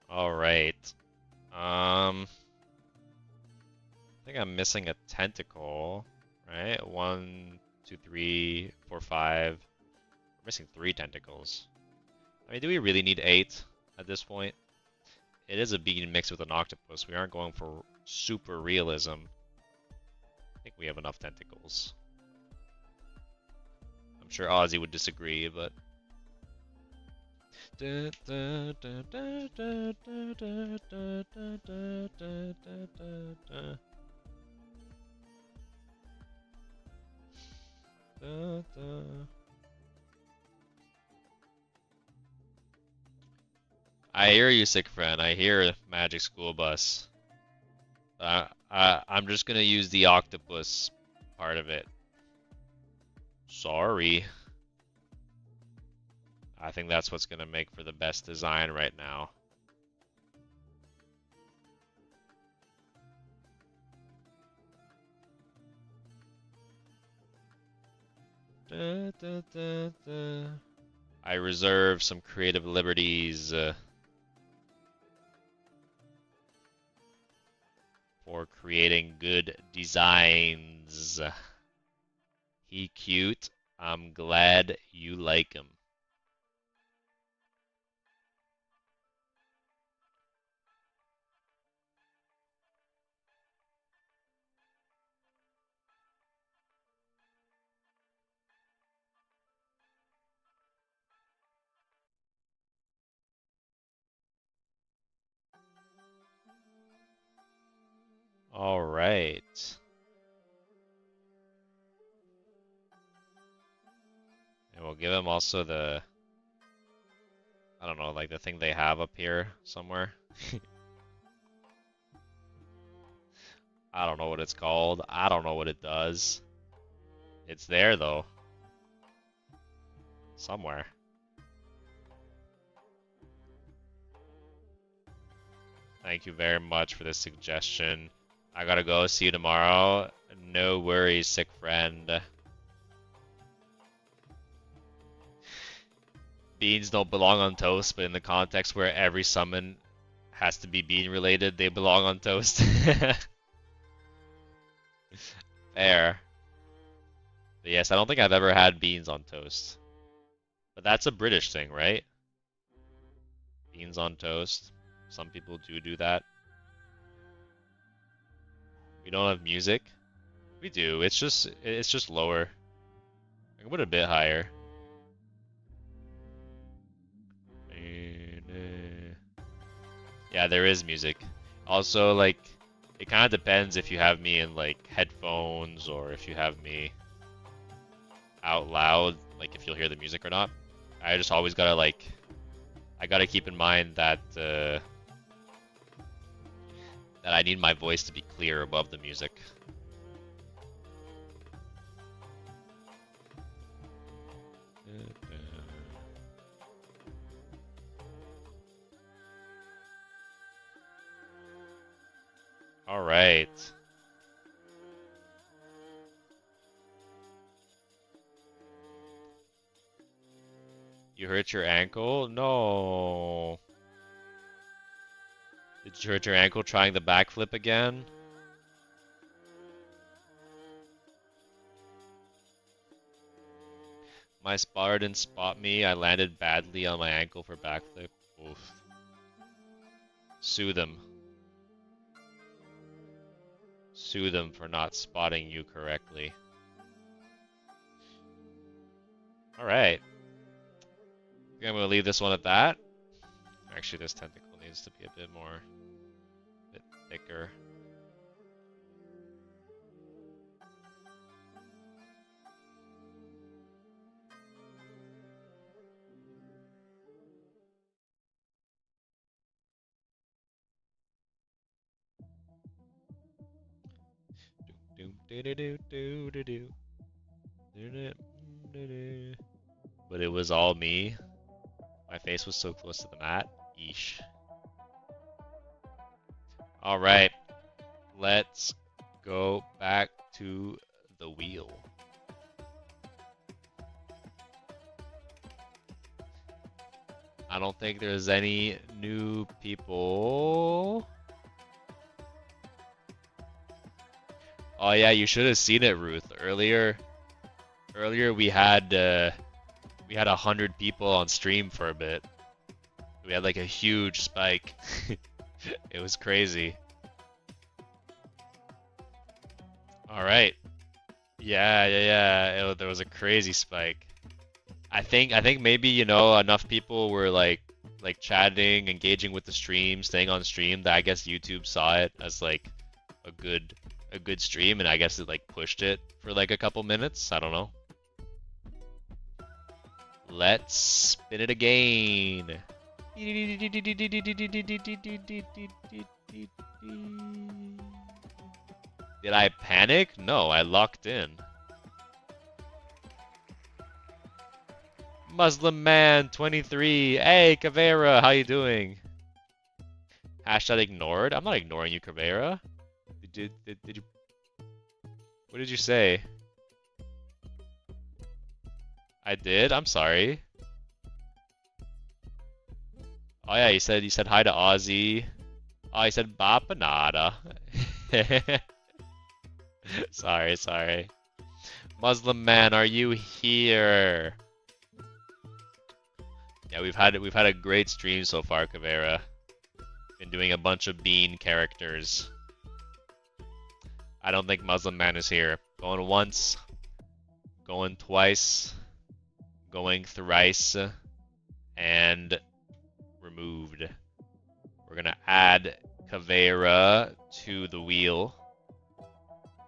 Alright. I think I'm missing a tentacle, right? 1, 2, 3, 4, 5. We're missing 3 tentacles. I mean, do we really need 8 at this point? It is a bean mixed with an octopus. We aren't going for super realism. I think we have enough tentacles. I'm sure Ozzy would disagree, but... I hear you, sick friend. I hear Magic School Bus. I'm just gonna use the octopus part of it. Sorry. I think that's what's gonna make for the best design right now. I reserve some creative liberties for creating good designs He cute. I'm glad you like him. All right. And we'll give him also the, I don't know, like the thing they have up here somewhere. I don't know what it's called. I don't know what it does. It's there though. Somewhere. Thank you very much for this suggestion. I gotta go. See you tomorrow. No worries, sick friend. Beans don't belong on toast, but in the context where every summon has to be bean related, they belong on toast. Fair. But yes, I don't think I've ever had beans on toast. But that's a British thing, right? Beans on toast. Some people do that. We don't have music. We do. It's just lower. I can put it a bit higher. Yeah, there is music. Also, like, it kind of depends if you have me in like headphones or if you have me out loud, like if you'll hear the music or not. I just always gotta like, I gotta keep in mind that that I need my voice to be clear above the music. All right. You hurt your ankle? No. Did you hurt your ankle trying the backflip again? My spotter didn't spot me. I landed badly on my ankle for backflip. Oof. Sue them. Sue them for not spotting you correctly. Alright. I think I'm going to leave this one at that. Actually, this tentacle needs to be a bit thicker. But it was all me. My face was so close to the mat. Yeesh. Alright. Let's go back to the wheel. I don't think there's any new people. Oh yeah, you should have seen it, Ruth. Earlier we had 100 people on stream for a bit. We had like a huge spike. It was crazy. All right. Yeah. There was a crazy spike. I think maybe, you know, enough people were like chatting, engaging with the stream, staying on stream, that I guess YouTube saw it as like a good stream, and I guess it like pushed it for like a couple minutes. I don't know. Let's spin it again. Did I panic? No, I locked in. Muslim man 23. Hey, Caveira, how you doing? Hashtag ignored. I'm not ignoring you, Caveira. Did you? What did you say? I did. I'm sorry. Oh yeah, you said hi to Ozzy. Oh, you said Bapanada. Sorry. Muslim man, are you here? Yeah, we've had a great stream so far, Caveira. Been doing a bunch of Bean characters. I don't think Muslim man is here. Going once, going twice, going thrice, and removed. We're gonna add Caveira to the wheel,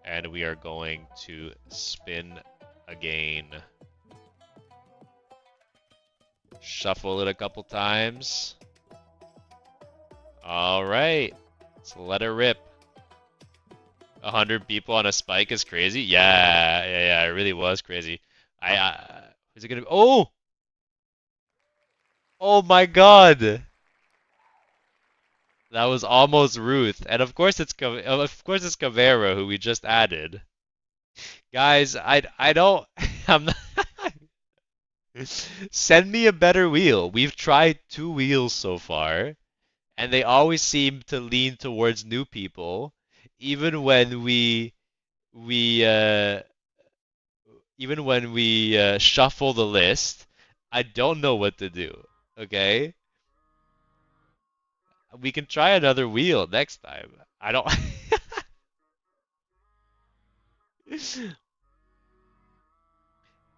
and we are going to spin again. Shuffle it a couple times. Alright, let's let it rip. 100 people on a spike is crazy? Yeah, it really was crazy. Is it gonna be? Oh! Oh my god! That was almost Ruth. And of course it's Caveira who we just added. Guys, I don't I'm not Send me a better wheel. We've tried 2 wheels so far, and they always seem to lean towards new people, even when we shuffle the list. I don't know what to do. Okay? We can try another wheel next time. I don't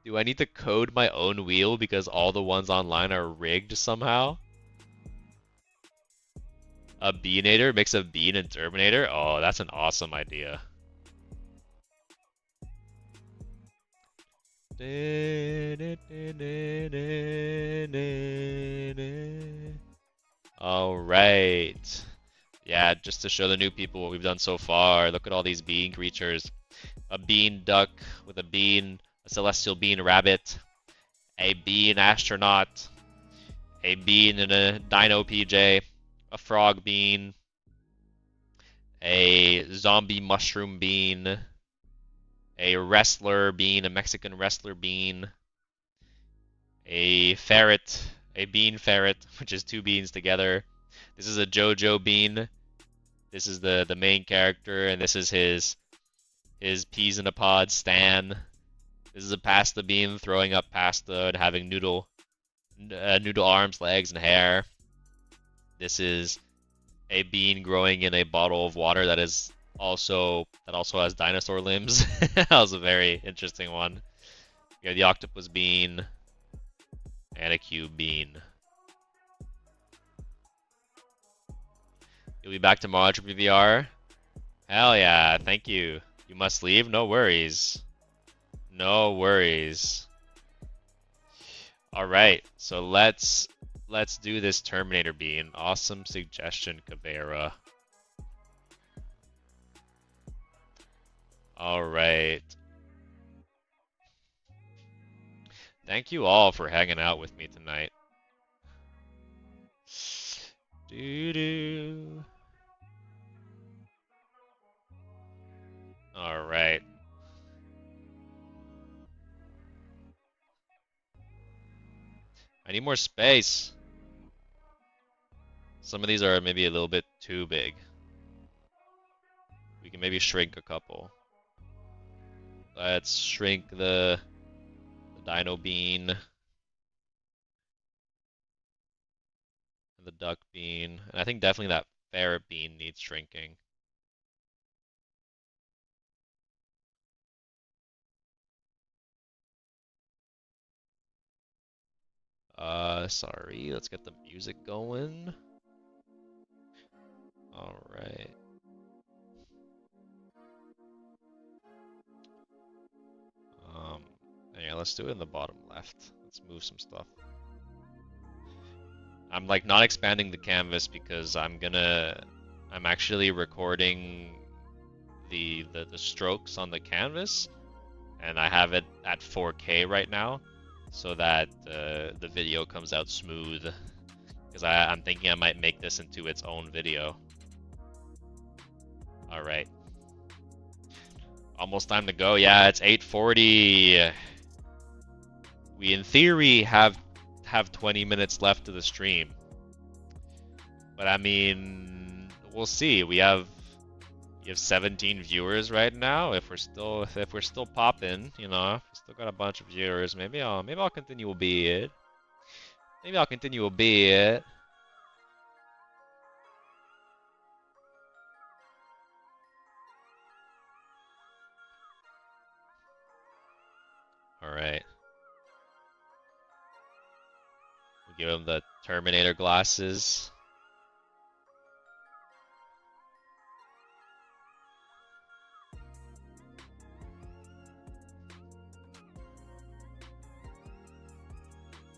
Do I need to code my own wheel because all the ones online are rigged somehow? A Beanator mix of Bean and Terminator? Oh, that's an awesome idea. Alright. Yeah, just to show the new people what we've done so far. Look at all these bean creatures. A bean duck with a bean, a celestial bean rabbit, a bean astronaut, a bean in a dino PJ, a frog bean, a zombie mushroom bean, a wrestler bean, a Mexican wrestler bean, a ferret, a bean ferret, which is 2 beans together. This is a Jojo bean. This is the main character, and this is his peas in a pod, Stan. This is a pasta bean throwing up pasta and having noodle arms, legs, and hair. This is a bean growing in a bottle of water that also has dinosaur limbs. That was a very interesting one. You have the octopus bean and a cube bean. You'll be back tomorrow, Triple VR? Hell yeah, thank you. You must leave? No worries. No worries. Alright, so let's do this Terminator bean. Awesome suggestion, Caveira. Alright. Thank you all for hanging out with me tonight. Doo-doo. Alright. I need more space. Some of these are maybe a little bit too big. We can maybe shrink a couple. Let's shrink the dino bean. And the duck bean. And I think definitely that ferret bean needs shrinking. Sorry, let's get the music going. Alright. Yeah, let's do it in the bottom left. Let's move some stuff. I'm like not expanding the canvas because I'm actually recording the strokes on the canvas, and I have it at 4K right now, so that the video comes out smooth. Because I'm thinking I might make this into its own video. All right. Almost time to go. Yeah, it's 8:40. We in theory have 20 minutes left to the stream. But I mean, we'll see. We have You have 17 viewers right now. If we're still popping, you know, if we still got a bunch of viewers, maybe I'll continue a bit. Maybe I'll continue a bit. All right. We'll give him the Terminator glasses.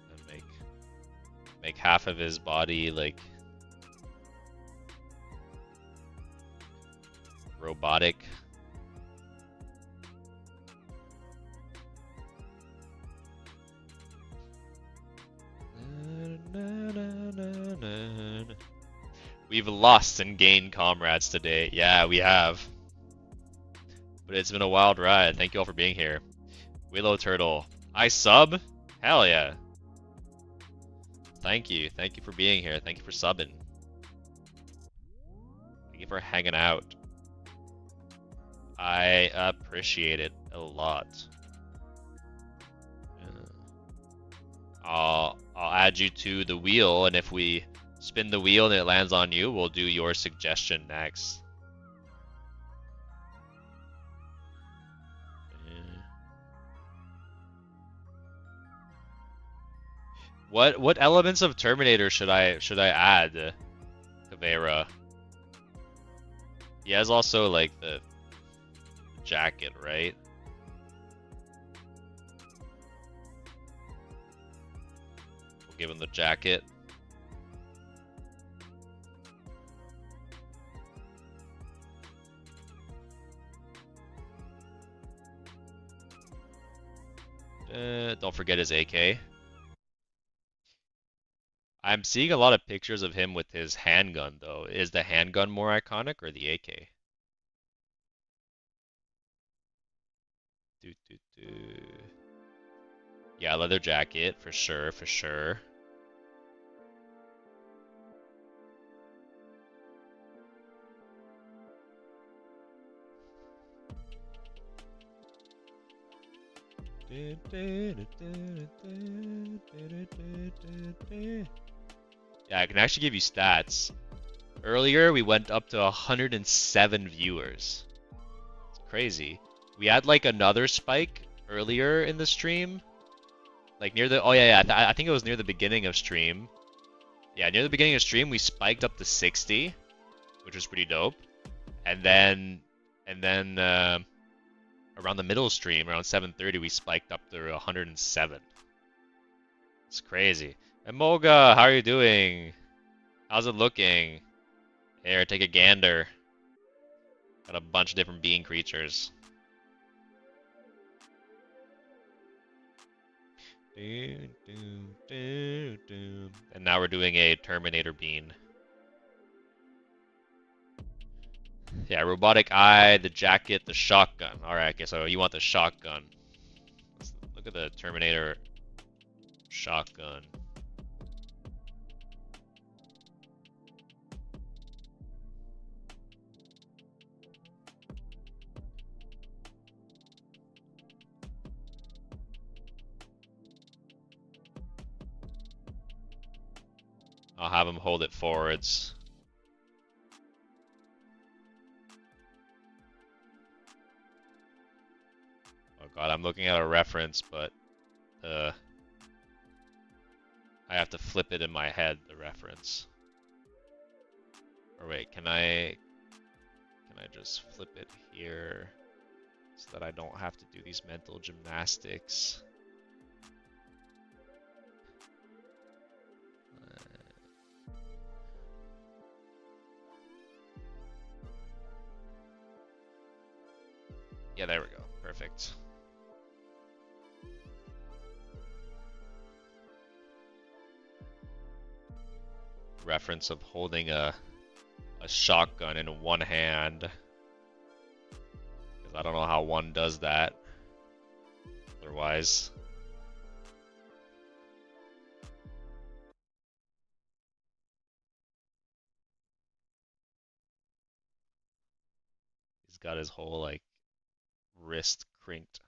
And make half of his body like robotic. We've lost and gained comrades today. Yeah, we have. But it's been a wild ride. Thank you all for being here. Willow Turtle. I sub? Hell yeah. Thank you. Thank you for being here. Thank you for subbing. Thank you for hanging out. I appreciate it a lot. I'll add you to the wheel, and if we spin the wheel and it lands on you, we'll do your suggestion next. What elements of Terminator should I add to Vera? He has also like the jacket, right? We'll give him the jacket. Don't forget his AK. I'm seeing a lot of pictures of him with his handgun, though. Is the handgun more iconic or the AK? Yeah, leather jacket, for sure, for sure. Yeah, I can actually give you stats. Earlier, we went up to 107 viewers. It's crazy. We had like another spike earlier in the stream. Like near the, oh yeah, I think it was near the beginning of stream. Yeah, near the beginning of stream, we spiked up to 60, which was pretty dope. And then around the middle stream, around 7:30, we spiked up to 107. It's crazy. And Moga, how are you doing? How's it looking? Here, take a gander. Got a bunch of different being creatures. And now we're doing a Terminator bean. Yeah, robotic eye, the jacket, the shotgun. Alright, okay, so you want the shotgun. Let's look at the Terminator shotgun. I'll have him hold it forwards. Oh god, I'm looking at a reference, but I have to flip it in my head, the reference. Or wait, can I just flip it here so that I don't have to do these mental gymnastics? Yeah, there we go. Perfect. Reference of holding a shotgun in one hand. Because I don't know how one does that. Otherwise. got his whole like wrist crinked.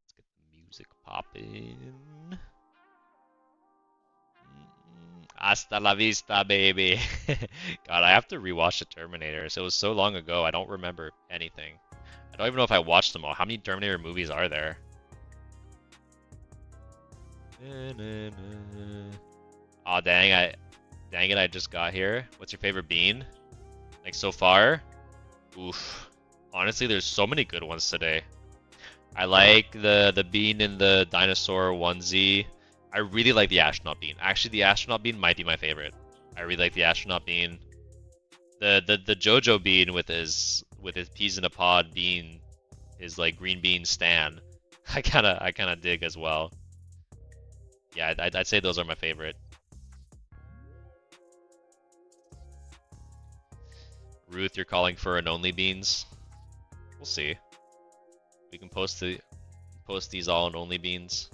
Let's get the music popping. Hasta la vista, baby. God, I have to rewatch the Terminator. So it was so long ago, I don't remember anything. I don't even know if I watched them all. How many Terminator movies are there? Aw, dang it, I just got here. What's your favorite bean? Like so far? Oof. Honestly, there's so many good ones today. I like the bean in the dinosaur onesie. I really like the astronaut bean. Actually, the astronaut bean might be my favorite. I really like the astronaut bean. The Jojo bean with his peas in a pod bean, his like green bean stan. I kinda dig as well. Yeah, I'd say those are my favorite. Ruth, you're calling for an only beans? We'll see. We can post these all in only beans.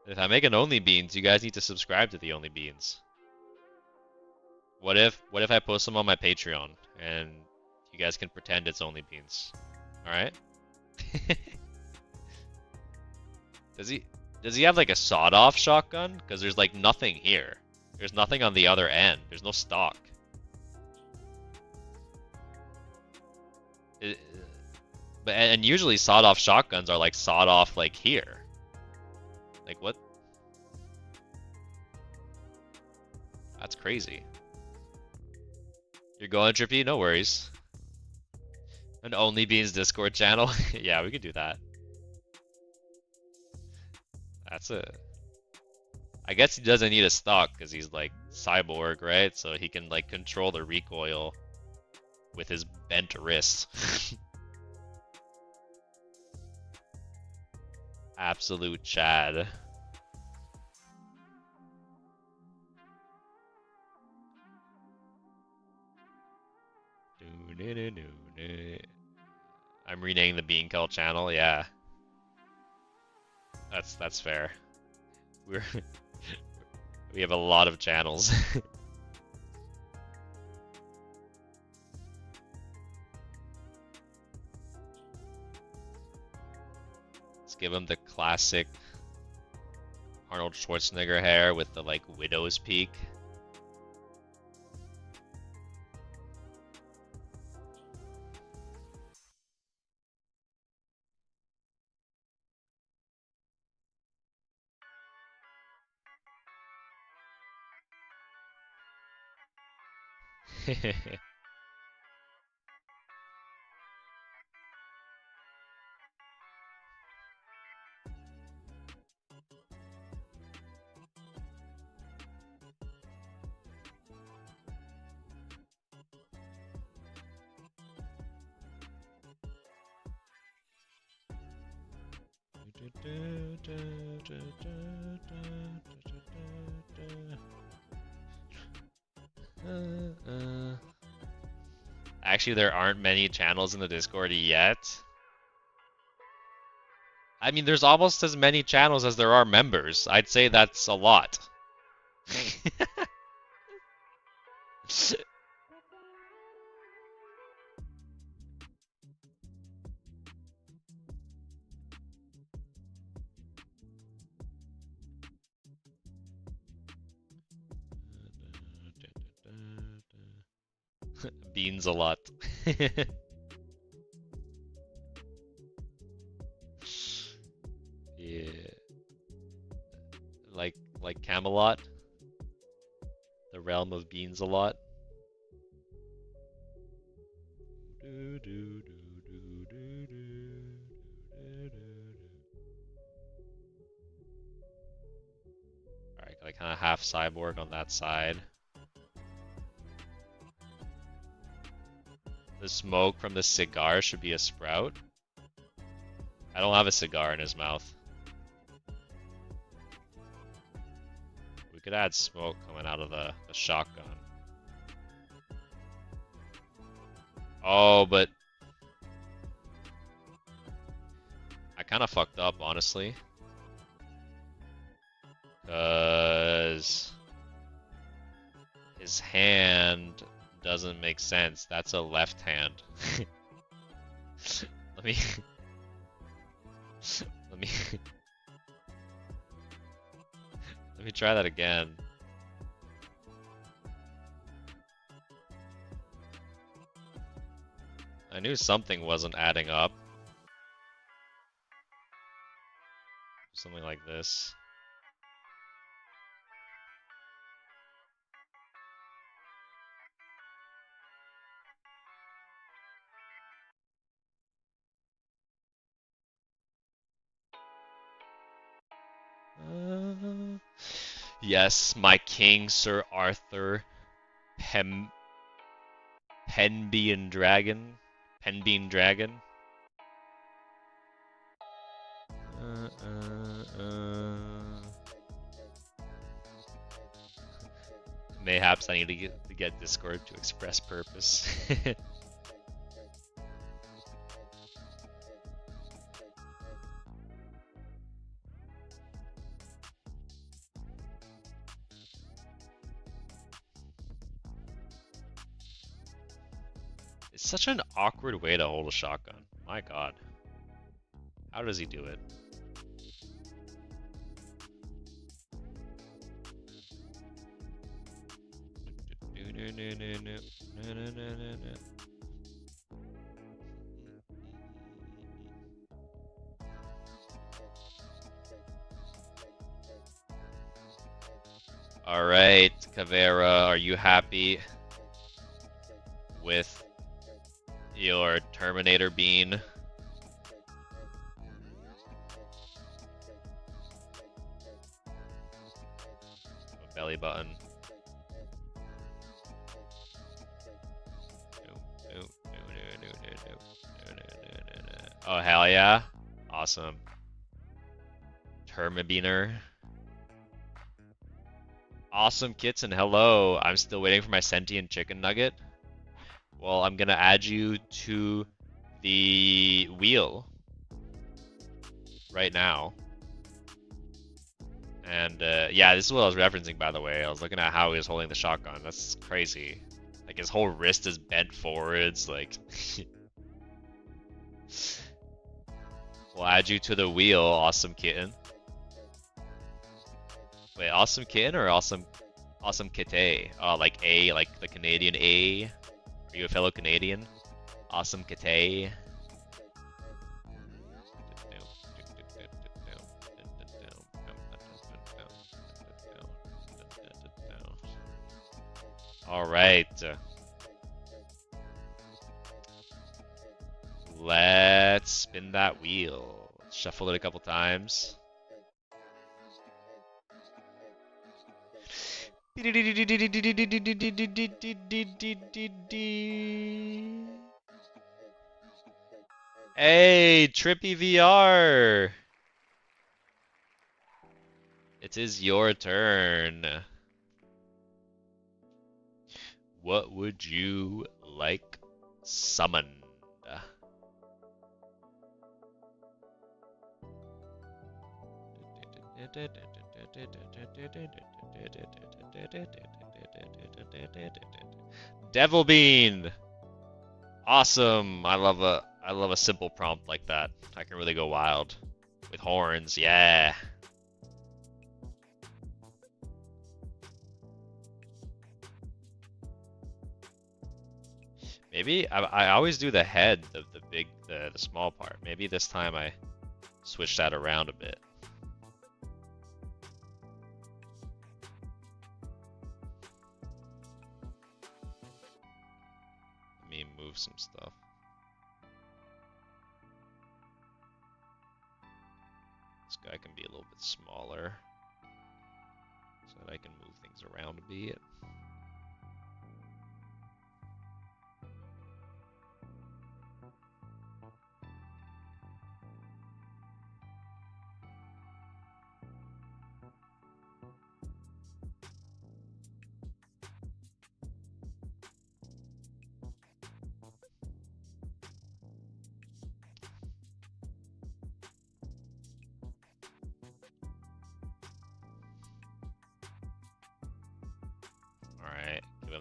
If I make an only beans, you guys need to subscribe to the only beans. What if I post them on my Patreon and you guys can pretend it's only beans? All right? Does he have like a sawed-off shotgun? Because there's like nothing here. There's nothing on the other end. There's no stock. And usually sawed-off shotguns are like sawed off like here. Like what? That's crazy. You're going trippy? No worries. An Only Beans Discord channel? Yeah, we could do that. That's it. I guess he doesn't need a stock because he's like cyborg, right? So he can like control the recoil with his bent wrist. Absolute Chad. I'm renaming the Bean Cult channel, yeah. That's fair. We have a lot of channels. Let's give him the classic Arnold Schwarzenegger hair with the like widow's peak. Actually, there aren't many channels in the Discord yet. I mean, there's almost as many channels as there are members. I'd say that's a lot. Beans a lot. Yeah. Like Camelot. The realm of beans a lot. Alright, like kind of half cyborg on that side. The smoke from the cigar should be a sprout. I don't have a cigar in his mouth. We could add smoke coming out of the shotgun. Oh, but I kind of fucked up, honestly. because his hand doesn't make sense. That's a left hand. Let me let me let me try that again. I knew something wasn't adding up. Something like this. Yes, my king, Sir Arthur Penbean Dragon. Penbean Dragon. Mayhaps I need to get Discord to express purpose. It's such an awkward way to hold a shotgun. My god. How does he do it? Alright, Caveira, are you happy with your Terminator bean? Belly button. Oh, hell yeah. Awesome. Termabiner. Awesome kitten, hello. I'm still waiting for my sentient chicken nugget. Well, I'm gonna add you to the wheel right now. And yeah, this is what I was referencing, by the way. I was looking at how he was holding the shotgun. That's crazy. Like his whole wrist is bent forwards. Like, we'll add you to the wheel, awesome kitten. Wait, awesome kitten or awesome kite? Like A, like the Canadian A. Are you a fellow Canadian? Awesome kite. All right. Let's spin that wheel. Shuffle it a couple times. Hey, Trippy VR! It is your turn. What would you like summoned? Devil Bean! Awesome! I love a simple prompt like that. I can really go wild. With horns, yeah! Maybe I always do the head, the small part. Maybe this time I switch that around a bit. Let me move some stuff. This guy can be a little bit smaller so that I can move things around a bit.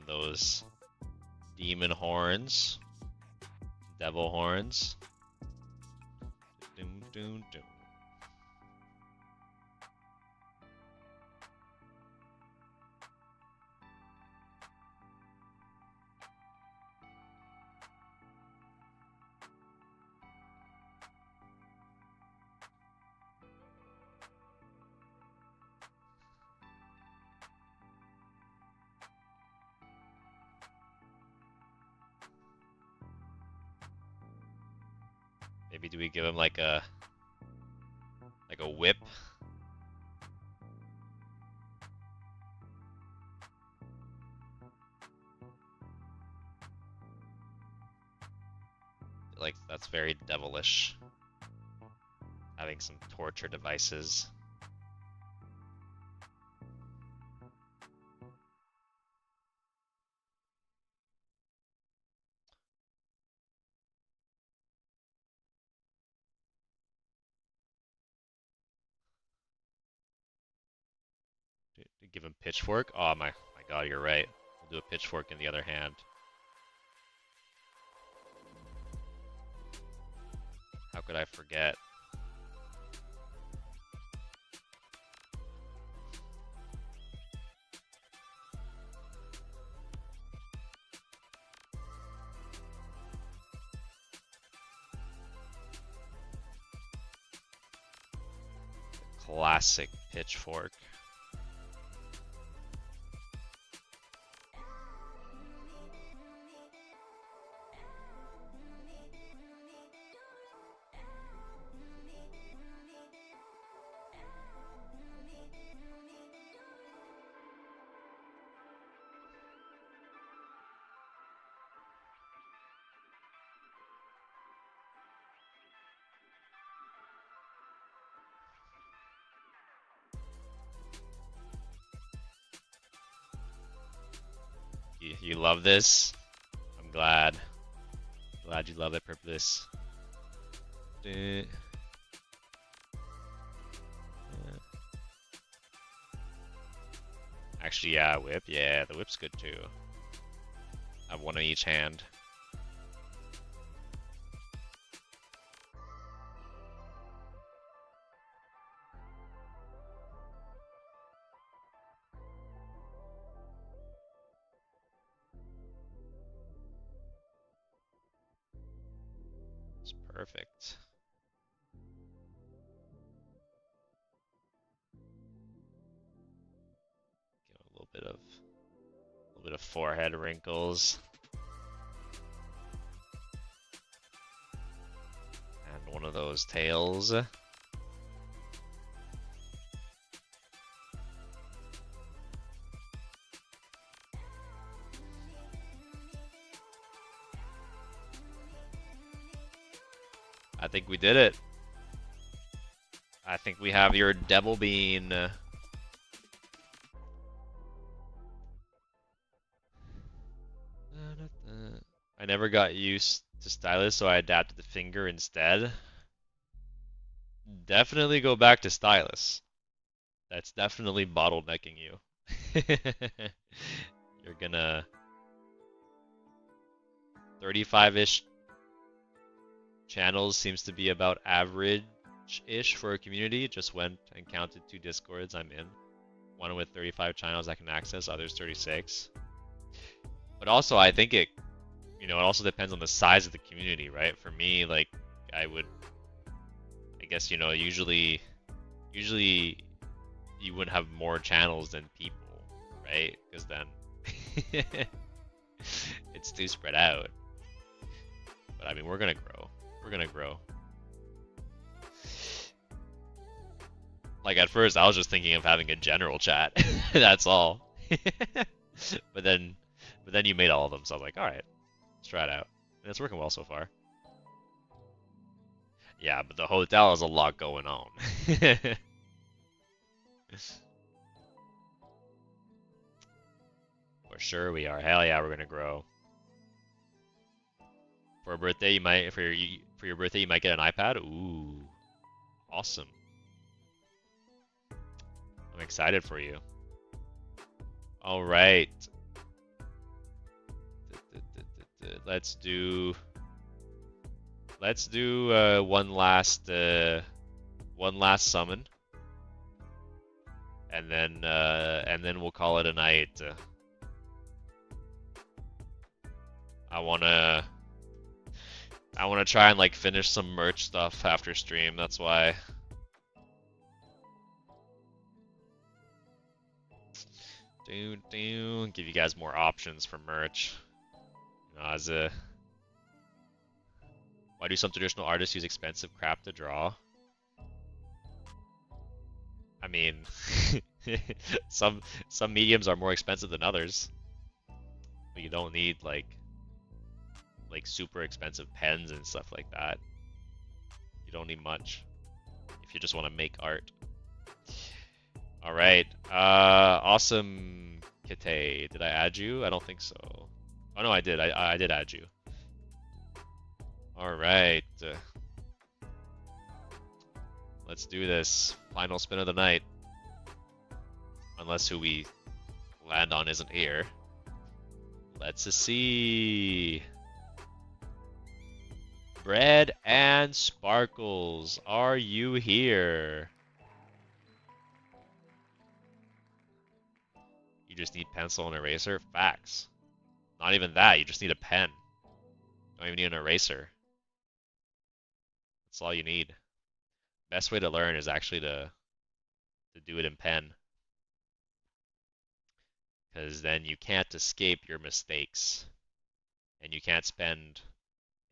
those demon horns, devil horns. Doom, doom, doom. Maybe do we give him like a whip? Like that's very devilish. Having some torture devices. To give him pitchfork? Oh my god, you're right. We'll do a pitchfork in the other hand. How could I forget? Classic pitchfork. You love this? I'm glad. Glad you love it, Purpose. Actually, yeah, whip. Yeah, the whip's good too. I have one in each hand. It's perfect. Give a little bit of forehead wrinkles. And one of those tails. I think we did it. I think we have your devil bean. I never got used to stylus, so I adapted the finger instead. Definitely go back to stylus. That's definitely bottlenecking you. You're gonna 35-ish channels seems to be about average-ish for a community. Just went and counted 2 discords I'm in. One with 35 channels I can access, others 36. But also I think it also depends on the size of the community, right? For me, like I guess usually you wouldn't have more channels than people, right? Because then it's too spread out. But I mean, we're gonna grow. We're gonna grow. Like at first, I was just thinking of having a general chat. That's all. But then you made all of them, so I was like, all right, let's try it out. And it's working well so far. Yeah, but the hotel has a lot going on. For sure we are. Hell yeah, we're gonna grow. For a birthday, you might for your birthday you might get an iPad. Ooh, awesome. I'm excited for you. All right. let's do one last summon, and then we'll call it a night. I wanna try and like finish some merch stuff after stream. That's why. Give you guys more options for merch. You know, why do some traditional artists use expensive crap to draw? I mean, some mediums are more expensive than others, but you don't need like super expensive pens and stuff like that. You don't need much if you just want to make art. All right, awesome, Kite. Did I add you? I don't think so. Oh no, I did. I did add you. All right, let's do this. Final spin of the night. Unless who we land on isn't here. Let's see. Bread and Sparkles, are you here? You just need pencil and eraser? Facts. Not even that, you just need a pen. Don't even need an eraser. That's all you need. Best way to learn is actually to do it in pen. Because then you can't escape your mistakes. And you can't spend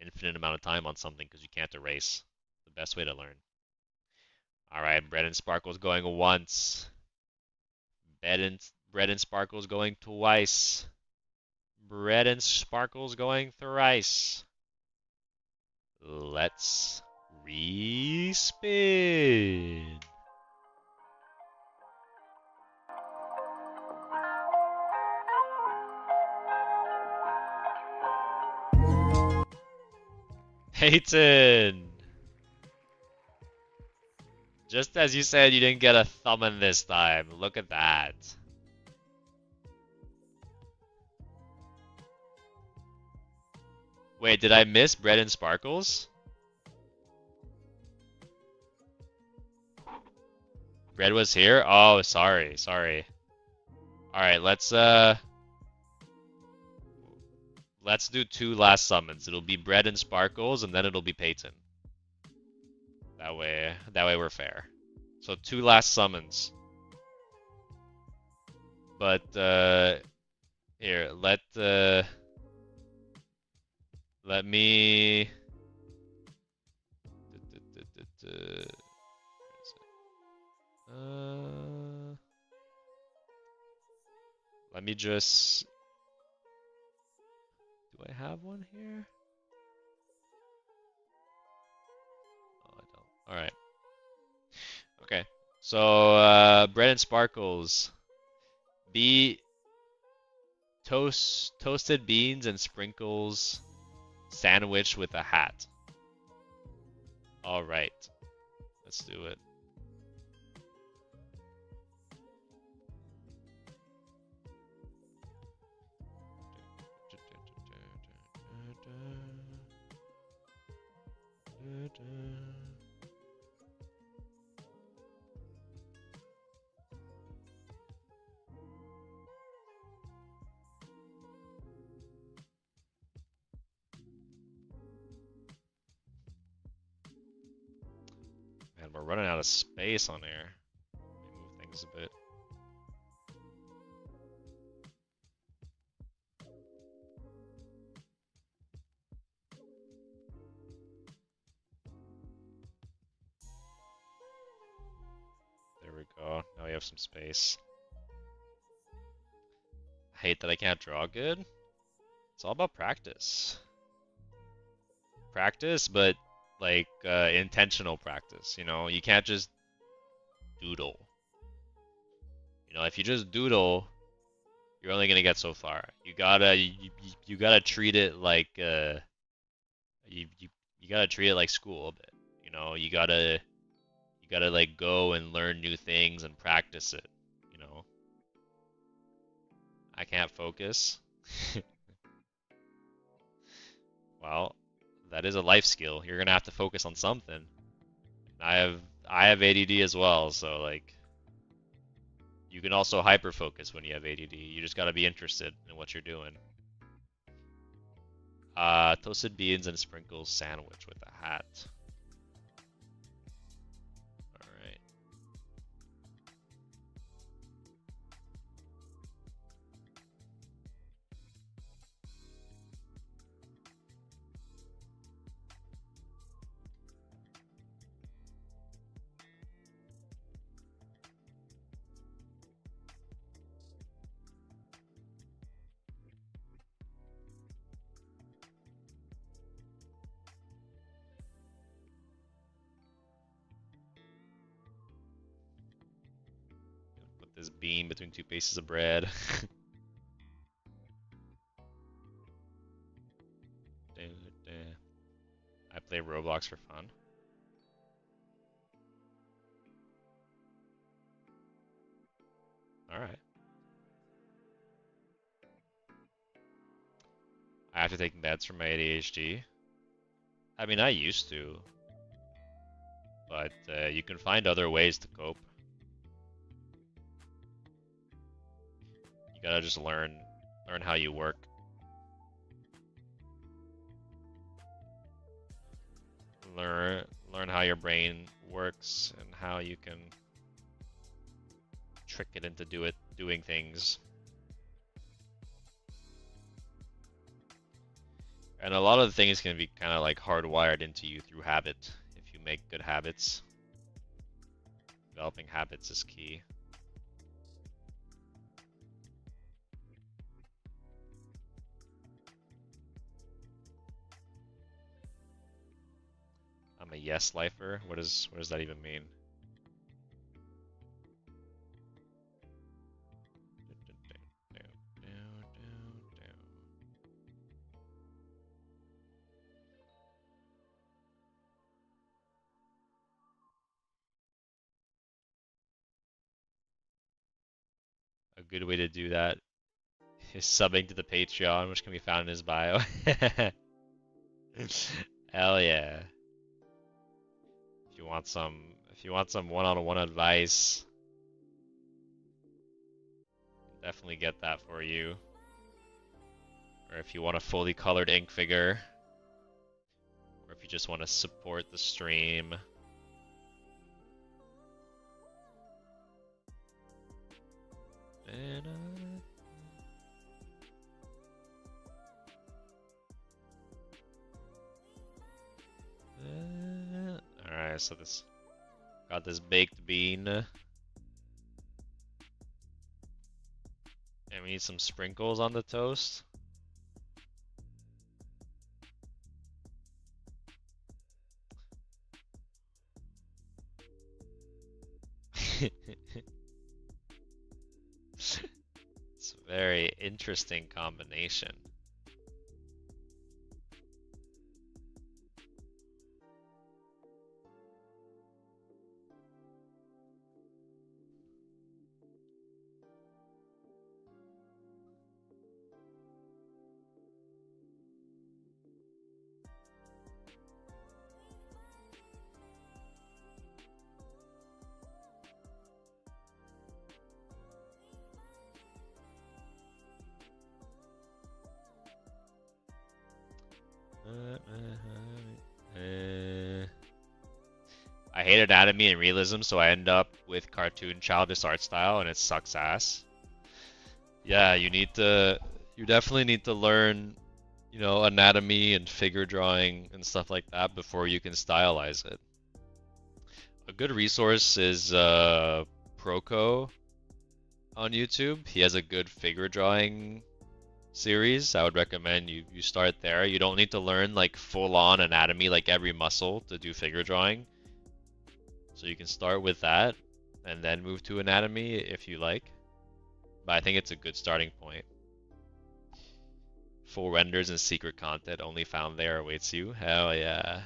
infinite amount of time on something because you can't erase. The best way to learn. Alright, Bread and Sparkles going once. Bread and Sparkles going twice. Bread and Sparkles going thrice. Let's respin. Peyton! Just as you said you didn't get a Thommpson this time. Look at that. Wait, did I miss Bread and Sparkles? Bread was here? Oh, sorry. Alright, let's do 2 last summons. It'll be Bread and Sparkles, and then it'll be Peyton. That way we're fair. So 2 last summons. But here, let me let me just, do I have one here? Oh, I don't. All right. Okay. So Bread and Sparkles. Toasted beans and sprinkles sandwich with a hat. All right. Let's do it. Man, we're running out of space on here. Let me move things a bit. There we go. Now we have some space. I hate that I can't draw good. It's all about practice. Practice, but like intentional practice. You know, you can't just doodle. You know, if you just doodle, you're only gonna get so far. You gotta treat it like you gotta treat it like school a bit. You know, you gotta like go and learn new things and practice it. You know, I can't focus. Well, that is a life skill. You're gonna have to focus on something. I have ADD as well, so like you can also hyper focus when you have ADD. You just gotta be interested in what you're doing. Toasted beans and sprinkles sandwich with a hat. All right. Put this bean between two pieces of bread. I play Roblox for fun. All right. I have to take meds for my ADHD. I mean, I used to, but you can find other ways to cope. You gotta just learn how you work. Learn how your brain works and how you can trick it into doing things. And a lot of the things can be kind of like hardwired into you through habit if you make good habits. Developing habits is key. I'm a yes lifer. What does that even mean? A good way to do that is subbing to the Patreon, which can be found in his bio. Hell yeah. If you want some one-on-one advice, definitely get that for you. Or if you want a fully colored ink figure, or if you just want to support the stream. And, alright, so got this baked bean. And we need some sprinkles on the toast. It's a very interesting combination. I hate anatomy and realism, so I end up with cartoon childish art style, and it sucks ass. Yeah, you definitely need to learn, anatomy and figure drawing and stuff like that before you can stylize it. A good resource is Proco on YouTube. He has a good figure drawing series. I would recommend you start there. You don't need to learn like full-on anatomy, like every muscle to do figure drawing. So you can start with that and then move to anatomy if you like. But I think it's a good starting point. Full renders and secret content only found there awaits you. Hell yeah.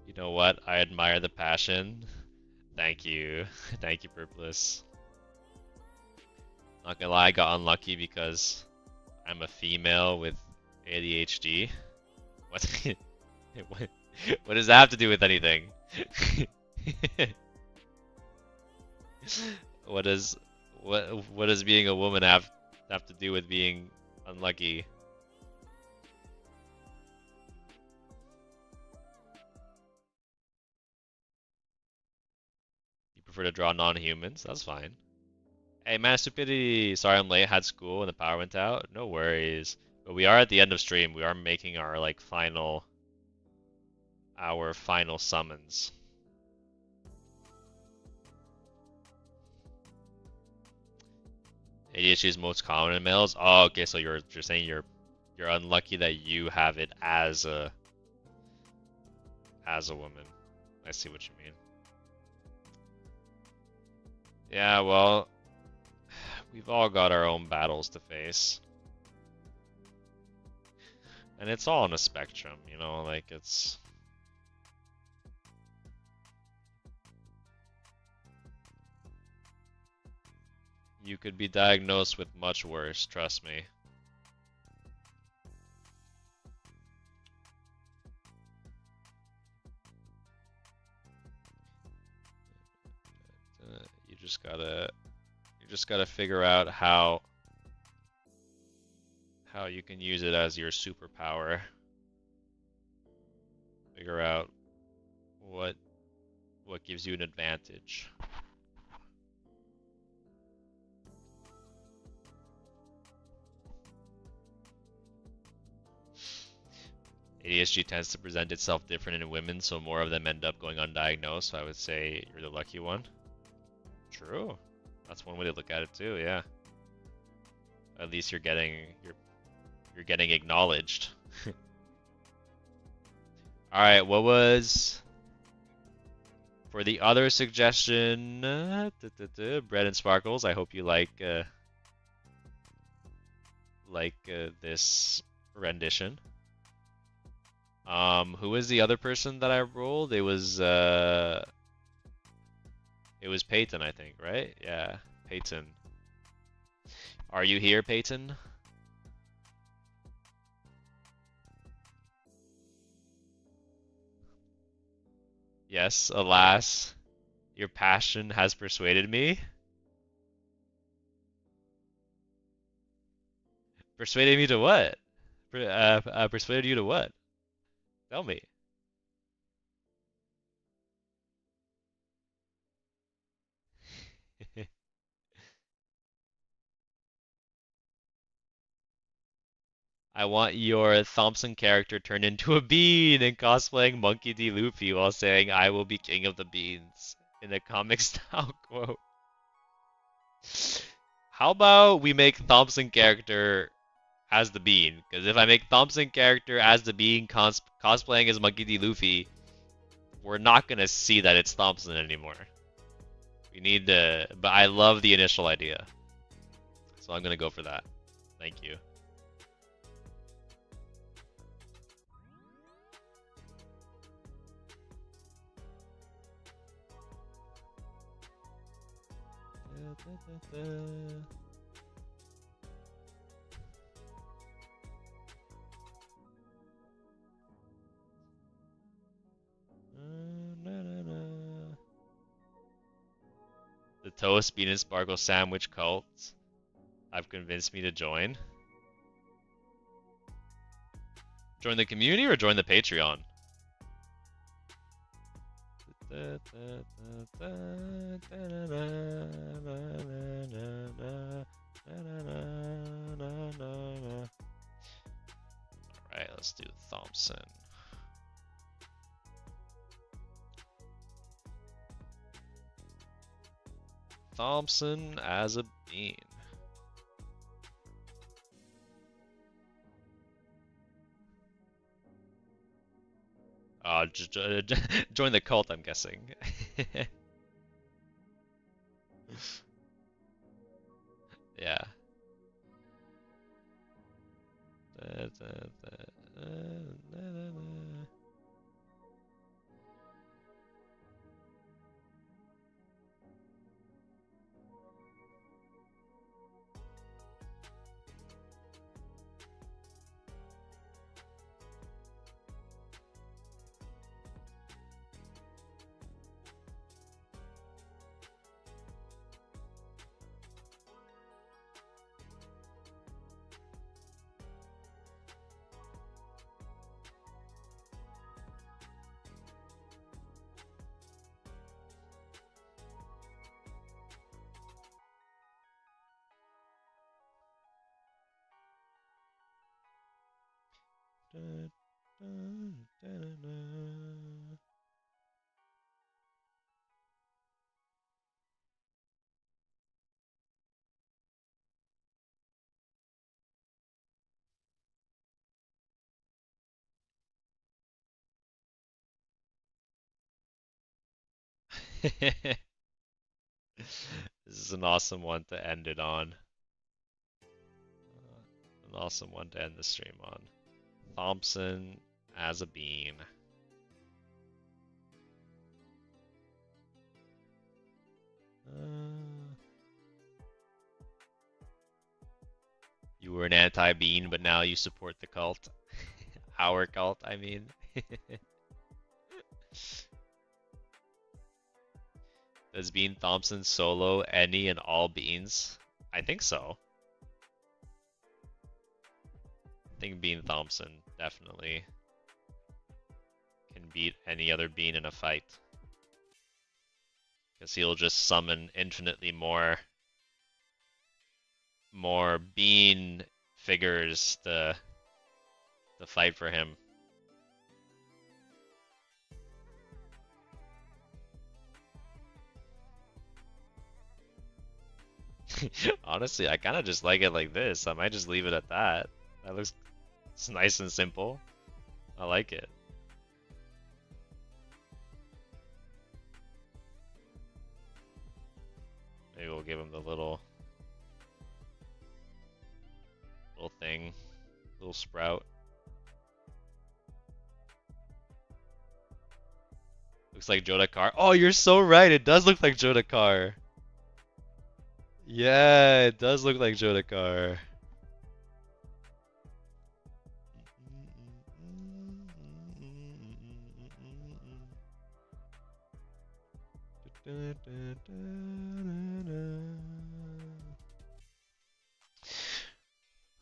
You know what? I admire the passion. Thank you. Thank you, Purpless. Not gonna lie, I got unlucky because I'm a female with ADHD. What? what? What does that have to do with anything? What does what does being a woman have to do with being unlucky? You prefer to draw non-humans? That's fine. Hey, man, stupidity. Sorry I'm late. Had school and the power went out. No worries. But we are at the end of stream. We are making our like our final summons. ADHD is most common in males. Oh, okay. So you're saying you're unlucky that you have it as a woman. I see what you mean. Yeah, well, we've all got our own battles to face. And it's all on a spectrum, you know, like it's... You could be diagnosed with much worse, trust me. You just gotta figure out how you can use it as your superpower. Figure out what gives you an advantage. ADHD tends to present itself different in women, so more of them end up going undiagnosed. So I would say you're the lucky one. True. That's one way to look at it too, yeah. At least you're getting acknowledged. Alright, what was for the other suggestion? Bread and sparkles. I hope you like this rendition. Who was the other person that I rolled? It was Peyton, I think, right? Yeah, Peyton. Are you here, Peyton? Yes, alas, your passion has persuaded me. Persuaded me to what? Persuaded you to what? Tell me. I want your Thommpson character turned into a bean and cosplaying Monkey D. Luffy while saying, "I will be king of the beans" in a comic style quote. How about we make Thommpson character as the bean? Because if I make Thommpson character as the bean cosplaying as Monkey D. Luffy, we're not gonna see that it's Thommpson anymore. We need to, but I love the initial idea, so I'm gonna go for that. Thank you. The Toast, Bean, and Sparkle Sandwich Cult have convinced me to join. Join the community or join the Patreon? Alright, let's do Thommpson. Thommpson as a bean. Just join the cult, I'm guessing. Yeah. This is an awesome one to end it on. An awesome one to end the stream on. Thommpson as a bean. You were an anti-bean, but now you support the cult. Our cult, I mean. Does Bean Thommpson solo any and all beans? I think so. I think Bean Thommpson definitely can beat any other bean in a fight. Because he'll just summon infinitely more bean figures to fight for him. Honestly, I kind of just like it like this. I might just leave it at that. That looks it's nice and simple. I like it. Maybe we'll give him the little thing, little sprout. Looks like Jodakar. Oh, you're so right. It does look like Jodakar. Yeah, it does look like Jodakar.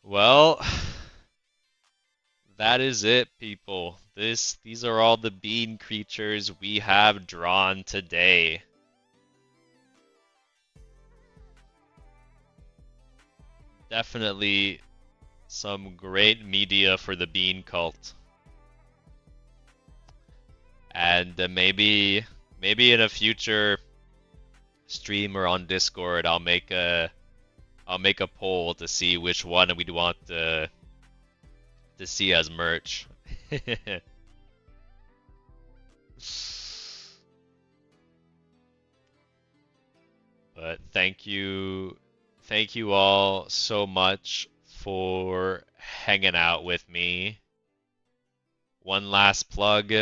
Well, that is it, people. These are all the bean creatures we have drawn today. Definitely some great media for the bean cult. And maybe in a future stream or on Discord, I'll make a poll to see which one we'd want to see as merch. But thank you all so much for hanging out with me. One last plug.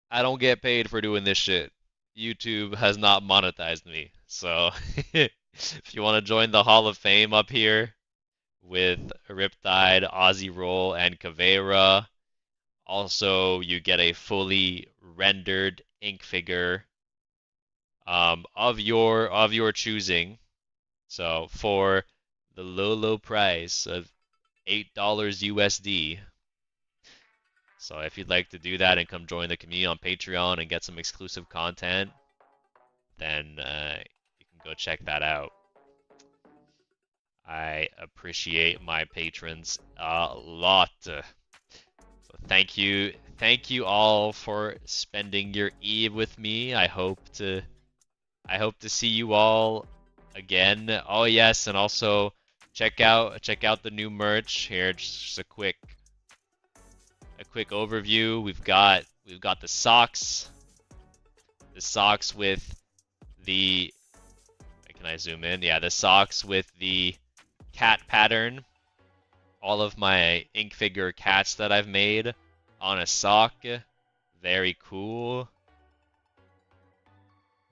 I don't get paid for doing this shit. YouTube has not monetized me. So if you want to join the Hall of Fame up here with Riptide, Aussie Roll, and Caveira, also you get a fully rendered ink figure of your choosing. So for the low price of $8 USD. So if you'd like to do that and come join the community on Patreon and get some exclusive content, then you can go check that out. I appreciate my patrons a lot. So thank you all for spending your eve with me. I hope to see you all again. Oh yes, and also check out the new merch here. Just a quick overview. We've got the socks. The socks with the can I zoom in? Yeah, the socks with the cat pattern. All of my ink figure cats that I've made on a sock. Very cool.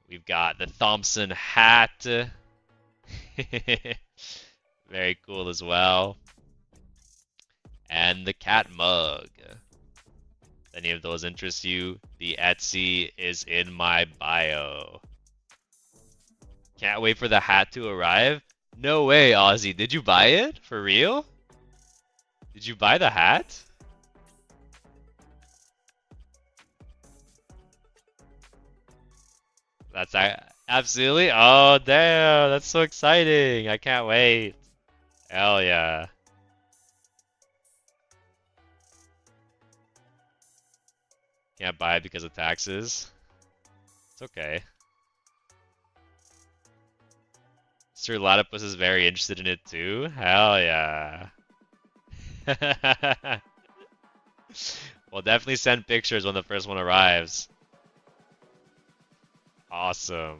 We've got the Thommpson hat. Very cool as well. And the cat mug. If any of those interest you, the Etsy is in my bio. Can't wait for the hat to arrive. No way, Ozzy. Did you buy it? For real? Did you buy the hat? That's absolutely. Oh, damn. That's so exciting. I can't wait. Hell yeah. Can't buy it because of taxes. It's okay. Sir Latipus is very interested in it too. Hell yeah. Well, definitely send pictures when the first one arrives. Awesome.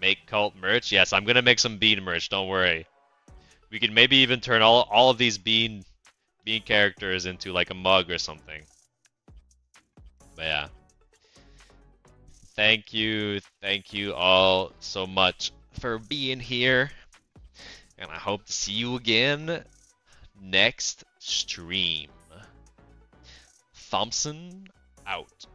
Make cult merch? Yes, I'm gonna make some bean merch, don't worry. We can maybe even turn all of these bean characters into like a mug or something. But yeah. Thank you all so much for being here. And I hope to see you again next stream. Thommpson out.